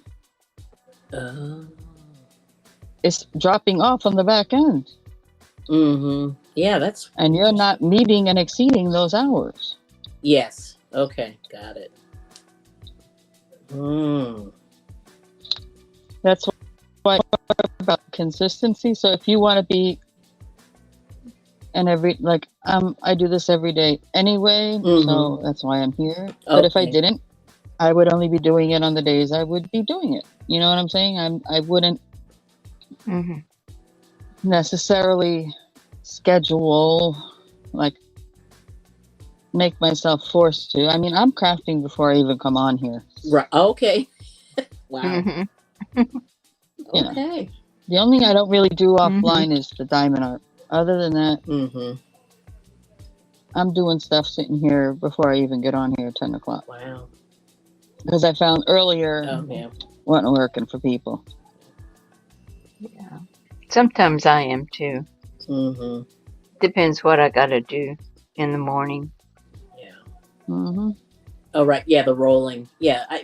It's dropping off on the back end. Mm-hmm. Yeah, and you're not meeting and exceeding those hours. Yes. Okay, got it. That's why about consistency. So if you want to be, and I do this every day anyway, so that's why I'm here. Okay. But if I didn't, I would only be doing it on the days I would be doing it. You know what I'm saying? I wouldn't necessarily schedule, like make myself forced to. I mean, I'm crafting before I even come on here. Right. Okay. Wow. Okay. The only thing I don't really do offline is the diamond art. Other than that, I'm doing stuff sitting here before I even get on here at 10 o'clock. Wow. Because I found earlier wasn't working for people. Yeah. Sometimes I am too. Depends what I got to do in the morning. Yeah. Oh, right. Yeah, the rolling. Yeah. I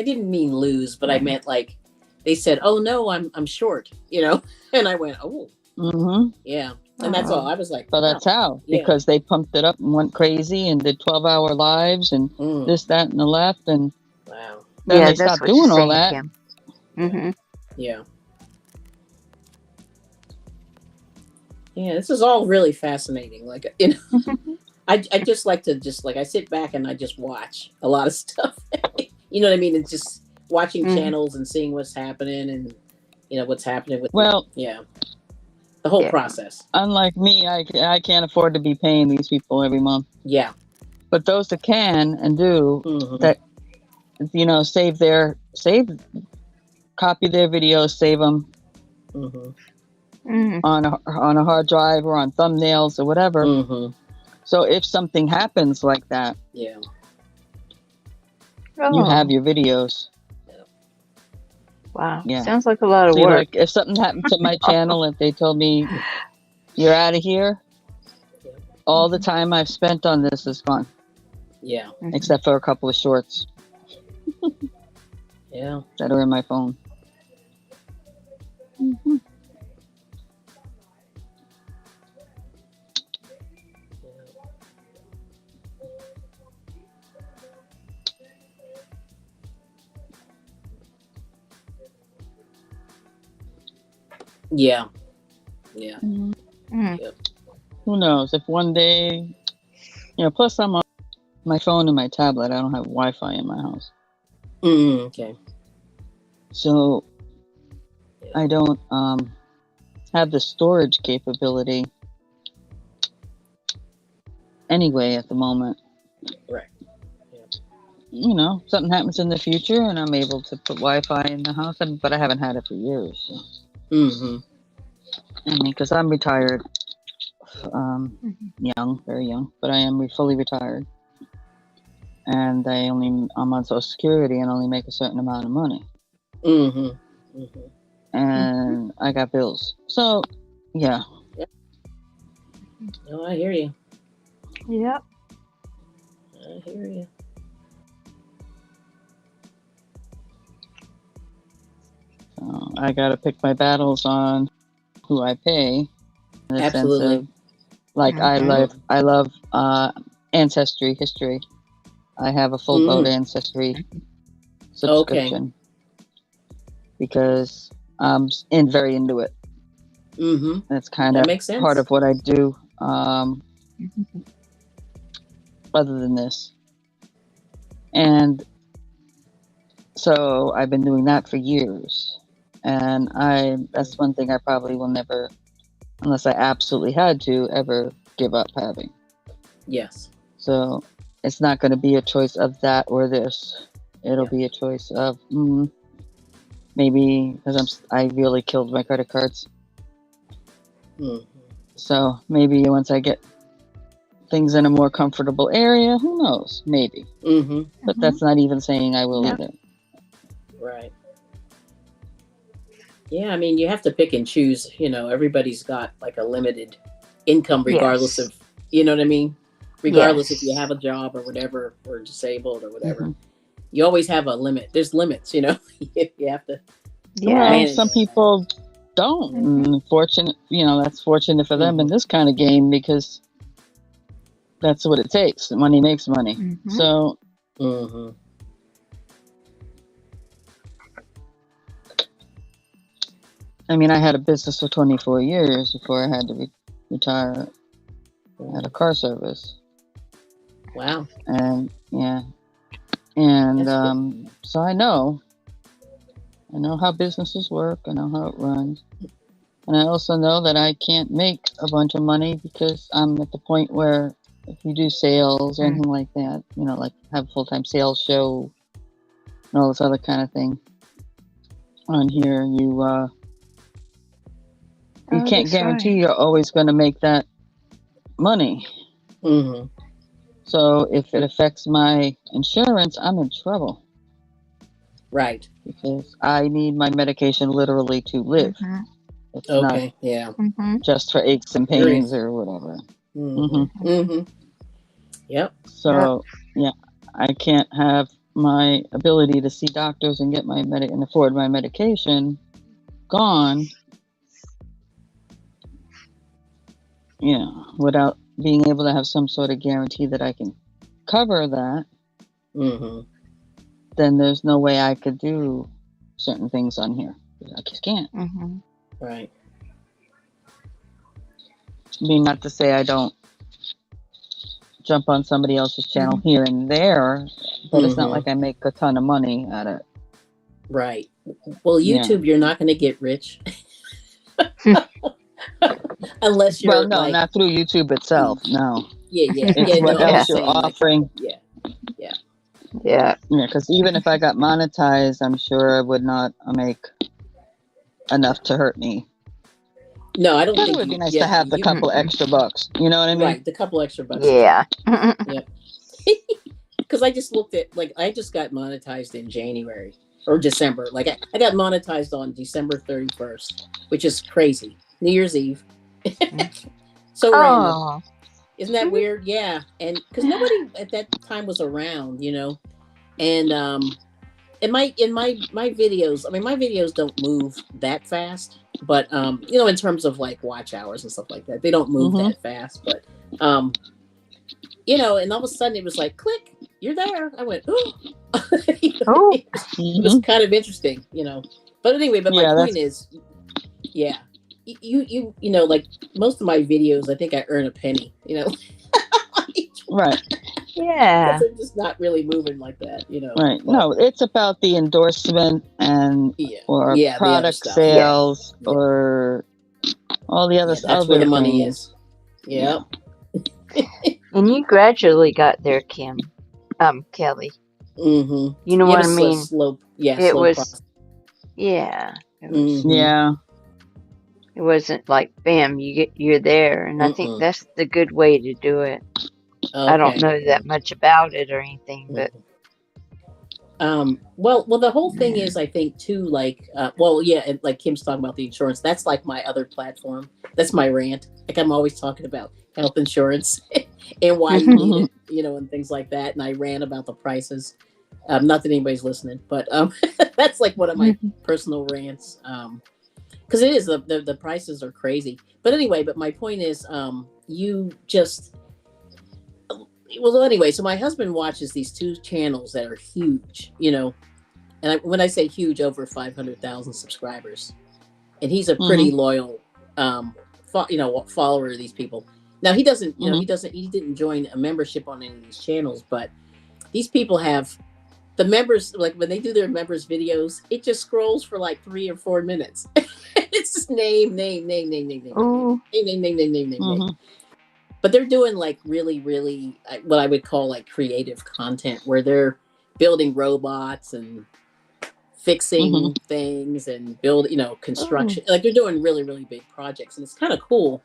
didn't mean lose, but I meant like they said, "Oh no, I'm short," and I went, "Oh." Yeah. And that's all. I was like, "Well, that's how," because they pumped it up and went crazy and did 12-hour lives and this, that, and the left, and then they stopped doing all that. Yeah. Yeah, this is all really fascinating. Like, I just like to I sit back and I just watch a lot of stuff. You know what I mean? It's just watching channels and seeing what's happening and what's happening with the whole process. Unlike me, I can't afford to be paying these people every month. Yeah. But those that can and do that, copy their videos, save them on a hard drive or on thumbnails or whatever. So if something happens like that, you have your videos. Wow. Yeah. Sounds like a lot of work. Like if something happened to my channel, if they told me you're out of here, all the time I've spent on this is gone. Yeah. Except for a couple of shorts. That are in my phone. Yeah. Yeah. Yep. Who knows? If one day, plus I'm on my phone and my tablet. I don't have Wi-Fi in my house. Okay. So I don't have the storage capability anyway at the moment. Right. Something happens in the future and I'm able to put Wi-Fi in the house, but I haven't had it for years. So. I mean, because I'm retired, Mhm. young, very young, but I am fully retired, and I'm on Social Security and only make a certain amount of money, Mm-hmm. Mm-hmm. Mhm. and I got bills. So, yeah. Yep. No, I hear you. Yep. I hear you. So I got to pick my battles on who I pay, in the sense Absolutely. of, like, Mhm. I love ancestry, history. I have a full boat Mm-hmm. ancestry Okay. subscription because I'm very into it. Mm-hmm. That's kind That of makes part sense. of what I do. Mhm. Other than this, and so I've been doing that for years, and that's one thing I probably will never, unless I absolutely had to, ever give up having. Yes. So it's not going to be a choice of that or this. It'll Yeah. be a choice of maybe because I really killed my credit cards. Mm-hmm. So maybe once I get things in a more comfortable area, who knows? Maybe. Mm-hmm. But Mhm. that's not even saying I will Yep. either. Right. Yeah, I mean, you have to pick and choose. Everybody's got like a limited income, regardless Yes. of, you know what I mean? Regardless if you Yes. have a job or whatever, or disabled or whatever. Hmm. You always have a limit. There's limits, you have to Well, Yes. manage some all that. people don't. Mhm. And fortunate, that's fortunate for them in Mm-hmm. this kind of game because that's what it takes. Money makes money. Mhm. So, Mm-hmm. I mean, I had a business for 24 years before I had to retire. I had a car service. Wow. And yeah. And That's good. so I know how businesses work. I know how it runs. And I also know that I can't make a bunch of money because I'm at the point where if you do sales or Mm. anything like that, like have a full-time sales show and all this other kind of thing on here, you Oh, can't that's guarantee right. you're always going to make that money. Mm-hmm. So if it affects my insurance, I'm in trouble Right. because I need my medication literally to live. Mhm. It's not Okay. Yeah. Mhm. just for aches and Agree. pains or whatever. Mm-hmm. Hmm. Mm-hmm. Yep. Yep. So yeah, I can't have my ability to see doctors and get and afford my medication gone, without being able to have some sort of guarantee that I can cover that. Mm-hmm. Then there's no way I could do certain things on here. I just can't. Mhm. Right. I mean, not to say I don't jump on somebody else's channel Mhm. here and there, but it's not Mm-hmm. like I make a ton of money at it. Right. Well, Yeah. YouTube, you're not going to get rich unless Well, you're no, like, not through YouTube itself. No, yeah. it's what No, I'm Yeah. else just you're saying, like, offering. yeah. Yeah. Yeah, because even if I got monetized, I'm sure I would not make enough to hurt me. No, I don't But it think would be you. nice to Yeah, have the you. couple Mhm. extra bucks. You know what I mean? Right, the couple extra bucks is Yeah. right. Yep. Because I just looked at, like, I just got monetized in January or December. Like, I got monetized on December 31st, which is crazy. New Year's Eve. So random. Oh. Isn't that weird? Yeah. And because nobody at that time was around, and in my videos, I mean, my videos don't move that fast, but in terms of like watch hours and stuff like that, they don't move Mm-hmm. that fast. But and all of a sudden it was like, click, you're there. I went, oh. Oh. It was kind of interesting, But anyway, my Yeah, point that's is, yeah, like most of my videos, I think I earn a penny, right. Yeah. because they're just not really moving like that, Right. But No, it's about the endorsement or yeah, the other product stuff. Yeah. sales Yeah. or all the other Yeah, that's where the money things. is. Yep. And you gradually got there, Kelly. Mm-hmm. You know Yeah, it what I was mean? slow. Yeah, It slow was. process. Yeah. It was. Mm-hmm. Yeah. It wasn't like bam, you're there, and I think that's the good way to do it. I don't know that much about it or anything, but well, the whole thing is, I think too, like, and like Kim's talking about the insurance. That's like my other platform. That's my rant. Like I'm always talking about health insurance and why you need it, and things like that. And I rant about the prices. Not that anybody's listening, but that's like one of my personal rants. Because it is the prices are crazy. But anyway, my point is, you just. Well, anyway, so my husband watches these two channels that are huge, and when I say huge, over 500,000 subscribers, and he's a pretty loyal, follower of these people. Now he doesn't, he didn't join a membership on any of these channels, but these people have the members, like when they do their members videos, it just scrolls for like 3 or 4 minutes. It's just name. But they're doing like really, really what I would call like creative content where they're building robots and fixing things and construction. Like they're doing really, really big projects, and it's kind of cool.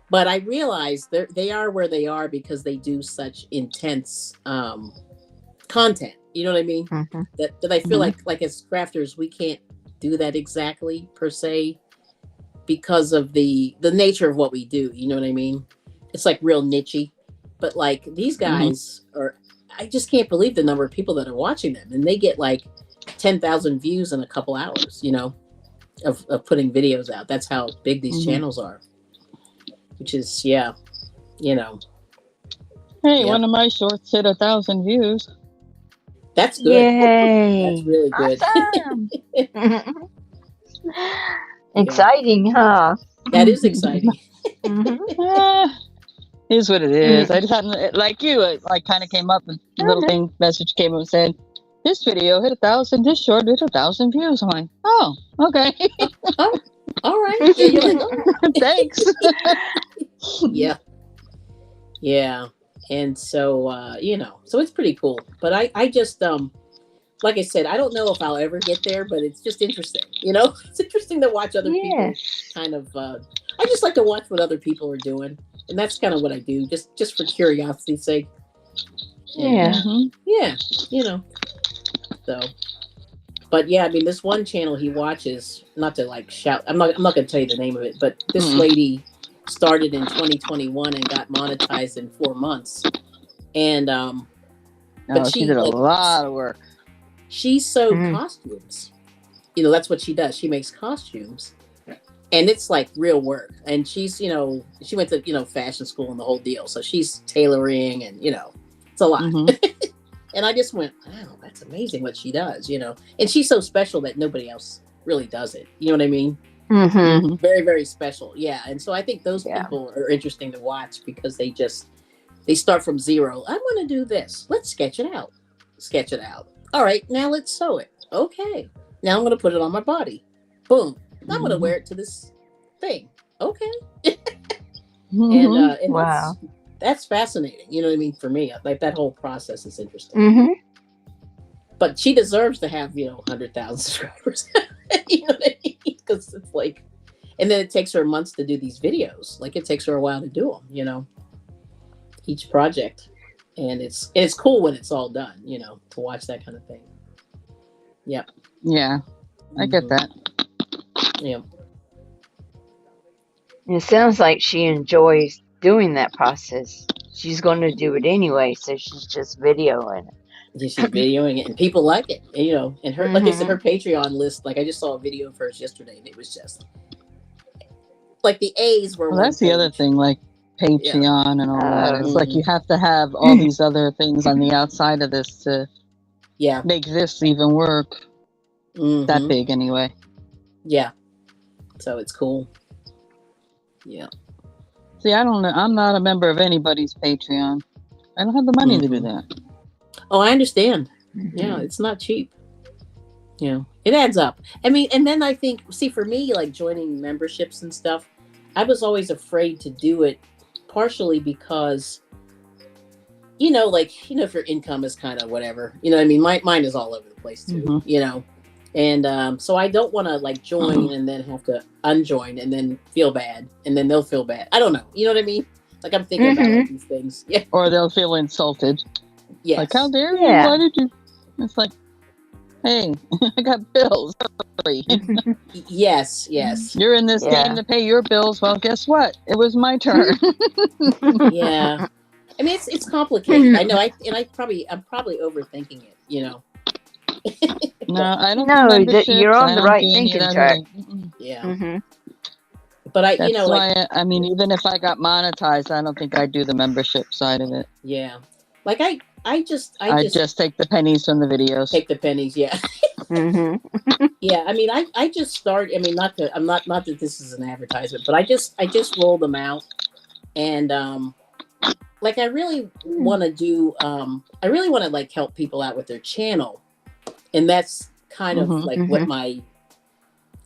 But I realize they are where they are because they do such intense content. You know what I mean? That I feel like as crafters, we can't do that exactly per se because of the nature of what we do. You know what I mean? It's like real nichey, but like these guys I just can't believe the number of people that are watching them, and they get like 10,000 views in a couple hours, of putting videos out. That's how big these channels are, which is, Hey, one of my shorts hit 1,000 views. That's good. Yay. That's really good. Awesome. Exciting, huh? That is exciting. Here's what it is. I just hadn't, like you, like kind of came up and a little thing message came up and said, this video hit 1,000, this short hit 1,000 views. I'm like, oh, okay. Oh, all right. Yeah, you're like, oh. Thanks. Yeah. And so, so it's pretty cool. But I just, like I said, I don't know if I'll ever get there, but it's just interesting. It's interesting to watch other people kind of, I just like to watch what other people are doing. And that's kind of what I do, just for curiosity's sake. Yeah. So, but yeah, I mean, this one channel he watches, not to like shout, I'm not going to tell you the name of it, but this lady started in 2021 and got monetized in 4 months. And, but she did a lot of work. She sewed costumes. That's what she does. She makes costumes. And it's like real work. And she's, she went to, fashion school and the whole deal. So she's tailoring and, it's a lot. And I just went, wow, that's amazing what she does, And she's so special that nobody else really does it. You know what I mean? Very, very special. Yeah. And so I think those people are interesting to watch because they start from zero. I want to do this. Let's sketch it out. All right. Now let's sew it. Okay. Now I'm going to put it on my body. Boom. I'm going to wear it to this thing. Okay. And wow. That's fascinating. You know what I mean? For me, like that whole process is interesting. But she deserves to have, 100,000 subscribers. You know what I mean? Because it's like, and then it takes her months to do these videos. Like it takes her a while to do them, each project. And it's cool when it's all done, to watch that kind of thing. Yep. Yeah. I get that. Yeah. It sounds like she enjoys doing that process. She's going to do it anyway, so she's just videoing it. Yeah, she's videoing it, and people like it. And, and her, like I said, her Patreon list. Like I just saw a video of hers yesterday, and it was just like the A's were. Well, that's the other thing, like Patreon and all that. It's like you have to have all these other things on the outside of this to make this even work. That big, anyway. Yeah. So it's cool. Yeah. See, I don't know. I'm not a member of anybody's Patreon. I don't have the money to do that. Oh, I understand. Yeah, it's not cheap. It adds up. I mean, and then I think, see, for me, like joining memberships and stuff, I was always afraid to do it, partially because, if your income is kind of whatever, I mean, mine is all over the place too, And so I don't want to like join and then have to unjoin and then feel bad and then they'll feel bad. I don't know. You know what I mean? Like I'm thinking about all these things. Yeah. Or they'll feel insulted. Yes. Like, how dare you? Why did you? It's like, hey, I got bills. Sorry. Yes. You're in this game to pay your bills. Well, guess what? It was my turn. Yeah. I mean, it's complicated. I know. I'm probably overthinking it. You know. No, I don't. No, you're on the right thinking track. Yeah. Mm-hmm. But that's why I mean, even if I got monetized, I don't think I'd do the membership side of it. Yeah. Like I just take the pennies from the videos. Take the pennies, yeah. Mm-hmm. Yeah, I mean, I just started. I mean, not that this is an advertisement, but I just rolled them out, and like I really want to do. I really want to like help people out with their channel, and that's kind of like what my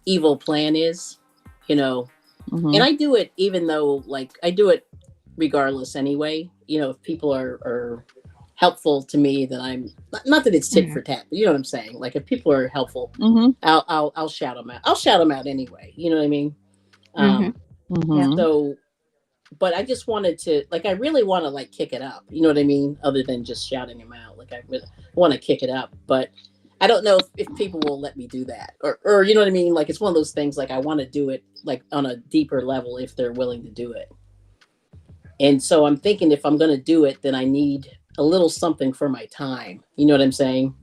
evil plan is, you know. And I do it even though, like, I do it regardless anyway. You know, if people are helpful to me, then I'm not that it's tit for tat, but you know what I'm saying. Like if people are helpful, I'll shout them out. I'll shout them out anyway. You know what I mean? So, but I just wanted to, like, I really want to like kick it up. You know what I mean? Other than just shouting them out, like I really want to kick it up, but I don't know if people will let me do that, or you know what I mean? Like it's one of those things. Like I want to do it like on a deeper level if they're willing to do it. And so I'm thinking if I'm going to do it, then I need a little something for my time. You know what I'm saying?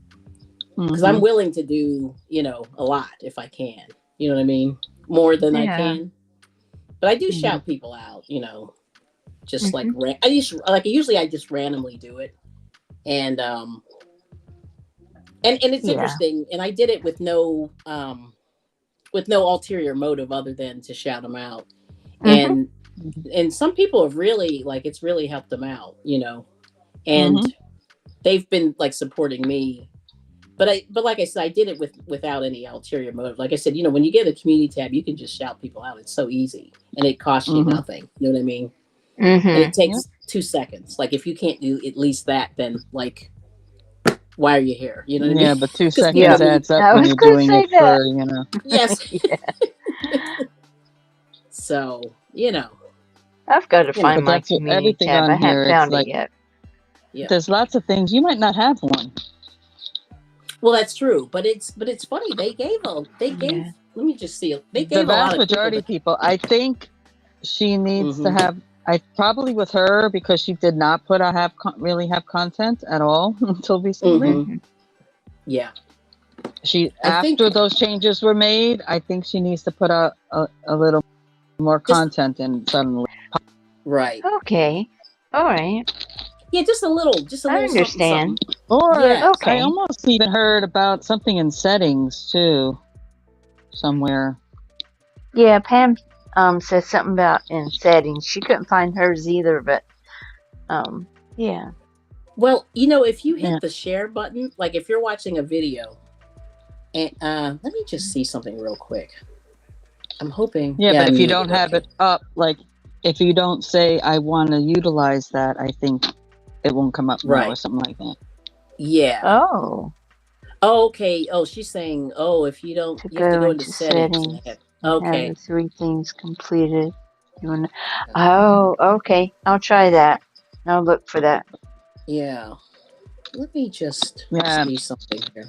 Because I'm willing to do, you know, a lot if I can. You know what I mean? More than I can. But I do shout people out. You know, just like usually I just randomly do it, and it's interesting. And I did it with no ulterior motive other than to shout them out. And some people have really, like, it's really helped them out, you know, and they've been like supporting me. But like I said, I did it without any ulterior motive. Like I said, you know, when you get a community tab, you can just shout people out. It's so easy and it costs you nothing. You know what I mean? And it takes 2 seconds. Like if you can't do at least that, then like, why are you here? You know what I mean? Yeah, but 2 seconds adds up when you're doing it for, you know. Yes. So, you know. I've got to find my community tab. I haven't found it yet. Yeah. There's lots of things. You might not have one. Well, that's true, but it's funny. They gave. Let me just see. They gave the vast majority of people. I think she needs to have. I probably with her because she did not put really have content at all until recently. Yeah. After those changes were made, I think she needs to put a little more content in suddenly. Right. Okay. All right. Yeah, just a little. I understand. Something. Or I almost even heard about something in settings too, somewhere. Yeah, Pam said something about in settings. She couldn't find hers either, but yeah. Well, you know, if you hit the share button, like if you're watching a video, and let me just see something real quick. I'm hoping. Yeah, but if you don't have it up, like if you don't say I want to utilize that, I think it won't come up or something like that. Yeah. Oh. Okay. Oh, she's saying, if you don't, you have to go into settings. Okay. Have the 3 things completed. Okay. I'll try that. I'll look for that. Yeah. Let me just see something here.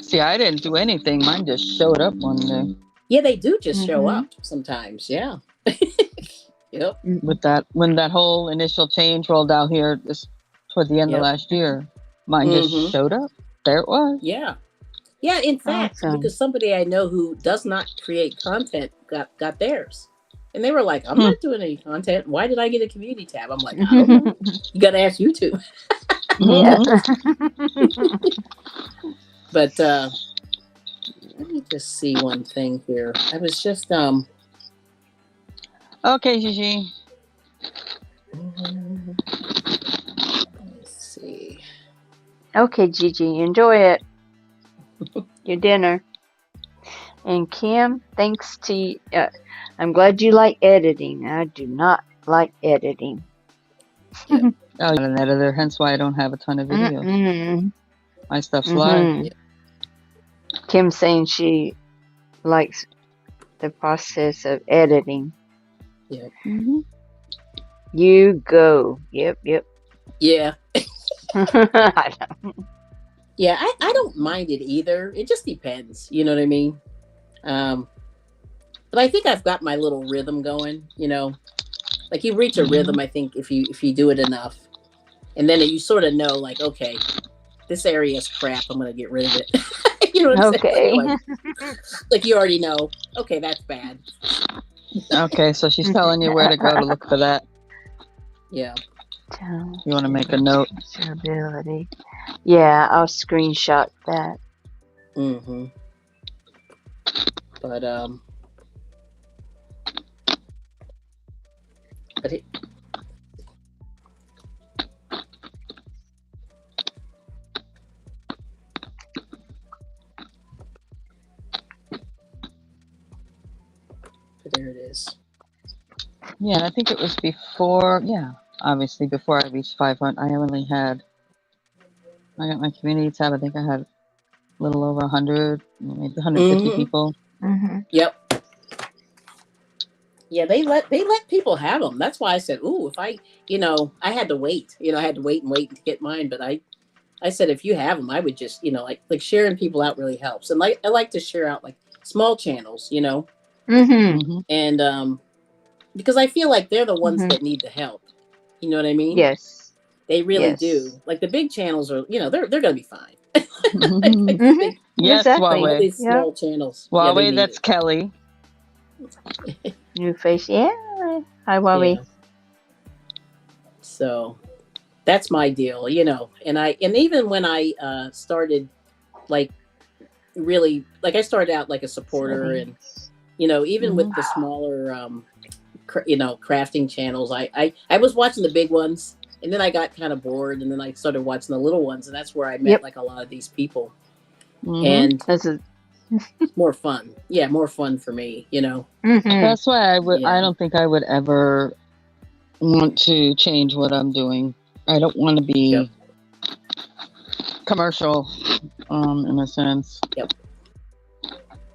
See, I didn't do anything. Mine just showed up one day. Yeah, they do just show up sometimes. Yeah. Yep. With that, when that whole initial change rolled out here toward the end of last year, mine just showed up. There it was. Yeah. Yeah, in fact, because somebody I know who does not create content got theirs. And they were like, I'm not doing any content. Why did I get a community tab? I'm like, I don't know. You got to ask YouTube. Yeah. But let me just see one thing here. I was just okay, Gigi. Let's see. Okay, Gigi, enjoy it. Your dinner. And Kim, thanks to I'm glad you like editing. I do not like editing. Yeah. Oh, you're an editor, hence why I don't have a ton of videos. Mm-mm. My stuff's live. Yeah. Kim saying she likes the process of editing. Yeah. Mm-hmm. You go. Yep. Yeah. I don't- Yeah. I don't mind it either. It just depends. You know what I mean? But I think I've got my little rhythm going, like you reach a rhythm, I think if you do it enough, and then you sort of know, like, okay, this area is crap, I'm going to get rid of it. You know what I'm Okay. saying? Like you already know, okay, that's bad. Okay, so she's telling you where to go to look for that. Yeah. You want to make a note? Ability. Yeah, I'll screenshot that. Mm-hmm. But it, there it is. Yeah, and I think it was before. Yeah, obviously before I reached 500. I got my community tab. I think I had a little over 100, maybe 150 people. Mm-hmm. Yep. Yeah, they let people have them. That's why I said, "Ooh, if I had to wait. I had to wait and wait to get mine." But I said, if you have them, I would just, like sharing people out really helps. And like I like to share out like small channels, Mm-hmm. and because I feel like they're the ones that need the help. You know what I mean? Yes. They really Yes. do. Like the big channels are, they're gonna be fine. Mm-hmm. Yes, Exactly. All Huawei. these small channels. Huawei, they need that's it. Kelly. New face. Yeah. Hi, Wally. Yeah. So that's my deal, and even when I started, like, really, like, I started out like a supporter, and even with the smaller crafting channels, I was watching the big ones, and then I got kind of bored, and then I started watching the little ones, and that's where I met like a lot of these people. And This is more fun. Yeah, more fun for me, That's why I Yeah. don't think I would ever want to change what I'm doing. I don't want to be commercial, in a sense. Yep.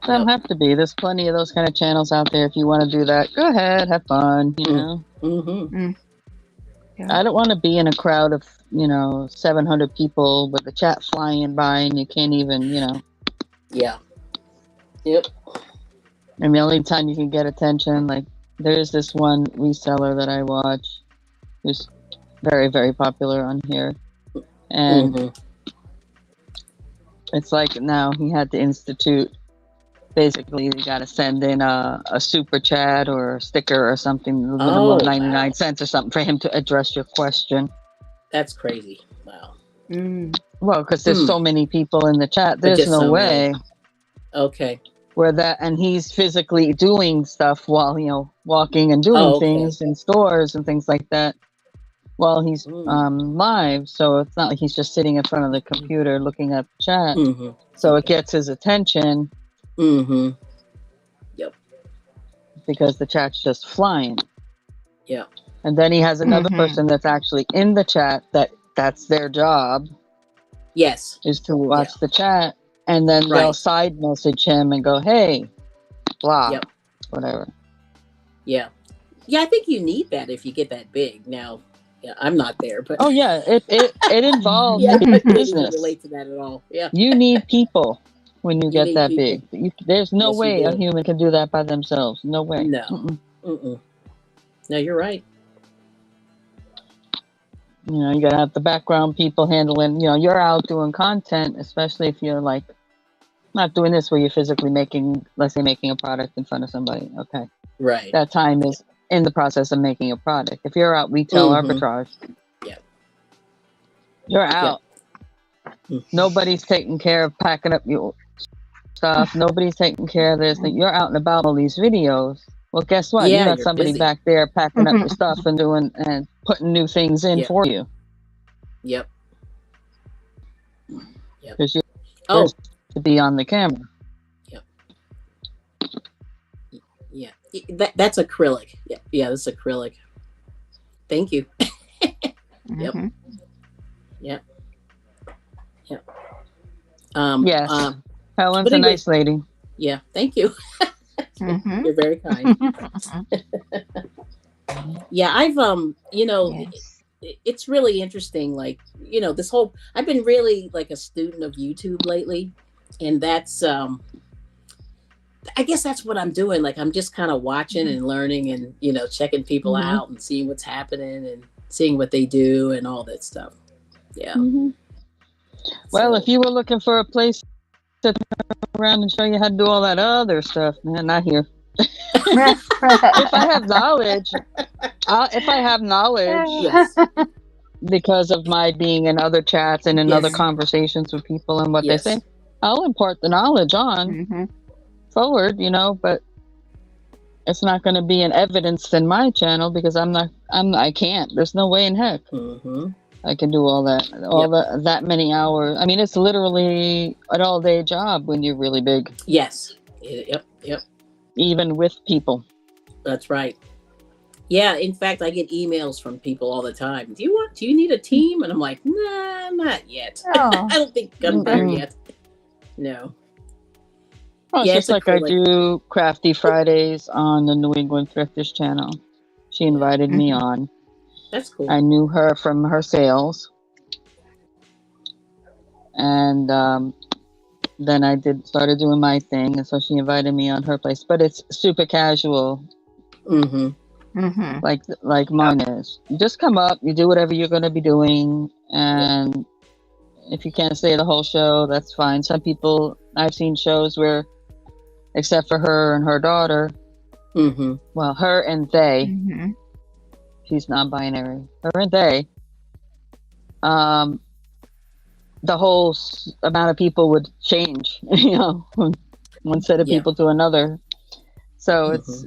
Don't have to be. There's plenty of those kind of channels out there. If you want to do that, go ahead, have fun. Mm-hmm. I don't want to be in a crowd of 700 people with the chat flying by and you can't even Yeah. Yep. And the only time you can get attention, like there's this one reseller that I watch who's very, very popular on here. And it's like now he had to institute, basically you got to send in a super chat or a sticker or something, a minimum of 99 cents or something for him to address your question. That's crazy. Wow. Well, because there's so many people in the chat, there's no way. Many. Okay. Where that, and he's physically doing stuff while walking and doing things in stores and things like that while he's live. So it's not like he's just sitting in front of the computer looking at the chat. So it gets his attention. Yep. Because the chat's just flying. Yeah. And then he has another person that's actually in the chat that's their job. Yes. Is to watch the chat. And then they'll side message him and go, hey, blah, whatever. Yeah. Yeah, I think you need that if you get that big. Now, I'm not there, but... Oh, yeah, it involves I can't business. even relate to that at all. Yeah. You need people when you get that people. big. There's no way a human can do that by themselves. No way. No. No, you're right. You got to have the background people handling, you're out doing content, especially if you're like, not doing this where you're physically let's say making a product in front of somebody. Okay. Right. That time is in the process of making a product. If you're out retail arbitrage, you're out. Nobody's taking care of packing up your stuff. Nobody's taking care of this. You're out and about all these videos. Well, guess what? Yeah, you got somebody busy. back there packing up your stuff and doing and putting new things in for you. Yep. Because you're to be on the camera. Yep. Yeah. That's acrylic. Yeah, that's acrylic. Thank you. Yep. Mm-hmm. Yep. Yep. Yes. Helen's but a anyway, nice lady. yeah. Thank you. Mm-hmm. You're very kind. Yeah, I've Yes. it's really interesting. Like, this whole I've been really like a student of YouTube lately, and that's I guess that's what I'm doing. Like, I'm just kind of watching and learning, and checking people Mm-hmm. out and seeing what's happening and seeing what they do and all that stuff. Yeah. Mm-hmm. Well, if you were looking for a place to turn around and show you how to do all that other stuff, man, not here. If I have knowledge, Yes. because of my being in other chats and in other Yes. conversations with people and what they say, Yes. I'll impart the knowledge on Mm-hmm. forward, but it's not going to be an evidence in my channel because I can't. There's no way in heck Mm-hmm. I can do all that, that many hours. I mean, it's literally an all day job when you're really big. Yes. Yep. Even with people. That's right. Yeah, in fact, I get emails from people all the time. Do you need a team? And I'm like, nah, not yet. Oh. I don't think I'm there yet. No. Oh, it's just like I do Crafty Fridays on the New England Thrifters channel. She invited me on. That's cool. I knew her from her sales. And then I started doing my thing. And so she invited me on her place. But it's super casual. Mm-hmm. Mm-hmm. Like mine is. You just come up, you do whatever you're going to be doing. And if you can't stay the whole show, that's fine. Some people, I've seen shows where, except for her and her daughter, well, her and they, she's non-binary, her and they, the whole amount of people would change, one set of people to another. So it's,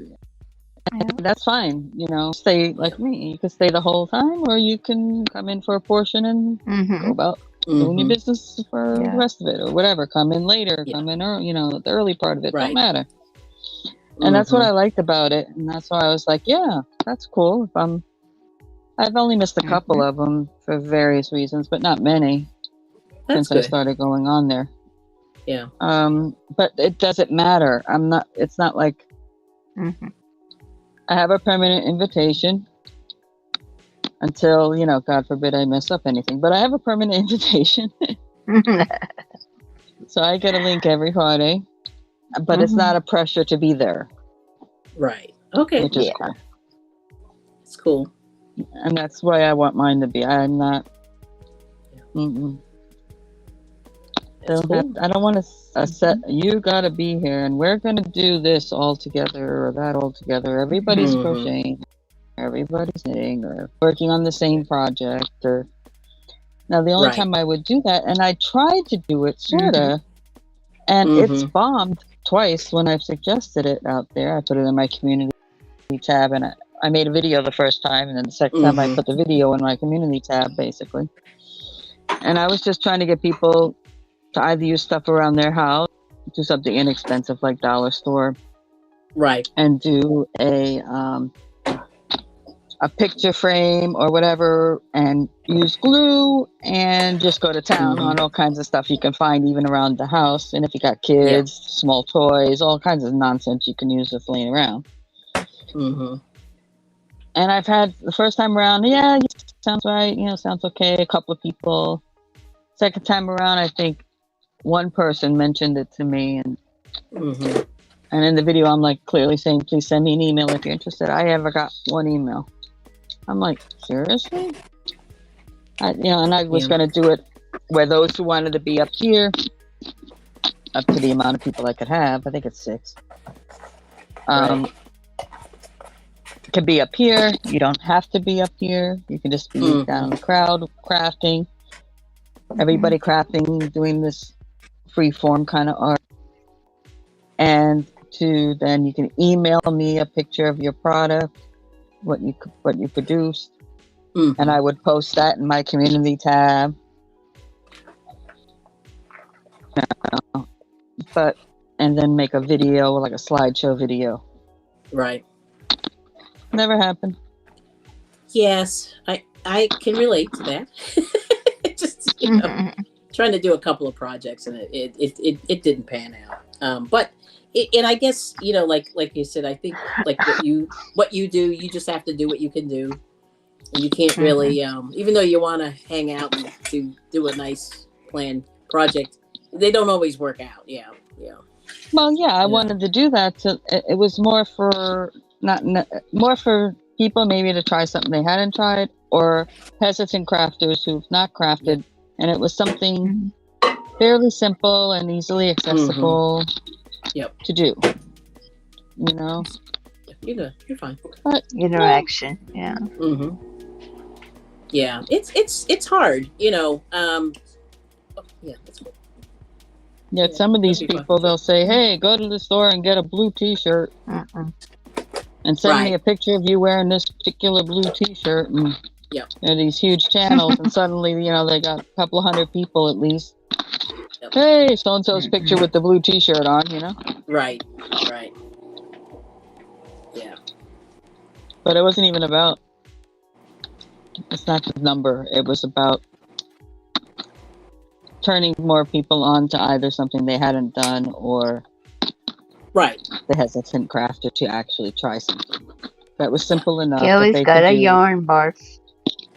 that's fine, stay like me. You can stay the whole time, or you can come in for a portion and go about doing your business for the rest of it, or whatever. Come in later, come in early, the early part of it, don't matter. And that's what I liked about it, and that's why I was like, yeah, that's cool. I've only missed a couple of them for various reasons, but not many since I started going on there. Yeah. But it doesn't matter. It's not like I have a permanent invitation until, God forbid I mess up anything, but I have a permanent invitation. So I get a link every Friday, but it's not a pressure to be there. Right. Okay. Which is cool. It's cool. And that's why I want mine to be. I'm not. I don't want to set. You got to be here, and we're going to do this all together or that all together. Everybody's crocheting, everybody's knitting, or working on the same project. Now, the only time I would do that, and I tried to do it sorta, and it's bombed twice when I've suggested it out there. I put it in my community tab, and I made a video the first time, and then the second time I put the video in my community tab, basically. And I was just trying to get people to either use stuff around their house, do something inexpensive like dollar store, and do a picture frame or whatever, and use glue and just go to town on all kinds of stuff you can find even around the house. And if you got kids, small toys, all kinds of nonsense you can use that's laying around. And I've had the first time around, sounds right, sounds okay, a couple of people. Second time around, I think one person mentioned it to me, and in the video I'm like clearly saying, please send me an email if you're interested. I ever got one email. I'm like, seriously? And I was going to do it where those who wanted to be up here, up to the amount of people I could have, I think it's 6, could be up here. You don't have to be up here. You can just be down in the crowd crafting. Everybody crafting, doing this free form kind of art. And then you can email me a picture of your product, what you produced, and I would post that in my community tab. And then make a video, like a slideshow video. Right. Never happened. Yes, I can relate to that. Just trying to do a couple of projects, and it didn't pan out. But and I guess like you said, I think like what you do, you just have to do what you can do, and you can't really even though you want to hang out and do a nice planned project, they don't always work out. Yeah. Well, yeah, I wanted to do that. It was more for more for people maybe to try something they hadn't tried, or hesitant crafters who've not crafted, and it was something fairly simple and easily accessible to do. You're fine. But, interaction, yeah. Yeah, it's hard, that's cool. Yeah, some of these people, they'll say, hey, go to the store and get a blue t-shirt. And send me a picture of you wearing this particular blue t-shirt. And these huge channels, and suddenly, they got a couple of hundred people at least. Hey, so-and-so's picture with the blue t-shirt on, Right. Yeah. But it wasn't even about, it's not the number. It was about turning more people on to either something they hadn't done, or the hesitant crafter to actually try something that was simple enough. Kelly's got a yarn barf.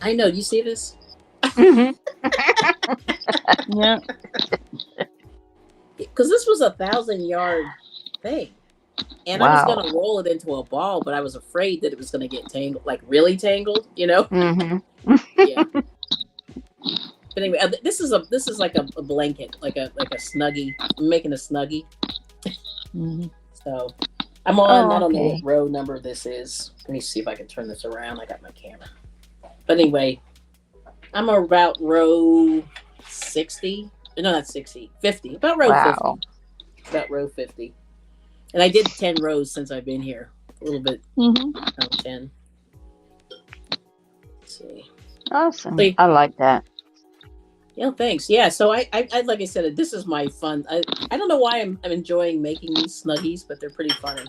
I know. You see this? Yeah. Because this was 1,000-yard thing, and I was going to roll it into a ball, but I was afraid that it was going to get tangled, like really tangled. Yeah. But anyway, this is like a blanket, like a snuggie. I'm making a snuggie. So I'm on. I don't know what row number this is. Let me see if I can turn this around. I got my camera. But anyway, I'm about row 60. No, not 60. 50. About row 50. About row 50. And I did 10 rows since I've been here. A little bit. 10. Let's see. Awesome. I like that. Yeah, thanks. Yeah, so I like I said, this is my fun. I don't know why I'm enjoying making these snuggies, but they're pretty funny.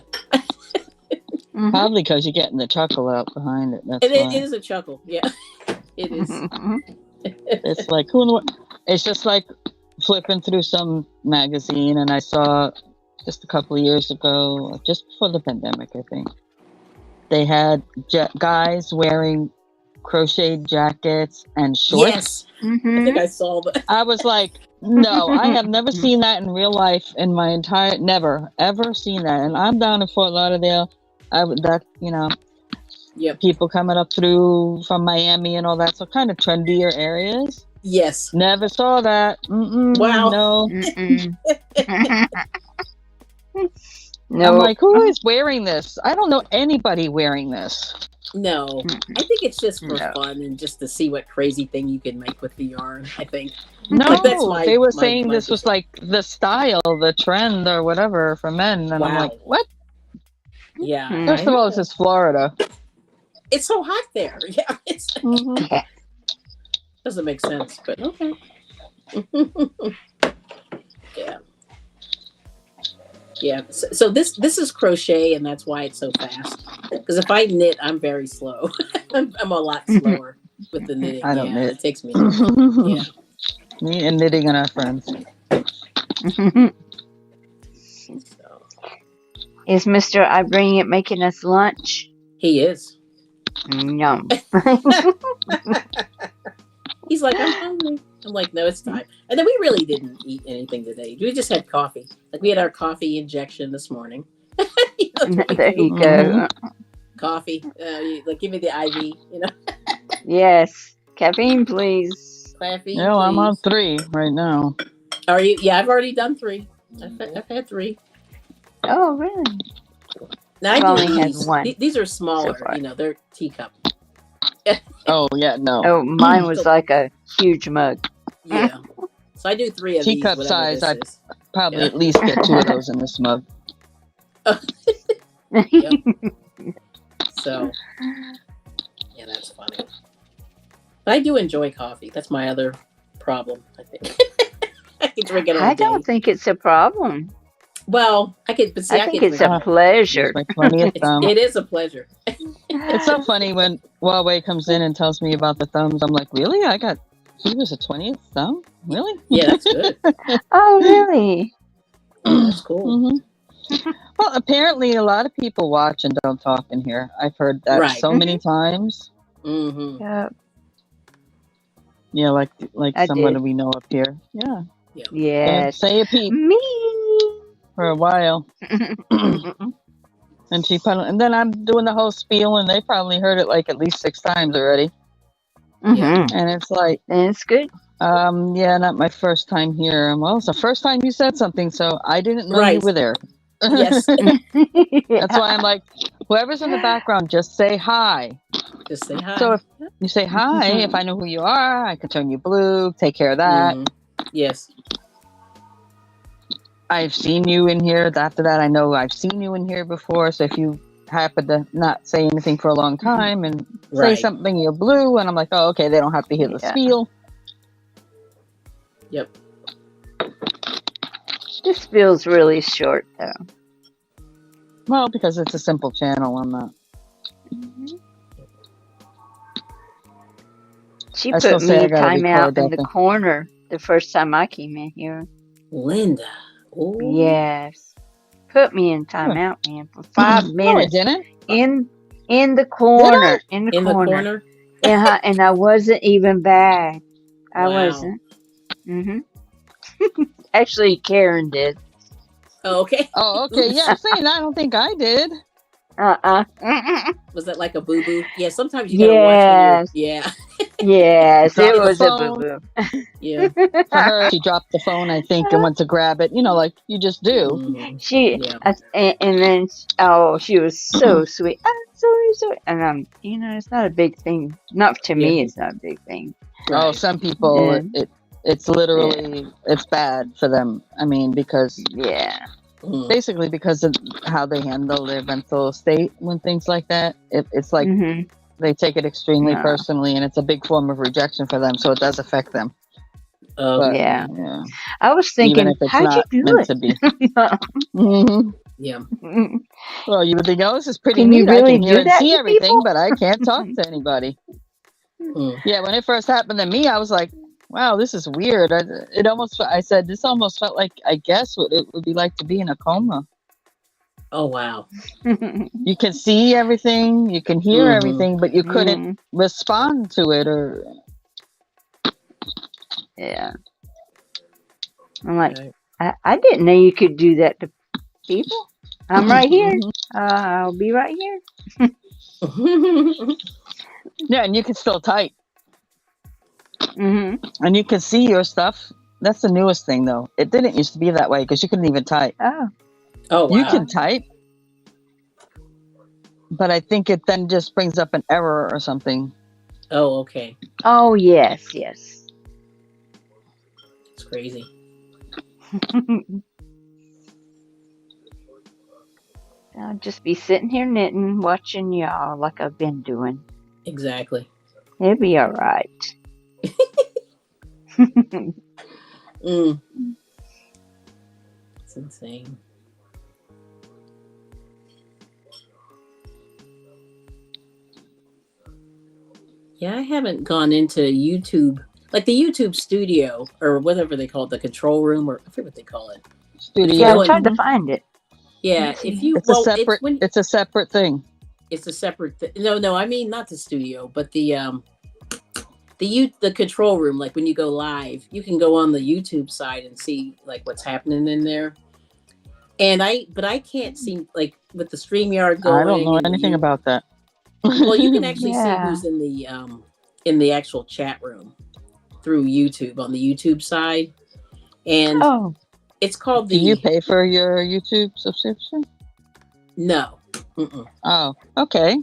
Probably because you're getting the chuckle out behind it. That's why. It is a chuckle. Yeah, it is. It's like it's just like flipping through some magazine, and I saw just a couple of years ago, just before the pandemic, I think, they had guys wearing crocheted jackets and shorts. Yes. I think I saw that. I was like, no, I have never seen that in real life in my entire, never, ever seen that. And I'm down in Fort Lauderdale. People coming up through from Miami and all that, so kind of trendier areas. Yes. Never saw that. Wow. No. No. I'm like, who is wearing this? I don't know anybody wearing this. No, I think it's just for fun and just to see what crazy thing you can make with the yarn, I think. No, they were saying this was like the style, the trend or whatever for men. And I'm like, what? Yeah. First of all, this is Florida. It's so hot there. Yeah. It's doesn't make sense, but okay. Yeah. Yeah, so this is crochet, and that's why it's so fast. Because if I knit, I'm very slow. I'm a lot slower with the knitting. I don't knit. It takes me. Yeah. Me and knitting and our friends. So. Is Mr. I Bring It making us lunch? He is. Yum. He's like, I'm hungry. I'm like, no, it's time. And then we really didn't eat anything today. We just had coffee. Like we had our coffee injection this morning. There you go. Coffee. Like give me the IV, Yes. Caffeine, please. Caffeine, no, please. I'm on 3 right now. Are you? Yeah, I've already done 3. I've had 3. Oh, really? Now I've I only do had 1. These are smaller, so they're teacup. Oh, yeah, no. Oh, mine was like a huge mug. Yeah. So I do 3 of teacup these. Teacup size, I'd probably at least get 2 of those in this mug. Yep. So, yeah, that's funny. But I do enjoy coffee. That's my other problem, I think. I can drink it all day. I don't think it's a problem. Well, I think it's a pleasure. It is a pleasure. It's so funny when Huawei comes in and tells me about the thumbs. I'm like, really? He was a 20th thumb? Really? Yeah, that's good. Oh, really? Oh, that's cool. Mm-hmm. Well, apparently a lot of people watch and don't talk in here. I've heard that so many times. Mm-hmm. Yeah. Yeah, like I someone did. we know up here. Yeah. Yes. Say a peep Me. for a while. And and then I'm doing the whole spiel, and they probably heard it like at least 6 times already. Mm-hmm. And it's like, And it's good. yeah, not my first time here. Well, it's the first time you said something, so I didn't know you Right. were there. Yes. That's why I'm like, whoever's in the background, just say hi. Just say hi. So if you say hi, if I know who you are, I can turn you blue, take care of that. Yes. I've seen you in here. After that, I know I've seen you in here before. So if you happen to not say anything for a long time and say something, you're blue, and I'm like, oh, okay, they don't have to hear the spiel. Yep. This feels really short, though. Well, because it's a simple channel, I'm not. She put me in timeout in the corner the first time I came in here. Linda. Ooh. Yes. Put me in timeout, man, for 5 minutes. No, I didn't. In the corner. In the corner. Yeah, and I wasn't even bad. I wasn't. Mm-hmm. Actually, Karen did. Oh, okay. Oh, okay. Yeah, I'm saying I don't think I did. Was that like a boo-boo? Yeah, sometimes you gotta watch when you're... Yeah. Yes, it was a boo-boo. Yeah. For her, she dropped the phone, I think, and went to grab it. You know, like you just do. And then, she was so sweet. I'm so. And it's not a big thing. Not to me, it's not a big thing. Right. Oh, some people, it's literally, it's bad for them. I mean, because basically because of how they handle their mental state when things like that. It's like they take it extremely personally, and it's a big form of rejection for them. So it does affect them. But, yeah. I was thinking, how'd you do it? To be. Yeah. Well, you would think, oh, this is pretty Can neat. you really I can hear do that and see everything, people? But I can't talk to anybody. Yeah, when it first happened to me, I was like, wow, this is weird. I said, this almost felt like, I guess, what it would be like to be in a coma. Oh, wow. You can see everything, you can hear everything, but you couldn't respond to it or... Yeah. I'm like, I didn't know you could do that to people. I'm right here. I'll be right here. Yeah, and you can still type. And you can see your stuff. That's the newest thing, though. It didn't used to be that way because you couldn't even type. Oh, wow. You can type, but I think it then just brings up an error or something. Oh, okay. Oh, yes. It's crazy. I'll just be sitting here knitting, watching y'all like I've been doing. Exactly. It'll be all right. It's insane. Yeah, I haven't gone into YouTube, like the YouTube studio or whatever they call it, the control room, or I forget what they call it. Studio. Yeah, I tried to find it. Yeah, it's a separate thing. It's a separate thing. No, I mean not the studio, but the control room. Like when you go live, you can go on the YouTube side and see like what's happening in there. But I can't see like with the StreamYard going. I don't know anything about that. Well, you can actually see who's in the actual chat room through YouTube on the YouTube side, and it's called the. Do you pay for your YouTube subscription? No. Oh, okay.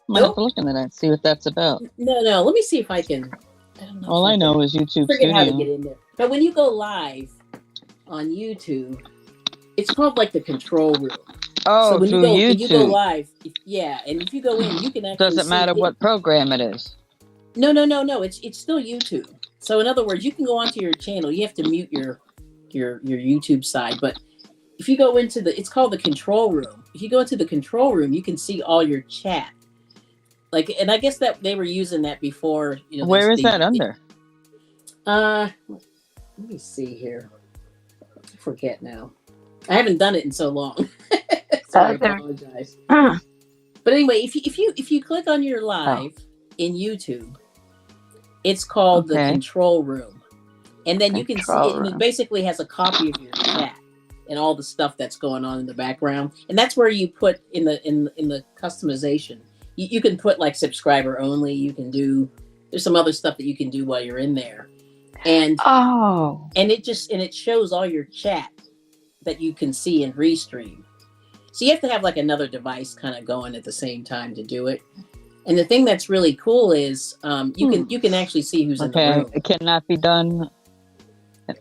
Might have to look into that, see what that's about. No. Let me see if I can. I don't know. All I know is YouTube Studio. How to Studio. get in there. But when you go live on YouTube, it's called like the control room. Oh, so when through YouTube. When you go live, and if you go in, you can actually. Doesn't matter what program it is. No. It's still YouTube. So in other words, you can go onto your channel. You have to mute your YouTube side, but if you go into it's called the control room. If you go into the control room, you can see all your chat. Like, and I guess that they were using that before. Where is that under? Let me see here. I forget now. I haven't done it in so long. Sorry, I apologize. But anyway, if you click on your live in YouTube, it's called the control room, and then you can see it, and it basically has a copy of your chat and all the stuff that's going on in the background, and that's where you put in the customization. You can put like subscriber only. You can do. There's some other stuff that you can do while you're in there, and it shows all your chat that you can see and restream. So you have to have like another device kind of going at the same time to do it. And the thing that's really cool is you can actually see who's in the room. It cannot be done.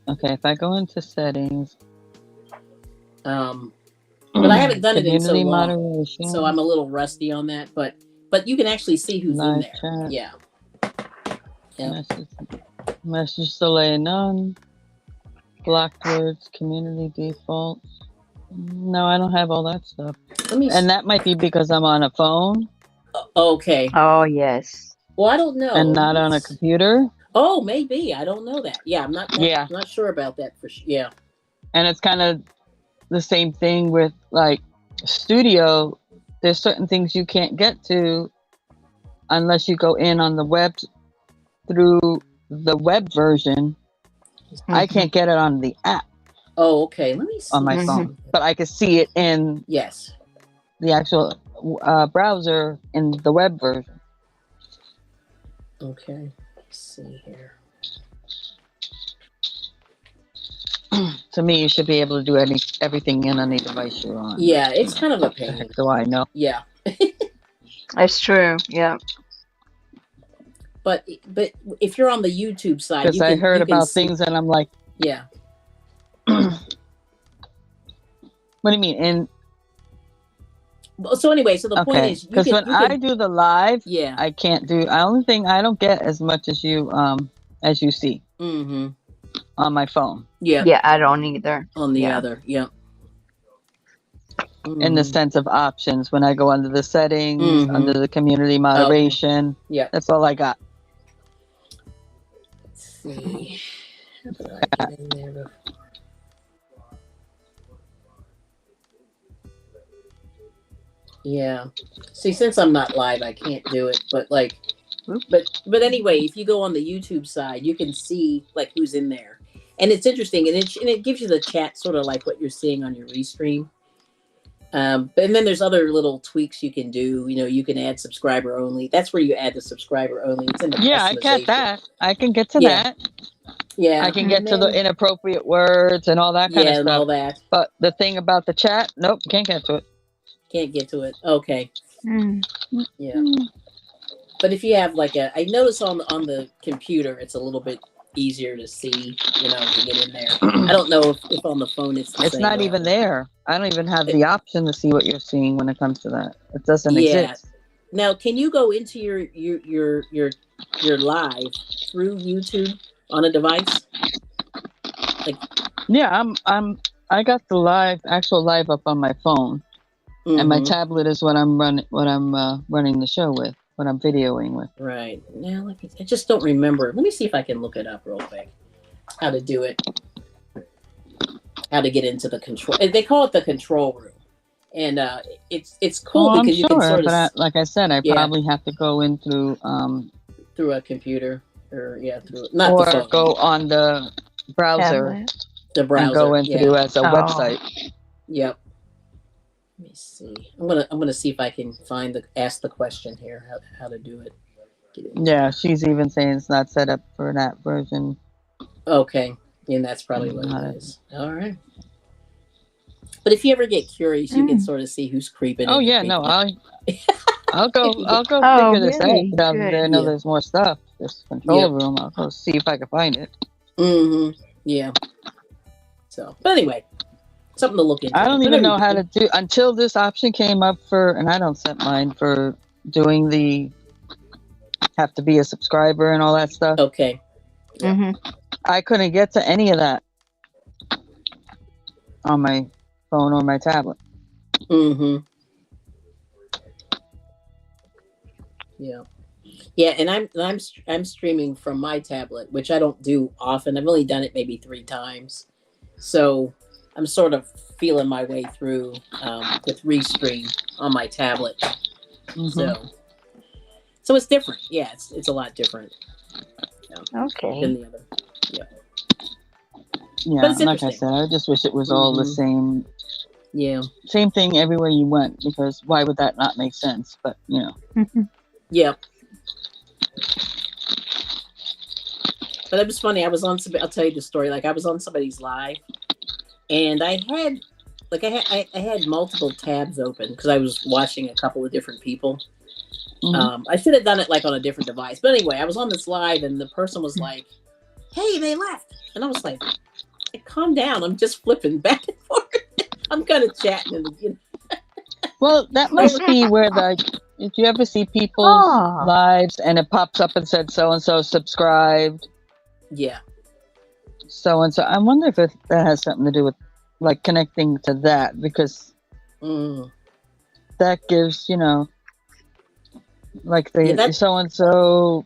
Okay, if I go into settings. But I haven't done it in so long, moderation. so I'm a little rusty on that. But you can actually see who's in there. Chat. Yeah. Message delay none. Blocked words, community default. No, I don't have all that stuff. And that might be because I'm on a phone. Okay. Oh, yes. Well, I don't know. And not on a computer. Oh, maybe. I don't know that. Yeah, I'm not sure about that for sure. Yeah. And it's kind of the same thing with like Studio. There's certain things you can't get to unless you go in on the web through the web version. Mm-hmm. I can't get it on the app. Oh, okay. Let me see. On my phone. But I can see it in the actual browser in the web version. Okay. Let's see here. To me, you should be able to do everything in any device you're on. Yeah, it's kind of a pain. Do I know? Yeah. That's true. Yeah. But if you're on the YouTube side, because I heard about things and I'm like, yeah. What do you mean? And so anyway, so the point is, because when I do the live, I can't do. The only thing I don't get as much as you see on my phone. Yeah, yeah, I don't either. On the other, In the sense of options, when I go under the settings, under the community moderation, that's all I got. Let's see. How did I get in there before? Yeah. See, since I'm not live, I can't do it. But like, but anyway, if you go on the YouTube side, you can see like who's in there, and it's interesting, and it gives you the chat sort of like what you're seeing on your restream. And then there's other little tweaks you can do. You know, you can add subscriber only. That's where you add the subscriber only. It's in the I get that. I can get to that. Yeah, I can get to the inappropriate words and all that kind of stuff. And all that. But the thing about the chat, nope, can't get to it. Can't get to it. Okay. Yeah. But if you have like I notice on the computer, it's a little bit easier to see, you know, to get in there. I don't know if on the phone it's the same. It's not even there. I don't even have the option to see what you're seeing when it comes to that. It doesn't exist. Now, can you go into your live through YouTube on a device? Like, yeah, I got the actual live up on my phone. And my tablet is what I'm running the show with, what I'm videoing with. Right. Now, I just don't remember. Let me see if I can look it up real quick. How to do it. How to get into the control. They call it the control room. And it's cool because you can sort of. Like I said, I probably have to go in through a computer or through the phone. Go on the browser. The browser. And go in through as a website. Yep. Let me see. I'm gonna see if I can ask the question here how to do it. Yeah, she's even saying it's not set up for that version. Okay, and that's probably what it is. All right. But if you ever get curious, you can sort of see who's creeping. Oh yeah, no, I'll go figure this out. Down there, I know there's more stuff. This control room. I'll go see if I can find it. Yeah. So, but anyway. Something to look into. I don't even know how to do until this option came up and I don't set mine for doing have to be a subscriber and all that stuff. Okay. I couldn't get to any of that on my phone or my tablet. Yeah. Yeah, and I'm streaming from my tablet, which I don't do often. I've only done it maybe 3 times, so I'm sort of feeling my way through with Restream on my tablet. Mm-hmm. So it's different. Yeah, it's a lot different. Okay. Than the other. Yeah. Yeah, But it's like I interesting. said, I just wish it was all the same. Yeah. Same thing everywhere you went, because why would that not make sense? But Yeah. But it was funny. I was on. I'll tell you the story. Like I was on somebody's live, and I had multiple tabs open because I was watching a couple of different people. Mm-hmm. I should have done it like on a different device. But anyway, I was on this live, and the person was like, "Hey, they left," and I was like, "Calm down. I'm just flipping back and forth. I'm kind of chatting." And, Well, that must be where did you ever see people's lives and it pops up and said so and so subscribed? Yeah. So and so. I wonder if that has something to do with like connecting to that, because that gives, like so and so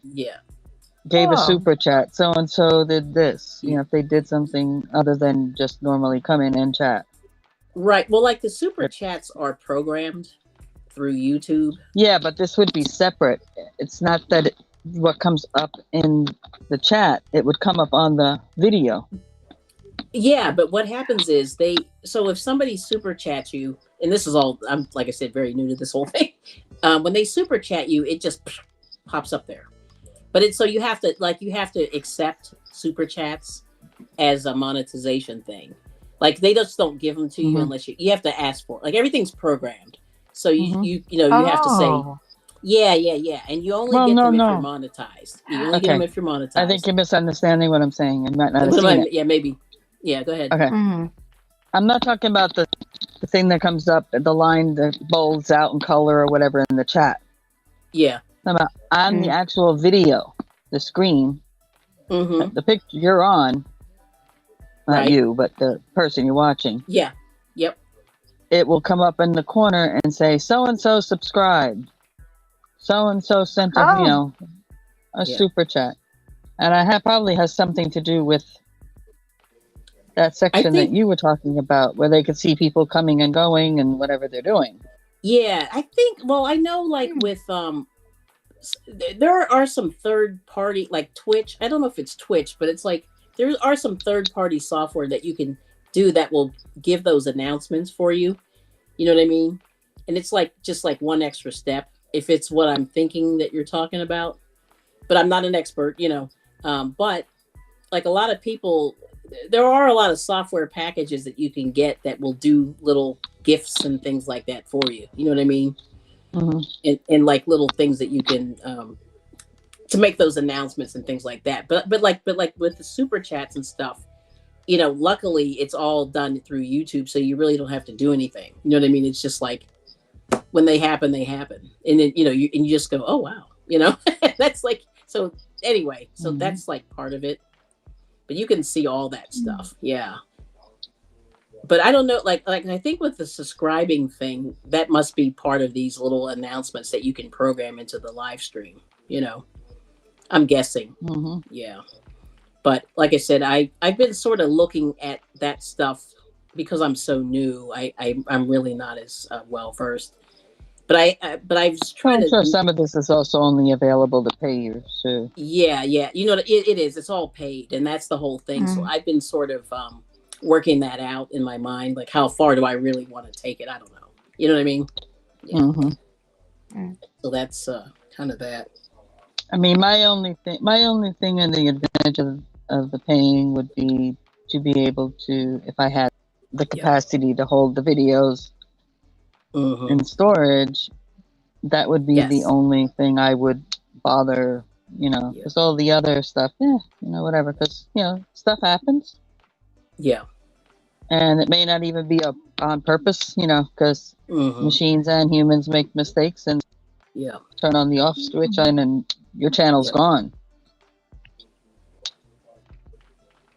gave a super chat. So and so did this. If they did something other than just normally come in and chat. Right. Well, like the super chats are programmed through YouTube. Yeah, but this would be separate. It's not that what comes up in the chat, it would come up on the video. Yeah, but what happens is so if somebody super chats you, and this is all, I'm like I said, very new to this whole thing. When they super chat you, it just pops up there. But it's so you have to accept super chats as a monetization thing. Like they just don't give them to you unless you have to ask for it. Like everything's programmed. So you have to say, yeah. And you only get them if you're monetized. You only get them if you're monetized. I think you're misunderstanding what I'm saying. You might not have seen it. Yeah, maybe. Yeah, go ahead. Okay. I'm not talking about the thing that comes up, the line that bolds out in color or whatever in the chat. Yeah. I'm about on the actual video, the screen, the picture you're on. Not you, but the person you're watching. Yeah. Yep. It will come up in the corner and say, so-and-so subscribed. So-and-so sent a super chat. And probably has something to do with that section that you were talking about, where they could see people coming and going and whatever they're doing. Yeah, I think, I know like with, there are some third party, like Twitch. I don't know if it's Twitch, but it's like, there are some third-party software that you can do that will give those announcements for you. You know what I mean? And it's like just like one extra step if it's what I'm thinking that you're talking about. But I'm not an expert, But like a lot of people, there are a lot of software packages that you can get that will do little gifts and things like that for you. You know what I mean? And like little things that you can to make those announcements and things like that. But like with the super chats and stuff, luckily it's all done through YouTube, so you really don't have to do anything. You know what I mean? It's just like when they happen, they happen, and then you just go, oh wow, that's like so. Anyway, so that's like part of it, but you can see all that stuff. Yeah. But I don't know, like I think with the subscribing thing, that must be part of these little announcements that you can program into the live stream. I'm guessing. Yeah. But like I said, I've been sort of looking at that stuff because I'm so new. I'm really not as well versed. But I was trying to. Sure, some of this is also only available to payers too. Yeah. It is. It's all paid, and that's the whole thing. So I've been sort of working that out in my mind, like how far do I really want to take it? I don't know. You know what I mean? Yeah. So that's kind of that. I mean, my only thing and the advantage of the paying would be to be able to, if I had the capacity to hold the videos in storage, that would be the only thing I would bother, because all the other stuff, whatever, because, stuff happens. Yeah. And it may not even be on purpose, because machines and humans make mistakes and turn on the off switch and your channel's gone.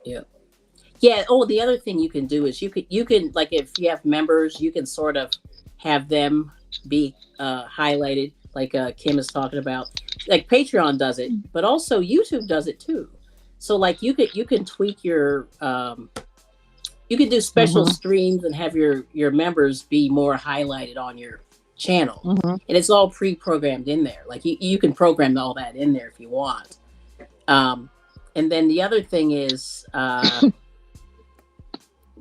Yeah. Oh, the other thing you can do is you can like if you have members, you can sort of have them be highlighted. like Kim is talking about. Like Patreon does it, but also YouTube does it too. So like you can tweak your you can do special streams and have your members be more highlighted on your channel, and it's all pre-programmed in there. Like you can program all that in there if you want. And then the other thing is, what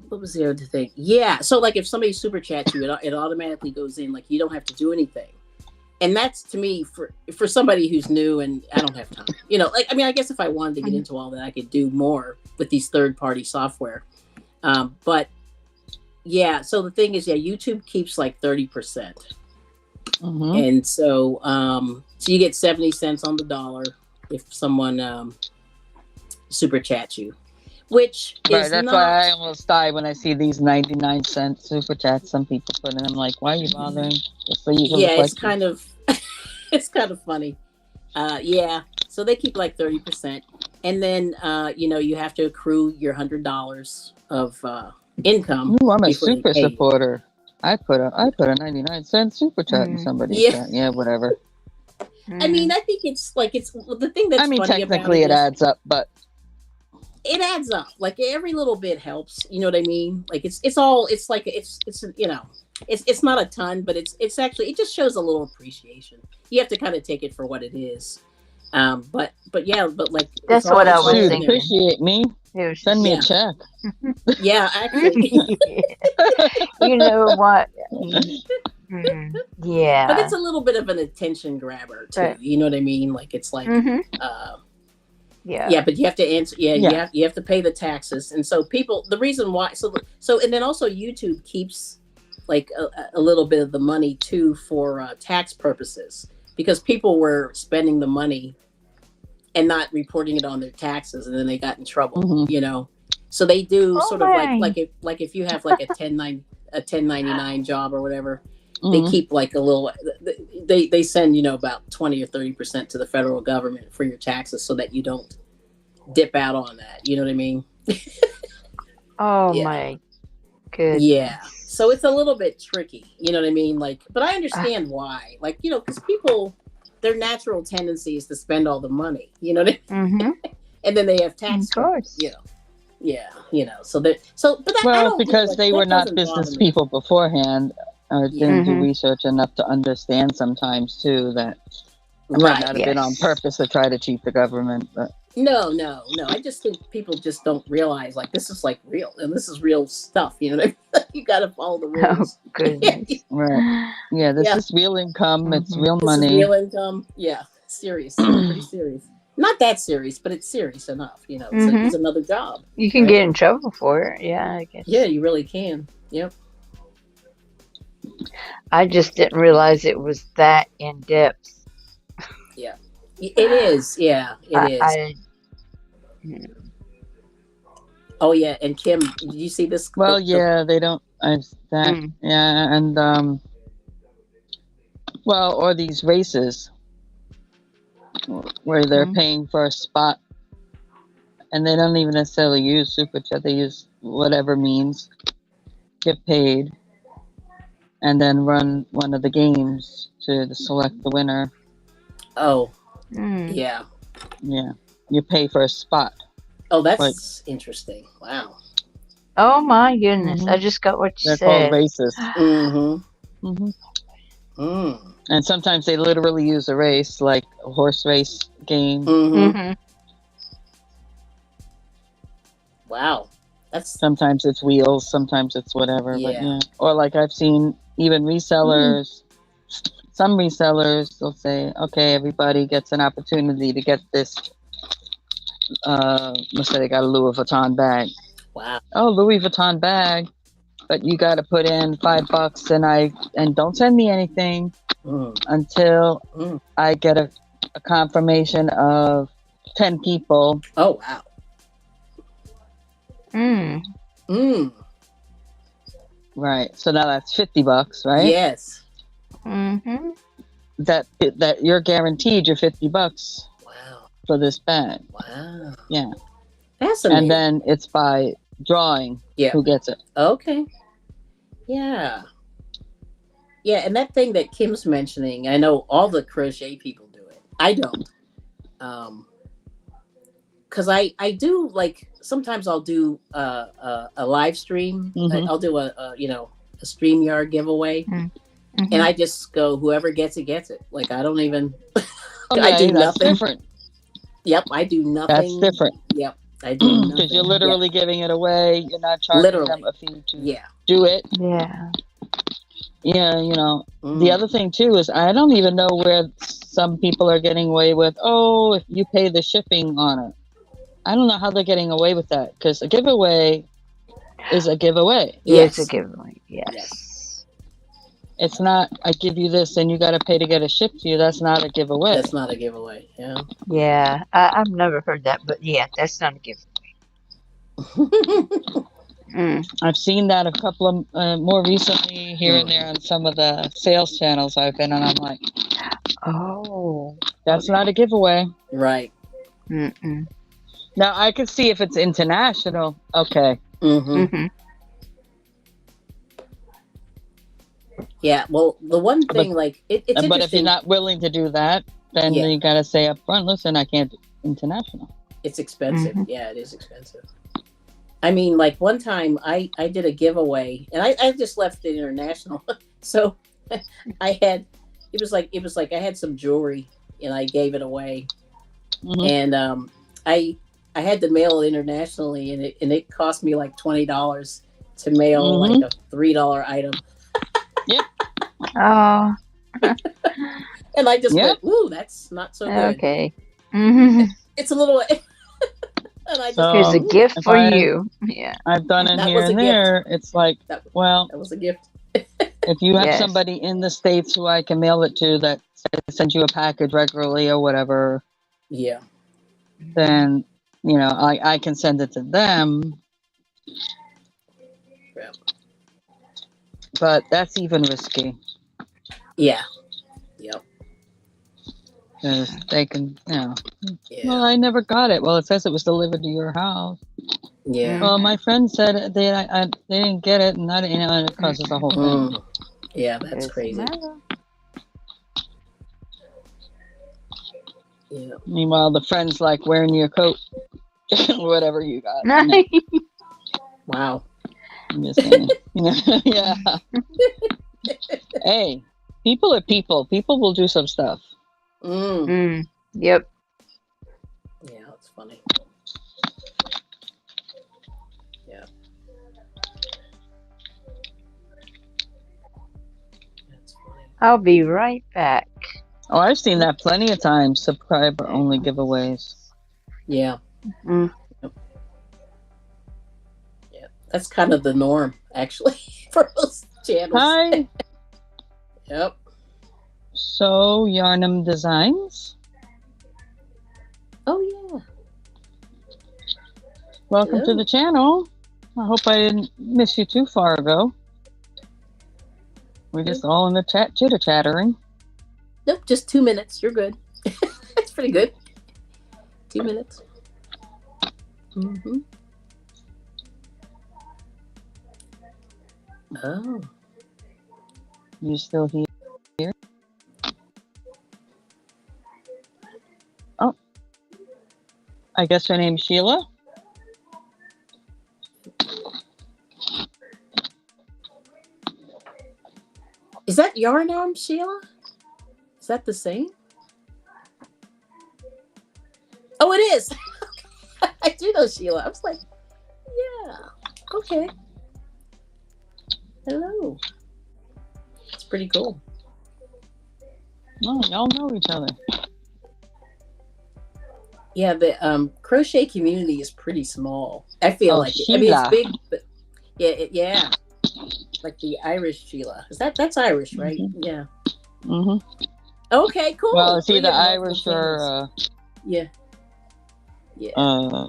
was the other thing? Yeah, so like if somebody super chats you, it automatically goes in. Like you don't have to do anything. And that's, to me, for somebody who's new, and I don't have time. Like, I mean, I guess if I wanted to get into all that, I could do more with these third-party software. But yeah, so the thing is, YouTube keeps like 30%. And so you get 70 cents on the dollar if someone super chats you, which is that's why I almost die when I see these 99-cent super chats some people put in. I'm like, why are you bothering? Just so you can it's kind of it's kind of funny. So they keep like 30%, and then you have to accrue your $100 of income. Ooh, I'm a super supporter. I put a 99-cent super chat in somebody's chat. Yeah, whatever. I mean, I think it's the thing that's funny technically about it adds up, but it adds up. Like every little bit helps. You know what I mean? Like it's not a ton, but it's actually, it just shows a little appreciation. You have to kind of take it for what it is. But like that's what I was thinking. Appreciate me. Send me a check. Yeah, actually. You know what? Yeah. But it's a little bit of an attention grabber too. You know what I mean? Like it's like but you have to answer. You have to pay the taxes, and so people. The reason why, so and then also YouTube keeps like a little bit of the money too for tax purposes, because people were spending the money and not reporting it on their taxes, and then they got in trouble. So they do sort of like if you have like a 1099 job or whatever, they keep like a little. They send about 20 or 30% to the federal government for your taxes, so that you don't dip out on that. You know what I mean? My goodness. Yeah. So it's a little bit tricky. You know what I mean? Like, but I understand why. Like, because people, their natural tendency is to spend all the money. You know what I mean? And then they have tax. Of course. Yeah. So that. But I don't because they were not business people beforehand. Didn't do research enough to understand sometimes too that it might not have been on purpose to try to cheat the government. But no. I just think people just don't realize like this is like real, and this is real stuff. You know what I mean? You got to follow the rules. Oh goodness. Right. Yeah. This is real income. It's real money. This is real income. Yeah. Serious. Pretty serious. Not that serious, but it's serious enough. It's another job. You can get in trouble for it. Yeah, I guess. Yeah, you really can. Yep. I just didn't realize it was that in depth. Yeah, it is. Yeah, it is. Oh yeah, and Kim, did you see this? Well, they don't. Yeah, and or these races where they're paying for a spot, and they don't even necessarily use super chat. They use whatever means, get paid, and then run one of the games to select the winner. Oh, yeah. Yeah. You pay for a spot. Oh, that's interesting. Wow. Oh, my goodness. I just got what you said. They're called races. And sometimes they literally use a race, like a horse race game. Wow. Sometimes it's wheels, sometimes it's whatever. Yeah. But or like I've seen even resellers, some resellers, they'll say, okay, everybody gets an opportunity to get this, let's say they got a Louis Vuitton bag. Wow. Oh, Louis Vuitton bag, but you got to put in $5 and don't send me anything until I get a confirmation of 10 people. Oh, wow. Right. So now that's $50, right? Yes. That you're guaranteed your $50. Wow. For this bag. Wow. Yeah. Fascinating. And then it's by drawing who gets it. Okay. Yeah. Yeah, and that thing that Kim's mentioning, I know all the crochet people do it. I don't. Because I do, like, sometimes I'll do a live stream. I'll do a StreamYard giveaway. And I just go, whoever gets it, gets it. Like, I don't even, I do that's nothing. Different. Yep, I do nothing. That's different. Yep, I do nothing. Because you're literally giving it away. You're not charging them a fee to do it. Yeah. Yeah, the other thing too is I don't even know where some people are getting away with, if you pay the shipping on it. I don't know how they're getting away with that, because a giveaway is a giveaway. Yes, it's a giveaway. Yes. It's not, I give you this and you got to pay to get it shipped to you. That's not a giveaway. That's not a giveaway. Yeah. Yeah, I've never heard that, but yeah, that's not a giveaway. I've seen that a couple of more recently here and there on some of the sales channels I've been on. I'm like, that's not a giveaway. Right. Now I can see if it's international. Okay. Yeah. Well, the one thing, it's interesting. But if you're not willing to do that, then you got to say up front, listen, I can't do international. It's expensive. Yeah, it is expensive. I mean, like, one time I did a giveaway, and I just left it international. So I had, it was like I had some jewelry and I gave it away. And I had to mail it internationally, and it cost me like $20 to mail like a $3 item. Yep. Oh. And I just went, ooh, that's not so good. Okay. It's a little. And I just, here's a gift for you. Yeah. I've done it here and there. It's like, that was a gift. If you have somebody in the States who I can mail it to that sends you a package regularly or whatever, then, I can send it to them. Yeah. But that's even risky. Yeah. Yep. Because they can, well, I never got it. Well, it says it was delivered to your house. Yeah. Well, my friend said they didn't get it, and and it causes a whole thing. Yeah, that's crazy. Yeah. Meanwhile, the friend's like wearing your coat, whatever you got. Wow. I'm just saying. Yeah. Hey, people are people. People will do some stuff. Yep. Yeah, that's funny. Yeah. That's funny. I'll be right back. Oh, I've seen that plenty of times. Subscriber only giveaways. Yeah. Yep. Yeah, that's kind of the norm, actually, for most channels. Hi. Yep. So, Yarnum Designs. Oh, yeah. Welcome to the channel. I hope I didn't miss you too far ago. We're just all in the chat, chitter-chattering. Nope, just 2 minutes. You're good. That's pretty good. 2 minutes. Oh. You still here? Oh. I guess her name's Sheila. Is that Yarn Arm, Sheila? Is that the same? Oh, it is. I do know Sheila. I was like, yeah. Okay. Hello. It's pretty cool. Oh, y'all know each other. Yeah, the crochet community is pretty small. I feel like it. I mean, Sheila. it's big, but yeah. Like the Irish Sheila. That's Irish, right? Yeah. Okay, cool. Well, it's either Irish or yeah.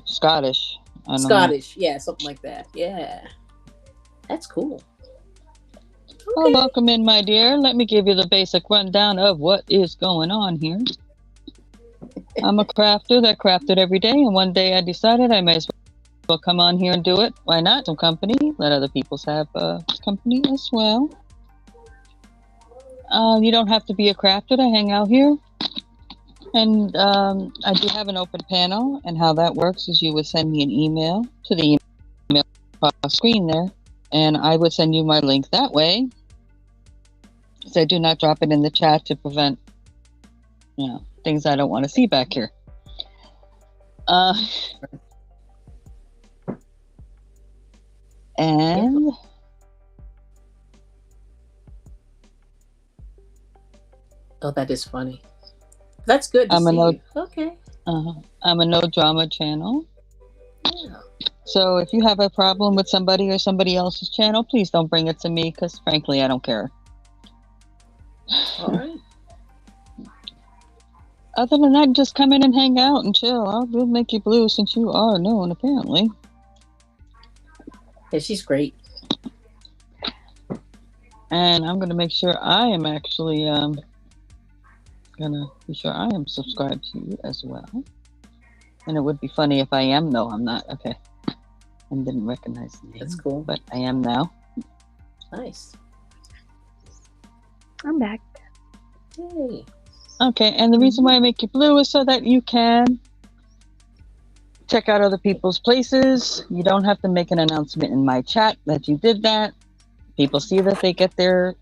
Scottish. I don't Scottish, yeah, something like that. Yeah. That's cool. Okay. Well, welcome in, my dear. Let me give you the basic rundown of what is going on here. I'm a crafter that crafted every day, and one day I decided I may as well come on here and do it. Why not? Some company. Let other people have company as well. You don't have to be a crafter to hang out here. And I do have an open panel, and how that works is you would send me an email to the email across screen there, and I would send you my link that way. So I do not drop it in the chat to prevent, things I don't want to see back here. And oh, that is funny. That's good to see you. Okay. I'm a no drama channel. Yeah. So if you have a problem with somebody or somebody else's channel, please don't bring it to me, because frankly, I don't care. All right. Other than that, just come in and hang out and chill. We'll make you blue since you are known, apparently. Yeah, she's great. And I'm going to make sure I am actually going to be sure I am subscribed to you as well. And it would be funny if I am. No, I'm not. Okay. I didn't recognize the name. That's cool. But I am now. Nice. I'm back. Yay. Okay, and the reason why I make you blue is so that you can check out other people's places. You don't have to make an announcement in my chat that you did that. People see that they get their,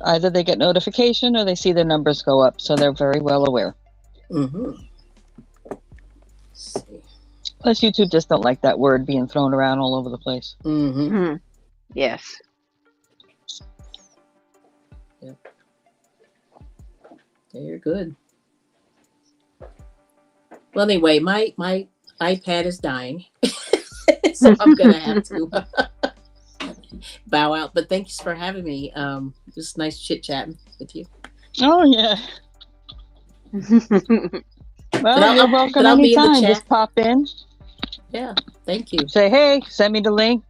either they get notification or they see their numbers go up, so they're very well aware. Mm-hmm. See. Plus, YouTube just don't like that word being thrown around all over the place. Mm-hmm. Mm. Yes. Yep. Yeah, you're good. Well, anyway, my iPad is dying, so I'm gonna have to bow out. But thanks for having me. Just nice chit chatting with you. Oh yeah. Well, you're welcome anytime. Just pop in. Yeah, thank you. Say hey, send me the link.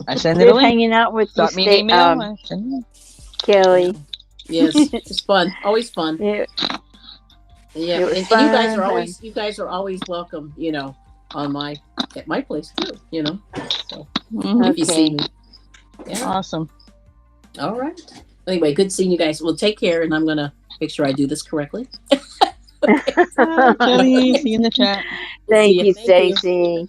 I send Good it a link. hanging out with Got you, me an email. Kelly. Yes, it's fun. Always fun. Yeah. Yeah, and you guys are always welcome. On at my place too. So if you see me. Yeah. Awesome. All right. Anyway, good seeing you guys. Well, take care, and I'm gonna make sure I do this correctly. Kelly, see you in the chat. Thank you, Stacey.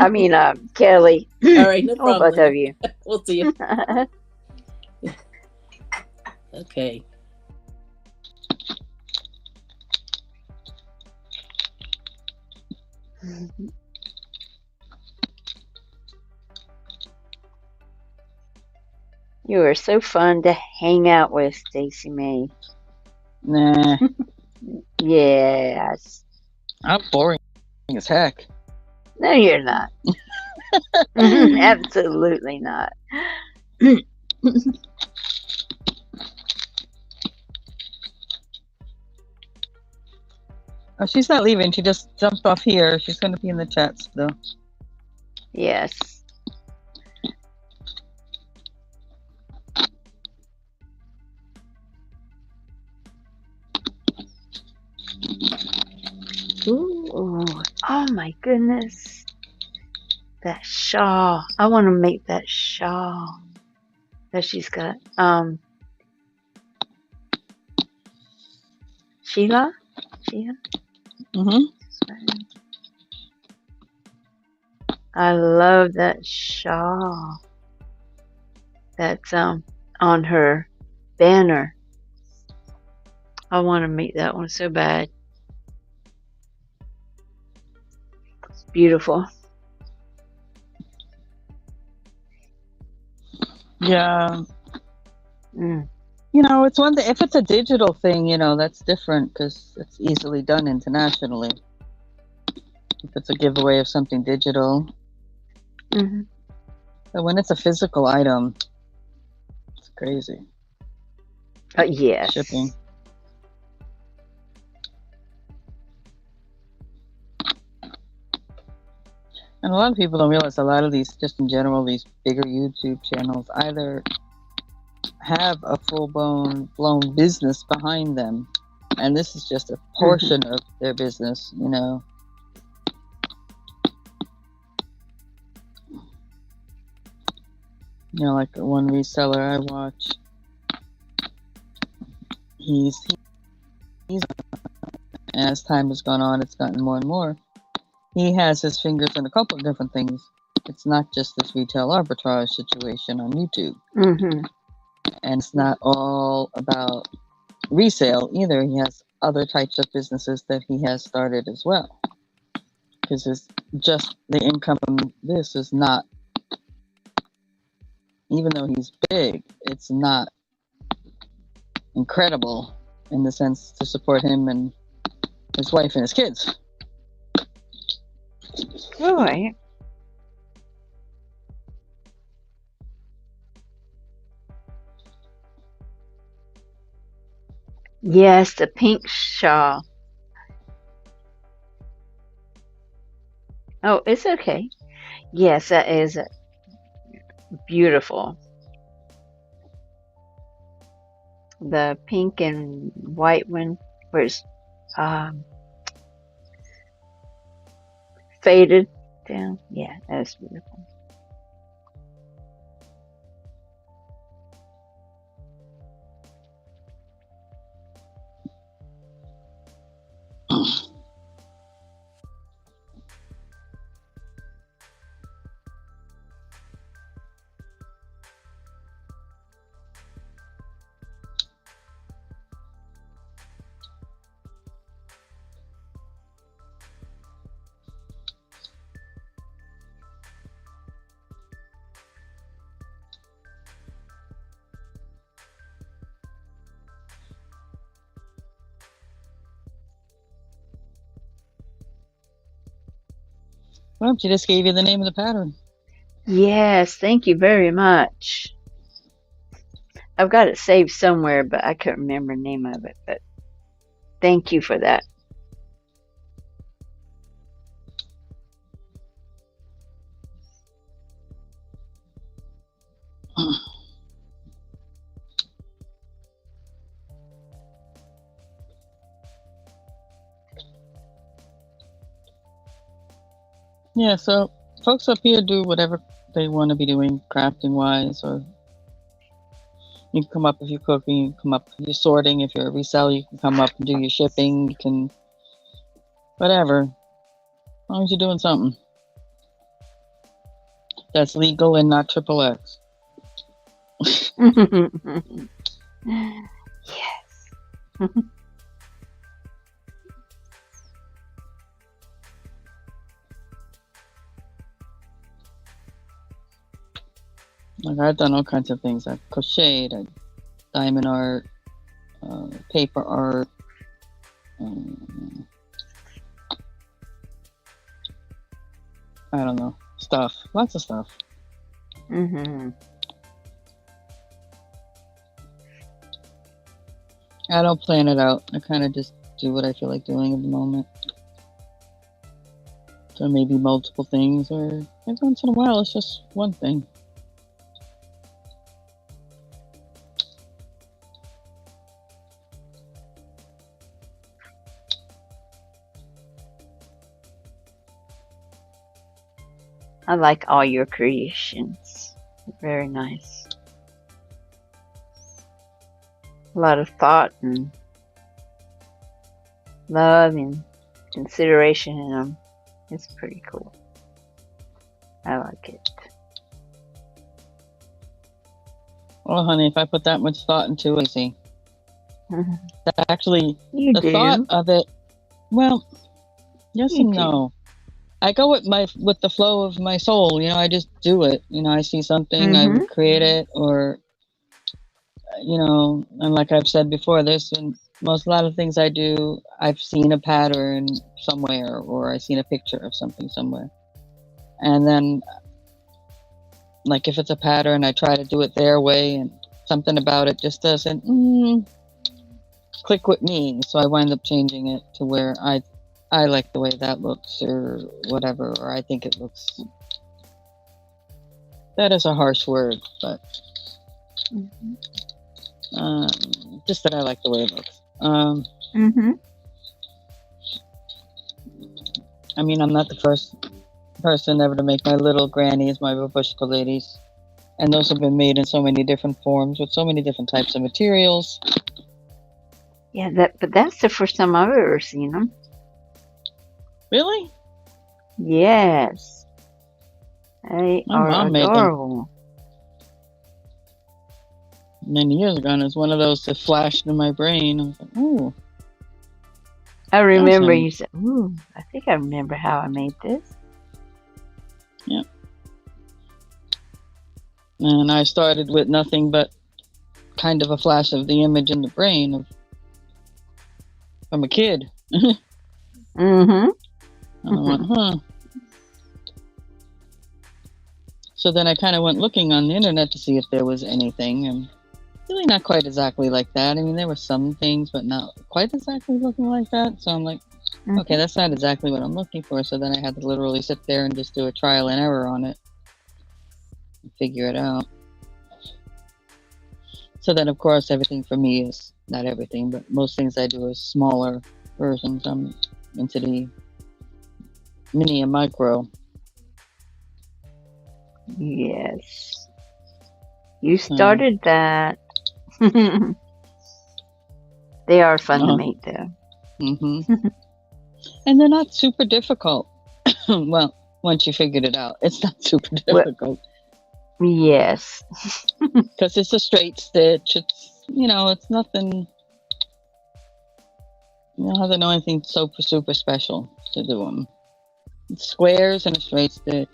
I mean, Kelly. All right, no problem. Both of you. We'll see you. Okay. You are so fun to hang out with, Stacey Mae. Nah. Yes. I'm boring as heck. No, you're not. Absolutely not. Oh, she's not leaving. She just jumped off here. She's going to be in the chat still. Yes. Ooh. Oh my goodness. That shawl. I want to make that shawl that she's got. Sheila? Mm-hmm. I love that shawl that's on her banner. I want to make that one so bad. It's beautiful. Yeah. Mm. It's one thing. If it's a digital thing, that's different because it's easily done internationally. If it's a giveaway of something digital. Mm-hmm. But when it's a physical item, it's crazy. Yes. Shipping. And a lot of people don't realize a lot of these, just in general, these bigger YouTube channels either have a full-blown business behind them, and this is just a portion of their business, like the one reseller I watch, he's as time has gone on, it's gotten more and more. He has his fingers in a couple of different things. It's not just this retail arbitrage situation on YouTube. Mm-hmm. And it's not all about resale either. He has other types of businesses that he has started as well. Because it's just the income from this is not, even though he's big, it's not incredible in the sense to support him and his wife and his kids. All right. Yes, the pink shawl. Oh, it's okay. Yes, that is beautiful. The pink and white one was faded down. Yeah, that's beautiful. Well, she just gave you the name of the pattern. Yes, thank you very much. I've got it saved somewhere, but I can't remember the name of it. But thank you for that. Yeah, so folks up here do whatever they want to be doing crafting wise, or you can come up if you're cooking, you can come up if you're sorting, if you're a reseller, you can come up and do your shipping, you can whatever. As long as you're doing something that's legal and not XXX. Yes. Like I've done all kinds of things. I've crocheted, I've diamond art, paper art, I don't know, stuff, lots of stuff. Mm-hmm. I don't plan it out. I kind of just do what I feel like doing at the moment. So maybe multiple things, or every once in a while it's just one thing. I like all your creations. Very nice. A lot of thought and love and consideration in them. It's pretty cool. I like it. Well, honey, if I put that much thought into it, see. Actually, You the do. thought of it, well, yes You and do. no. I go with the flow of my soul. You know, I just do it. You know, I see something, I would create it, or you know, and like I've said before, there's been a lot of things I do. I've seen a pattern somewhere, or I've seen a picture of something somewhere, and then, like if it's a pattern, I try to do it their way, and something about it just doesn't click with me. So I wind up changing it to where I like the way that looks, or whatever, or I think it looks. That is a harsh word, but just that I like the way it looks. I mean, I'm not the first person ever to make my little grannies, my babushka ladies, and those have been made in so many different forms with so many different types of materials. Yeah, but that's the first time I've ever seen them. Really? Yes, they My are mom made them adorable. many years ago, and it's one of those that flashed in my brain. I was like, "Ooh, I remember awesome!" you said, "Ooh, I think I remember how I made this." Yeah. And I started with nothing but kind of a flash of the image in the brain from a kid. Mm-hmm. And I went, huh. So then I kind of went looking on the internet to see if there was anything, and really not quite exactly like that. I mean, there were some things, but not quite exactly looking like that. So I'm like, okay, that's not exactly what I'm looking for. So then I had to literally sit there and just do a trial and error on it and figure it out. So then, of course, everything for me is not everything, but most things I do is smaller versions. I'm into the mini and micro. Yes, you started that. They are fun to make, though. Mm-hmm. And they're not super difficult. Well, once you figured it out, it's not super difficult. Yes. Because it's a straight stitch. It's, it's nothing. You don't have to know anything super special to do them. It's squares and a straight stitch.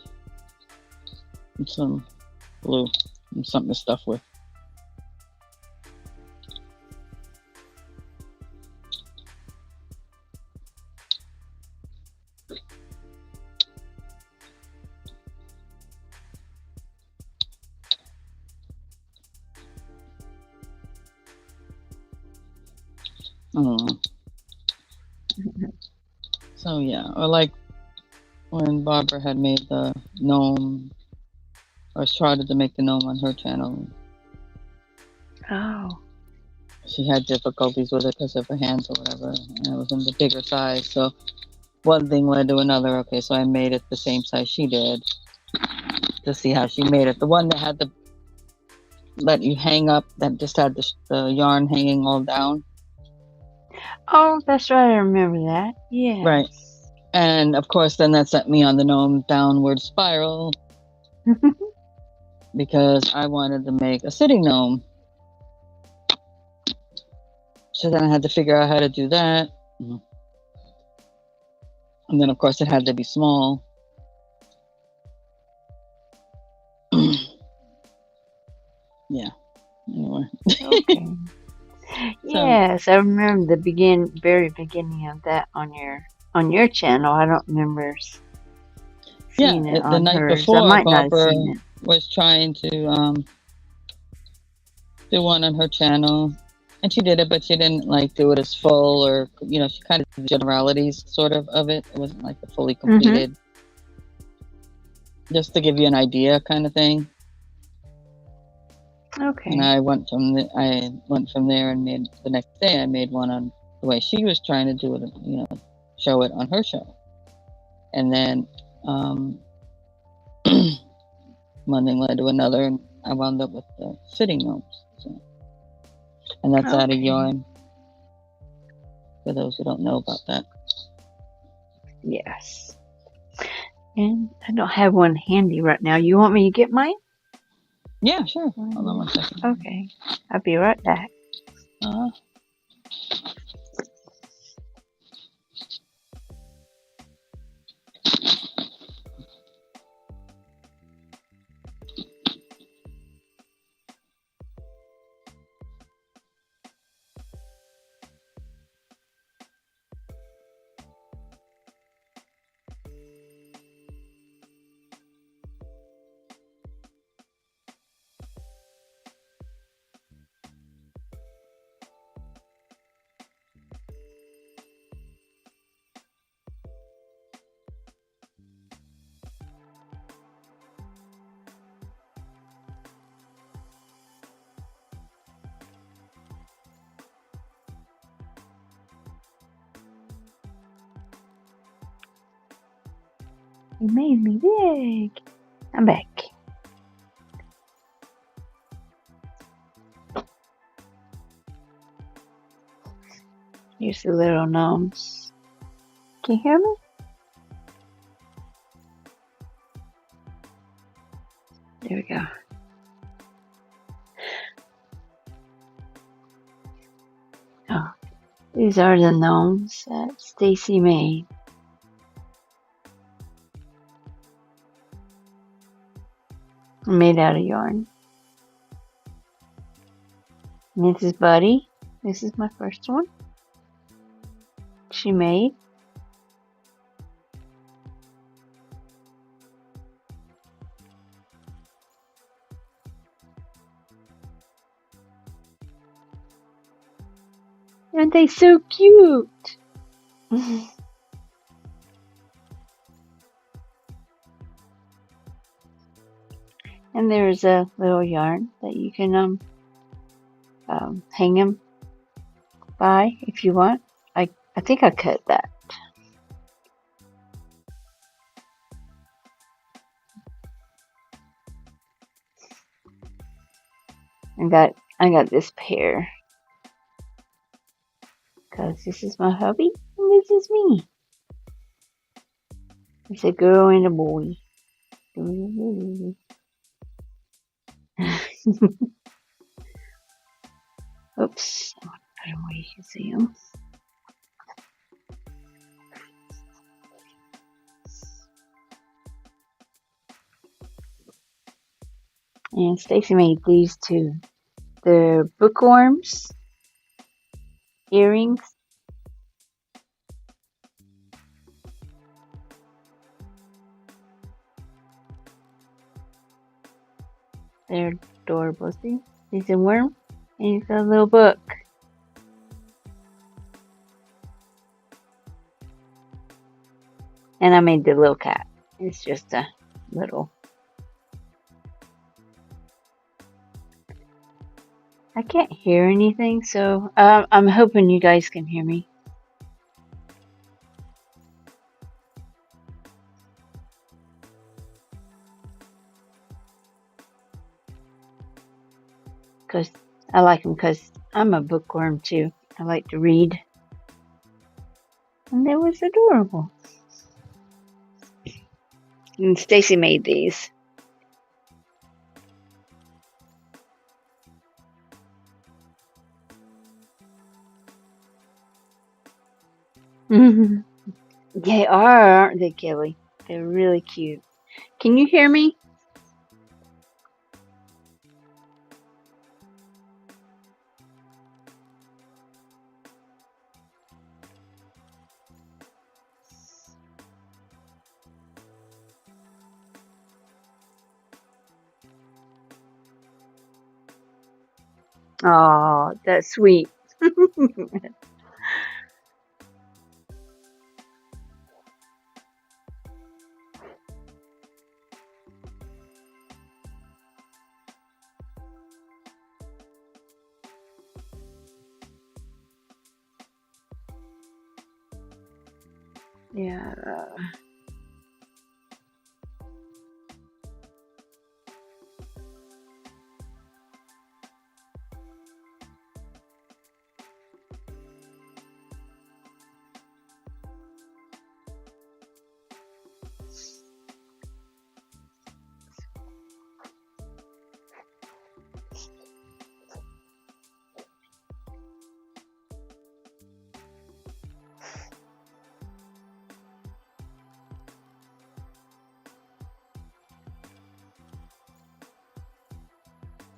And some glue and something to stuff with. So yeah, or like when Barbara had made the gnome, or started to make the gnome on her channel. Oh. She had difficulties with it because of her hands or whatever, and it was in the bigger size. So one thing led to another. Okay, so I made it the same size she did to see how she made it. The one that had the let you hang up, that just had the yarn hanging all down. Oh, that's right. I remember that. Yeah. Right. And of course, then that sent me on the gnome downward spiral because I wanted to make a sitting gnome. So then I had to figure out how to do that. And then, of course, it had to be small. Yeah. Anyway. Okay. Yes, I remember the very beginning of that on your channel. I don't remember seeing it on the night hers. before, I might Barbara not have seen it. was trying to do one on her channel, and she did it, but she didn't like do it as full, or she kind of did generalities sort of it. It wasn't like a fully completed, just to give you an idea kind of thing. Okay. And I went from there and made the next day. I made one on the way she was trying to do it, show it on her show, and then one thing led to another, and I wound up with the sitting gnomes. So. And that's out of yarn, for those who don't know about that. Yes. And I don't have one handy right now. You want me to get mine? Yeah, sure. Hold on 1 second. Okay. I'll be right back. Uh-huh. You made me big. I'm back. Here's the little gnomes. Can you hear me? There we go. Oh, these are the gnomes that Stacey made. Made out of yarn. And this is Buddy. This is my first one. She made. Aren't they so cute? And there's a little yarn that you can hang them by if you want. I think I cut that. I got this pair because this is my hubby and this is me. It's a girl and a boy. Oops, I want to put them where you can see them. And Stacey made these too. They're bookworms, earrings. They're adorable. See? He's a worm and he's got a little book. And I made the little cat. It's just a little. I can't hear anything, so I'm hoping you guys can hear me. Because I like them because I'm a bookworm too. I like to read. And they was adorable. And Stacey made these. They are, aren't they, Kelly? They're really cute. Can you hear me? Oh, that's sweet. Yeah.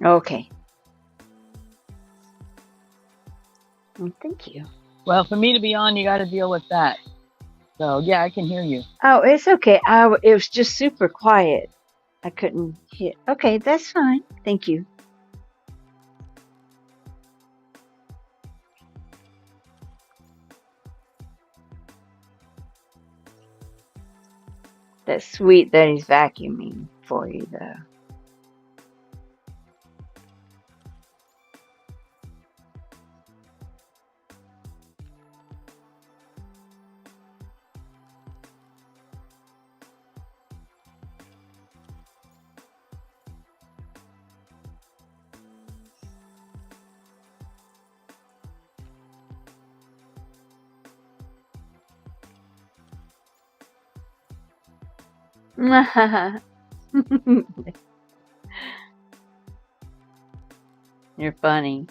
Okay. Well, thank you. Well, for me to be on, you got to deal with that. So, yeah, I can hear you. Oh, it's okay. It was just super quiet. I couldn't hear. Okay, that's fine. Thank you. That's sweet that he's vacuuming for you, though. You're funny.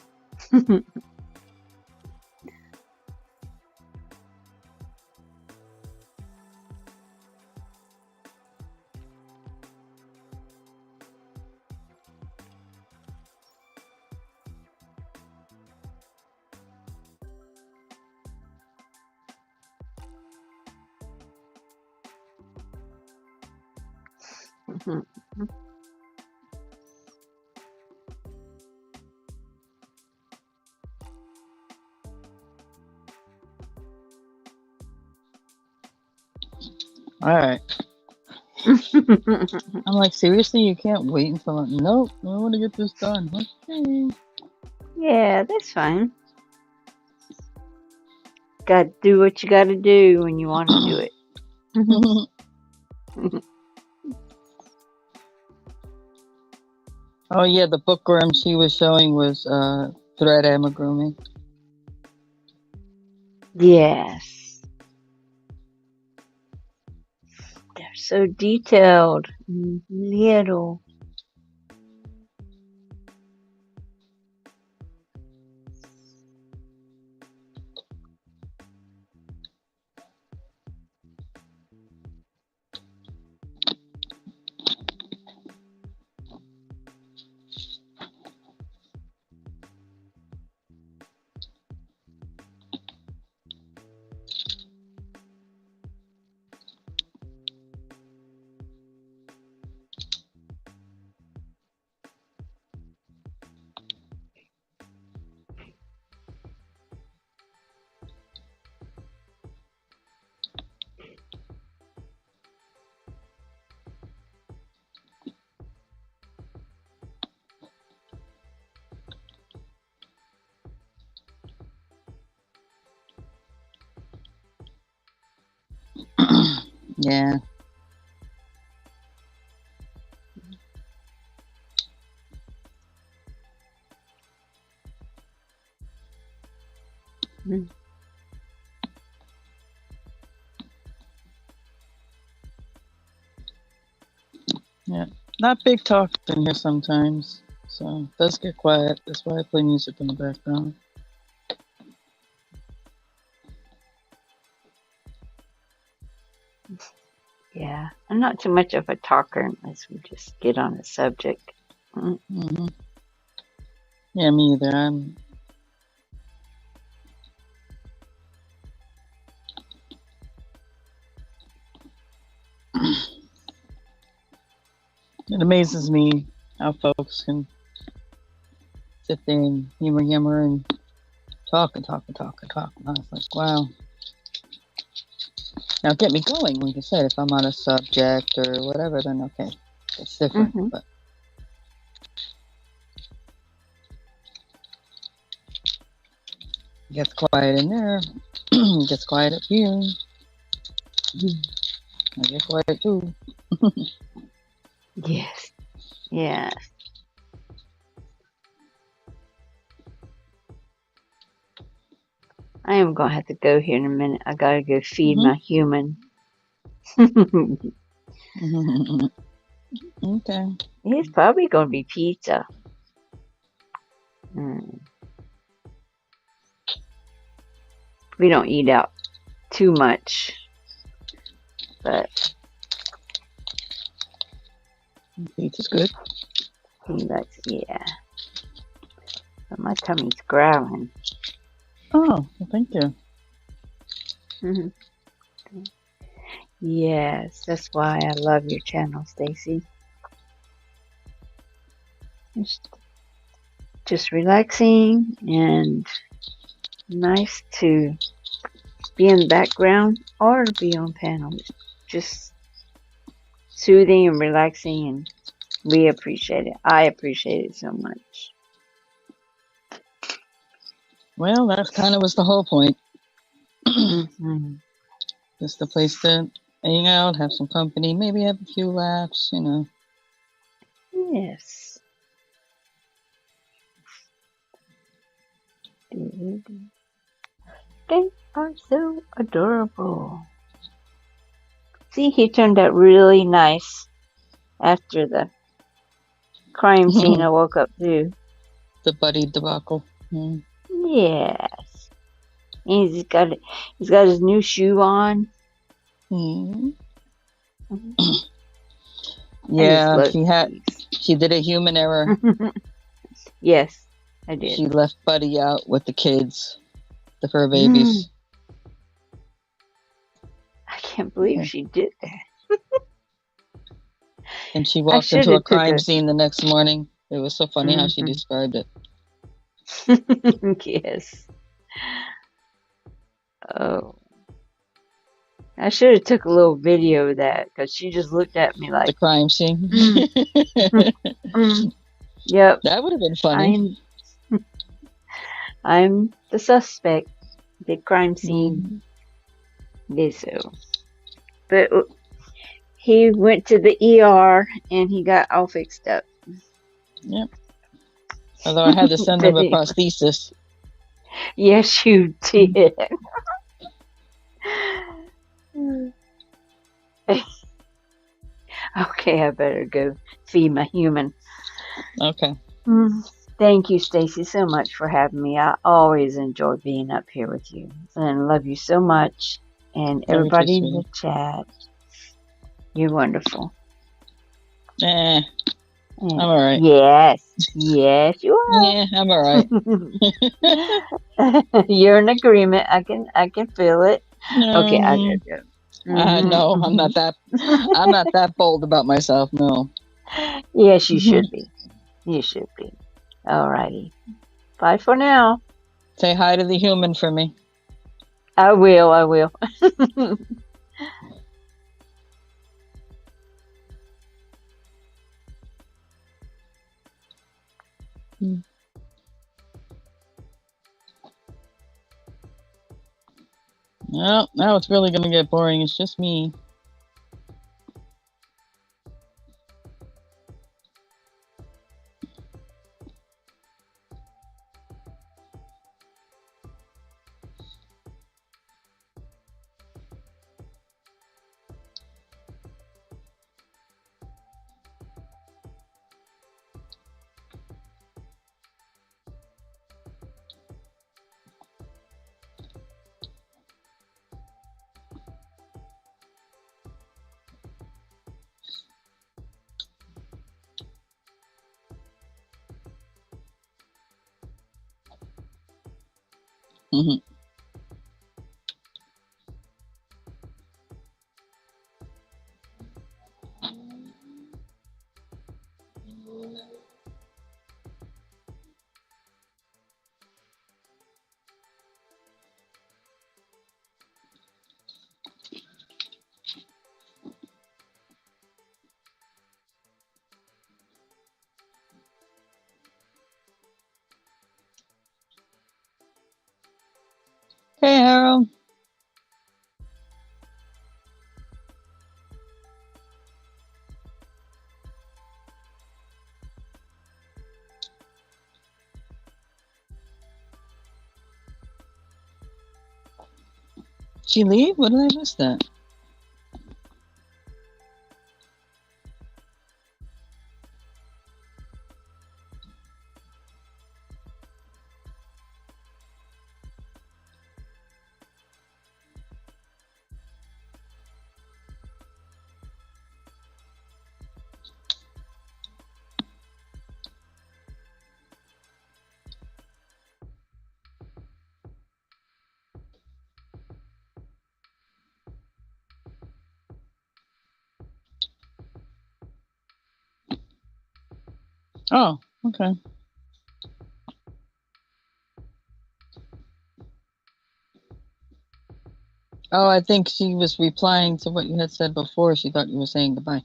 All right. I'm like, seriously, you can't wait until nope, I want to get this done. Okay. Yeah, that's fine. Got to do what you got to do when you want to do it. Oh yeah, the bookworm she was showing was thread amigurumi. Yes. They're so detailed. Little. Yeah. Yeah. Not big talk in here sometimes. So it does get quiet. That's why I play music in the background. Yeah, I'm not too much of a talker unless we just get on the subject. Mm-hmm. Yeah, me either. It amazes me how folks can sit there and yammer and talk and talk and talk and talk. And I was like, wow. Now get me going, like I said, if I'm on a subject or whatever, then okay, it's different. Mm-hmm. But it gets quiet in there, it gets quiet up here. I get quiet too. Yes. Yes. I am going to have to go here in a minute. I got to go feed my human. Okay. It's probably going to be pizza. We don't eat out too much, but Pizza's good. Yeah. But my tummy's growling. Oh, well, thank you. Yes, that's why I love your channel, Stacey. Just relaxing and nice to be in the background or to be on panel. Just soothing and relaxing, and we appreciate it. I appreciate it so much. Well, that kind of was the whole point. Just a place to hang out, have some company, maybe have a few laughs, you know. Yes. They are so adorable. See, he turned out really nice after the crime scene I woke up to. The buddy debacle. Mm. Yes. He's got his new shoe on. Mm. I Yeah, just love she did a human error. Yes, I did. She left Buddy out with the kids, the fur babies. I can't believe she did that. And she walked into a crime scene the next morning. It was so funny how she described it. Yes. Oh. I should have took a little video of that because she just looked at me like the crime scene. Yep. That would have been funny. I'm the suspect. The crime scene. So. But he went to the ER and he got all fixed up. Yep. Although I had to send him a prosthesis. Yes, you did. Okay, I better go feed my human. Okay. Thank you, Stacey, so much for having me. I always enjoy being up here with you and love you so much. And everybody in the chat, you're wonderful. I'm all right. Yes, you are. Yeah, I'm all right. You're in agreement. I can feel it. Okay, I gotta go. No, I'm not that bold about myself. No. Yes, you should be. You should be. Alrighty. Bye for now. Say hi to the human for me. I will. Well, now it's really going to get boring. It's just me. Hey, Harold. Did she leave? What did I miss that? Oh, okay. Oh, I think she was replying to what you had said before. She thought you were saying goodbye.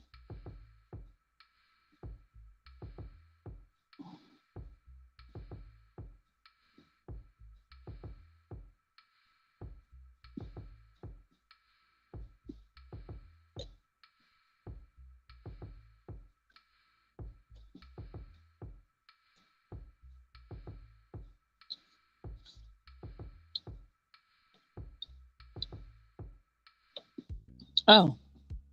Oh,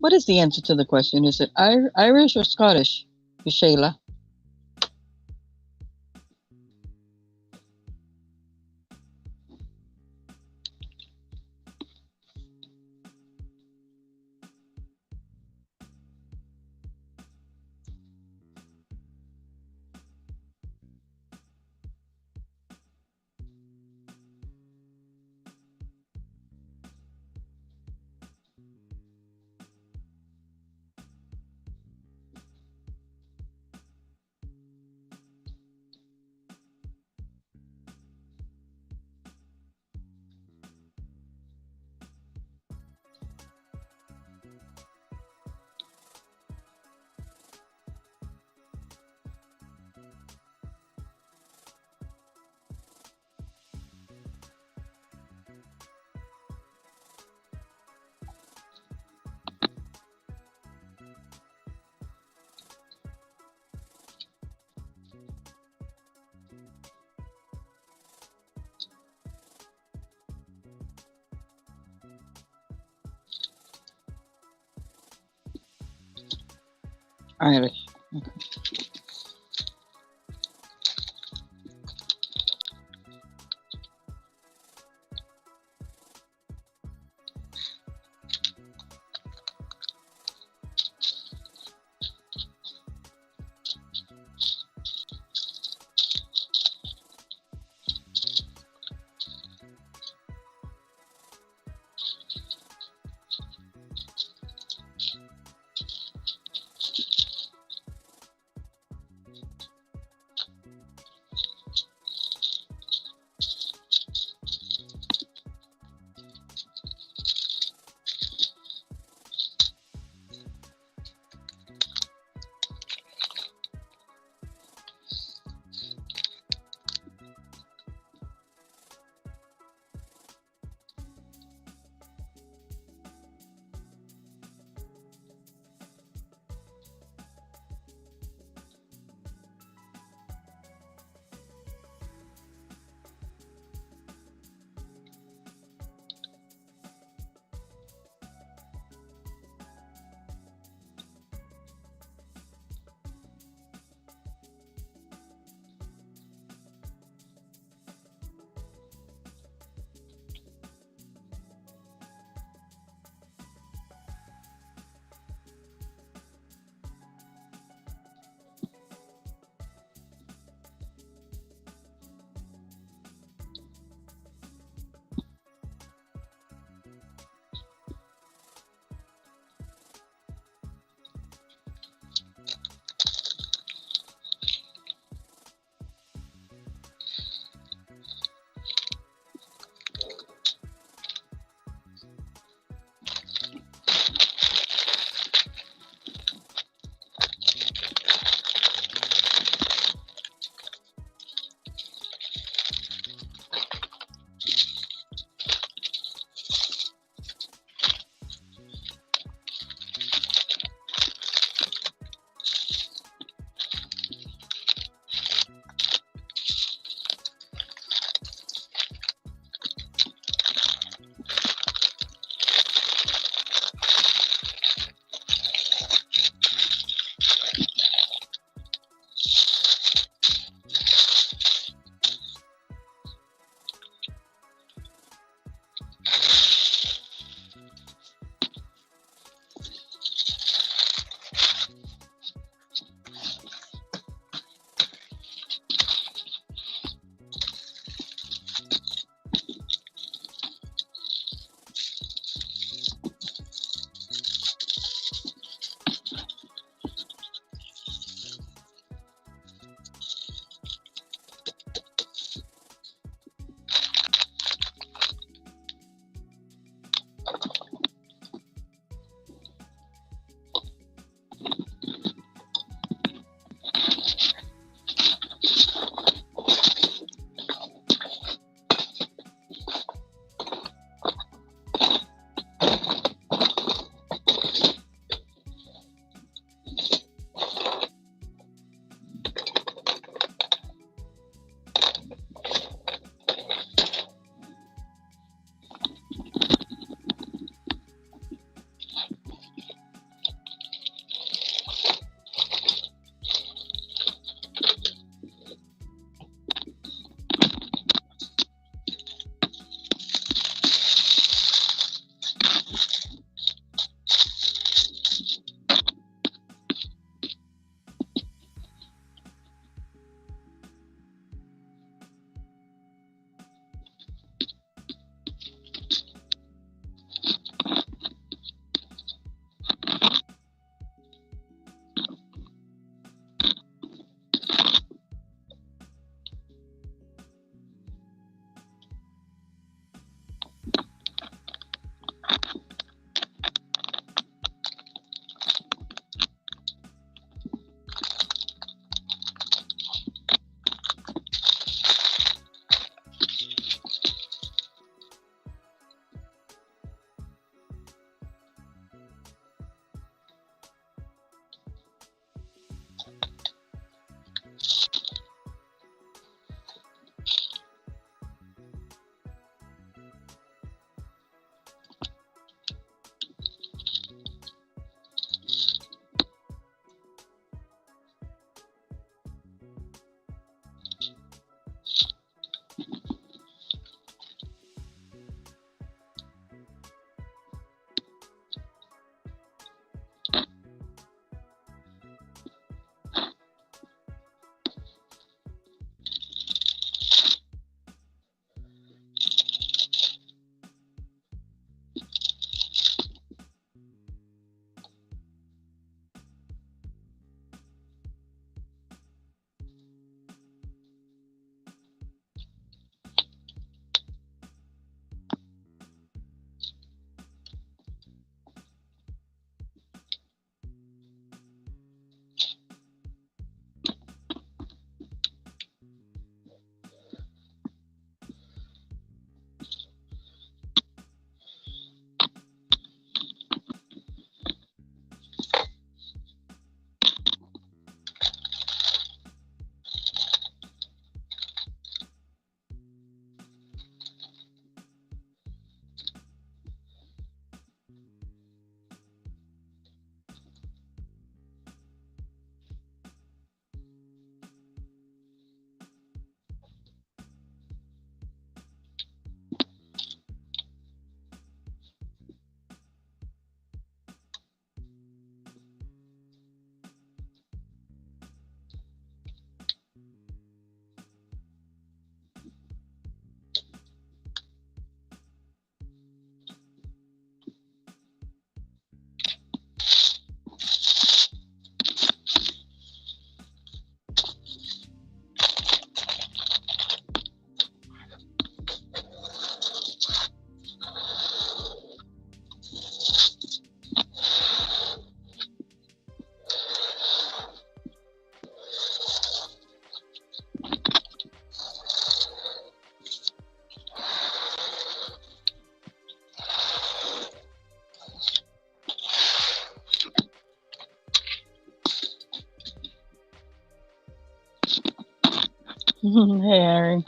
What is the answer to the question? Is it Irish or Scottish, Shayla? Irish. Okay. Hey, Harry.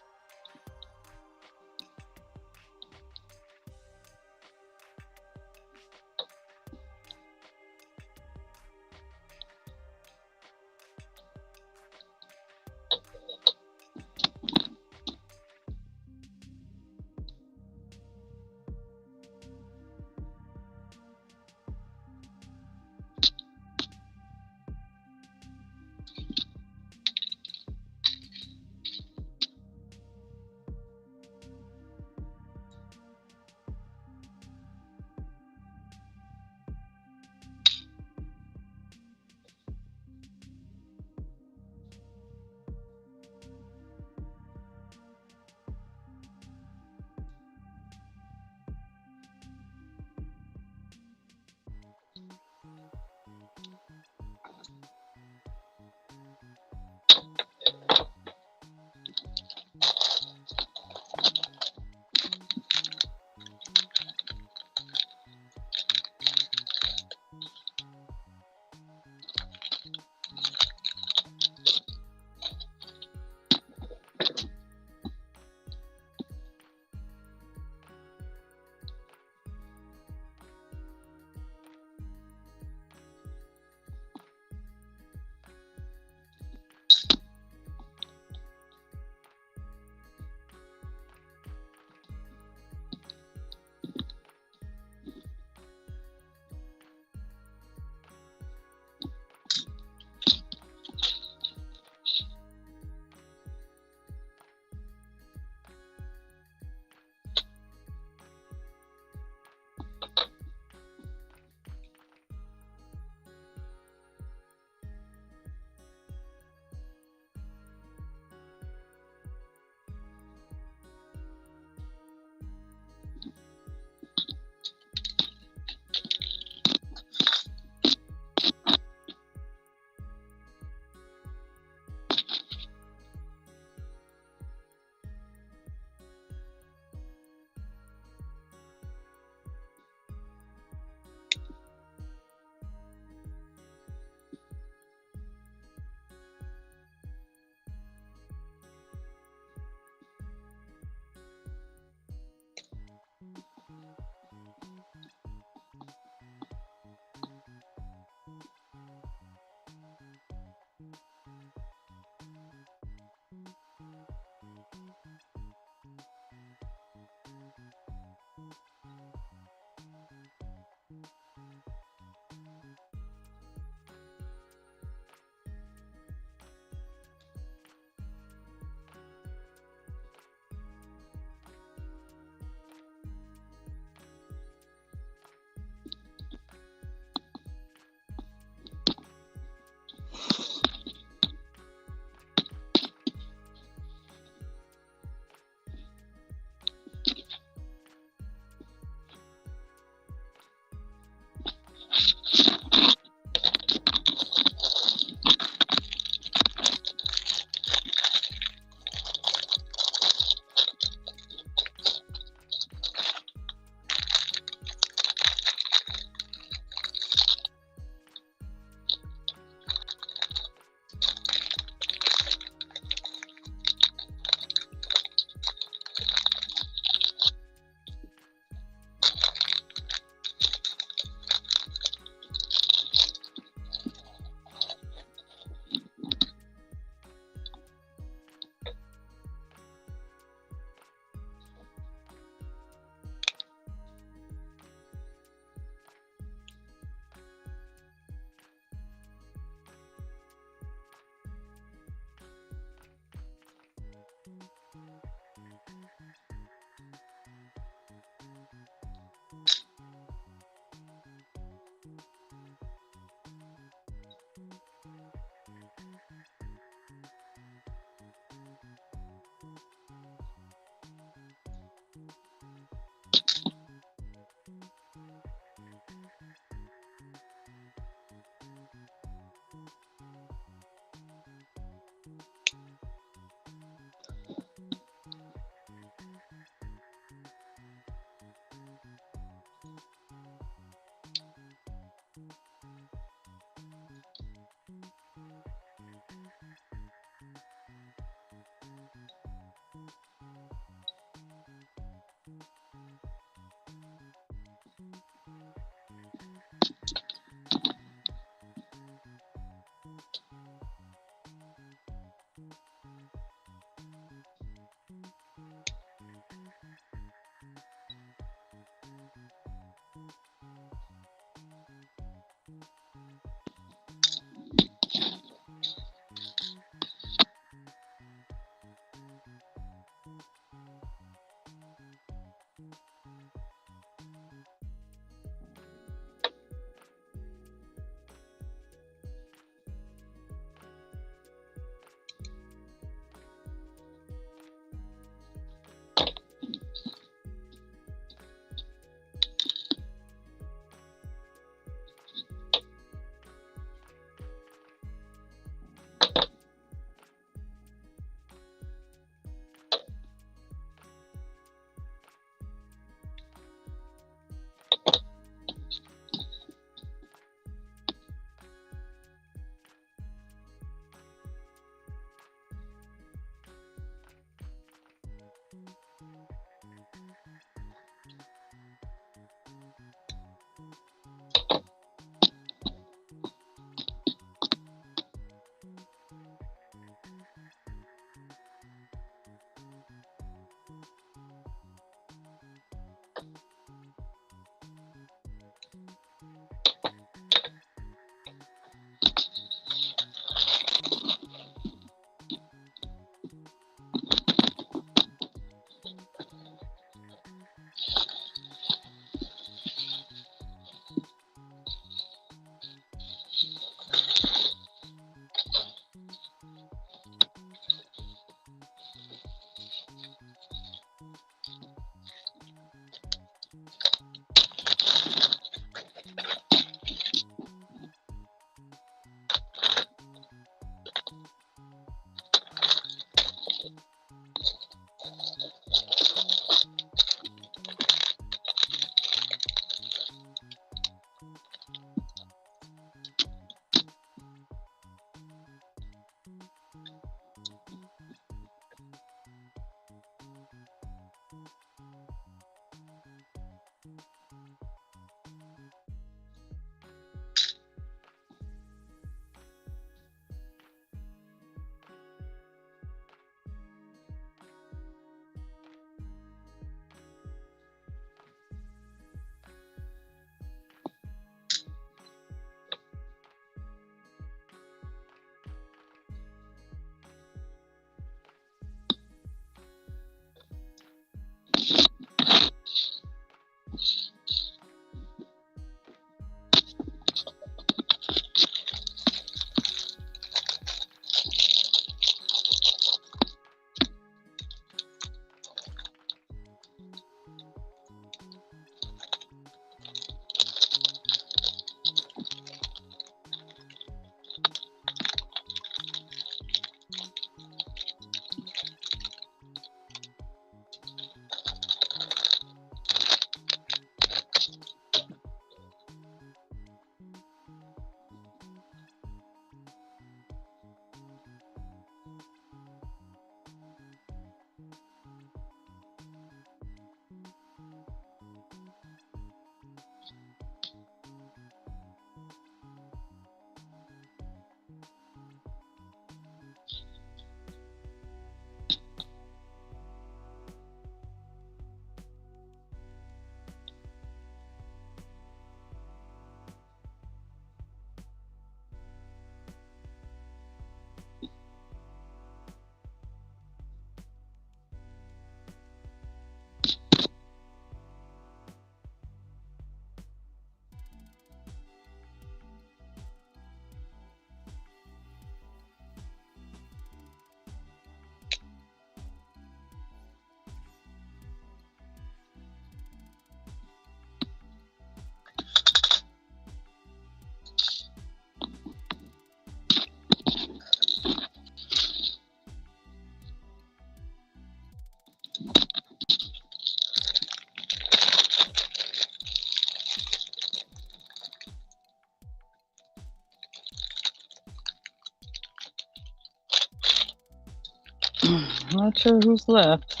not sure who's left.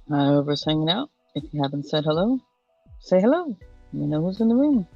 Whoever's hanging out, if you haven't said hello, say hello. You know who's in the room.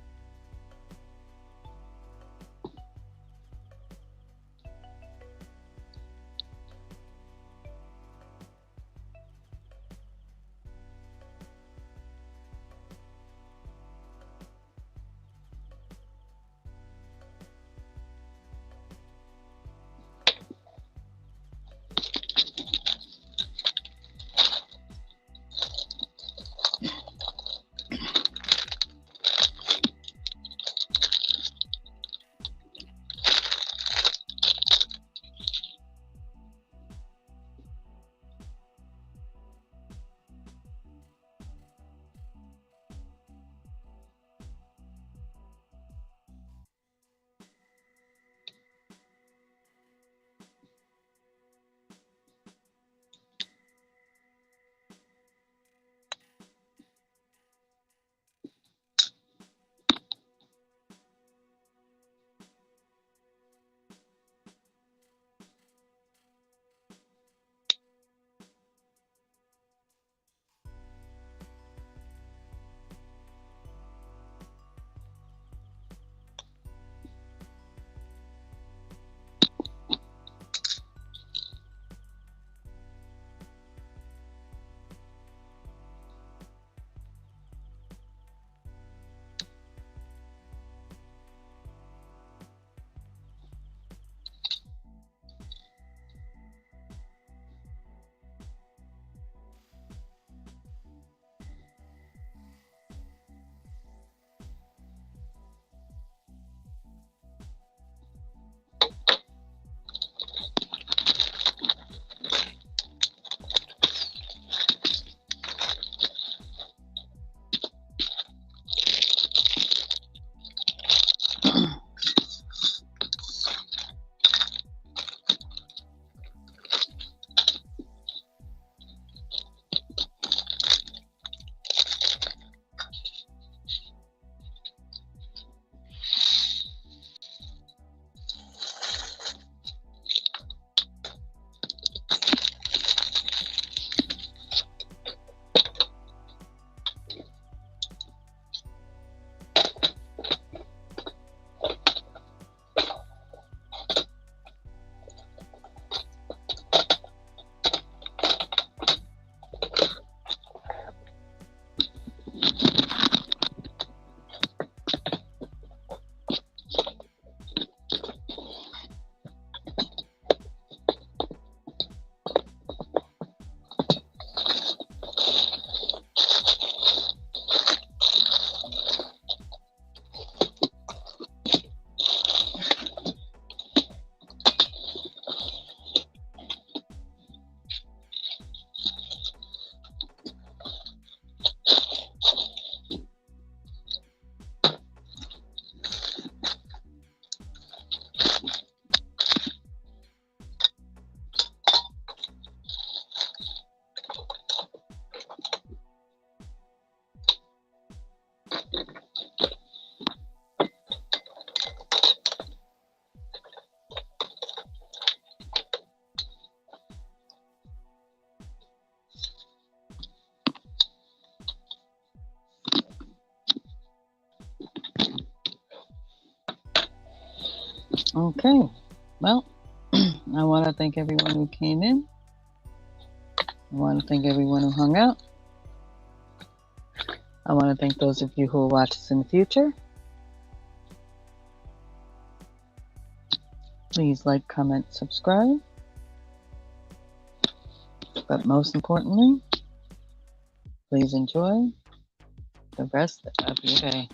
Okay. Well, I want to thank everyone who came in. I want to thank everyone who hung out. I want to thank those of you who will watch us in the future. Please like, comment, subscribe. But most importantly, please enjoy the rest of your day.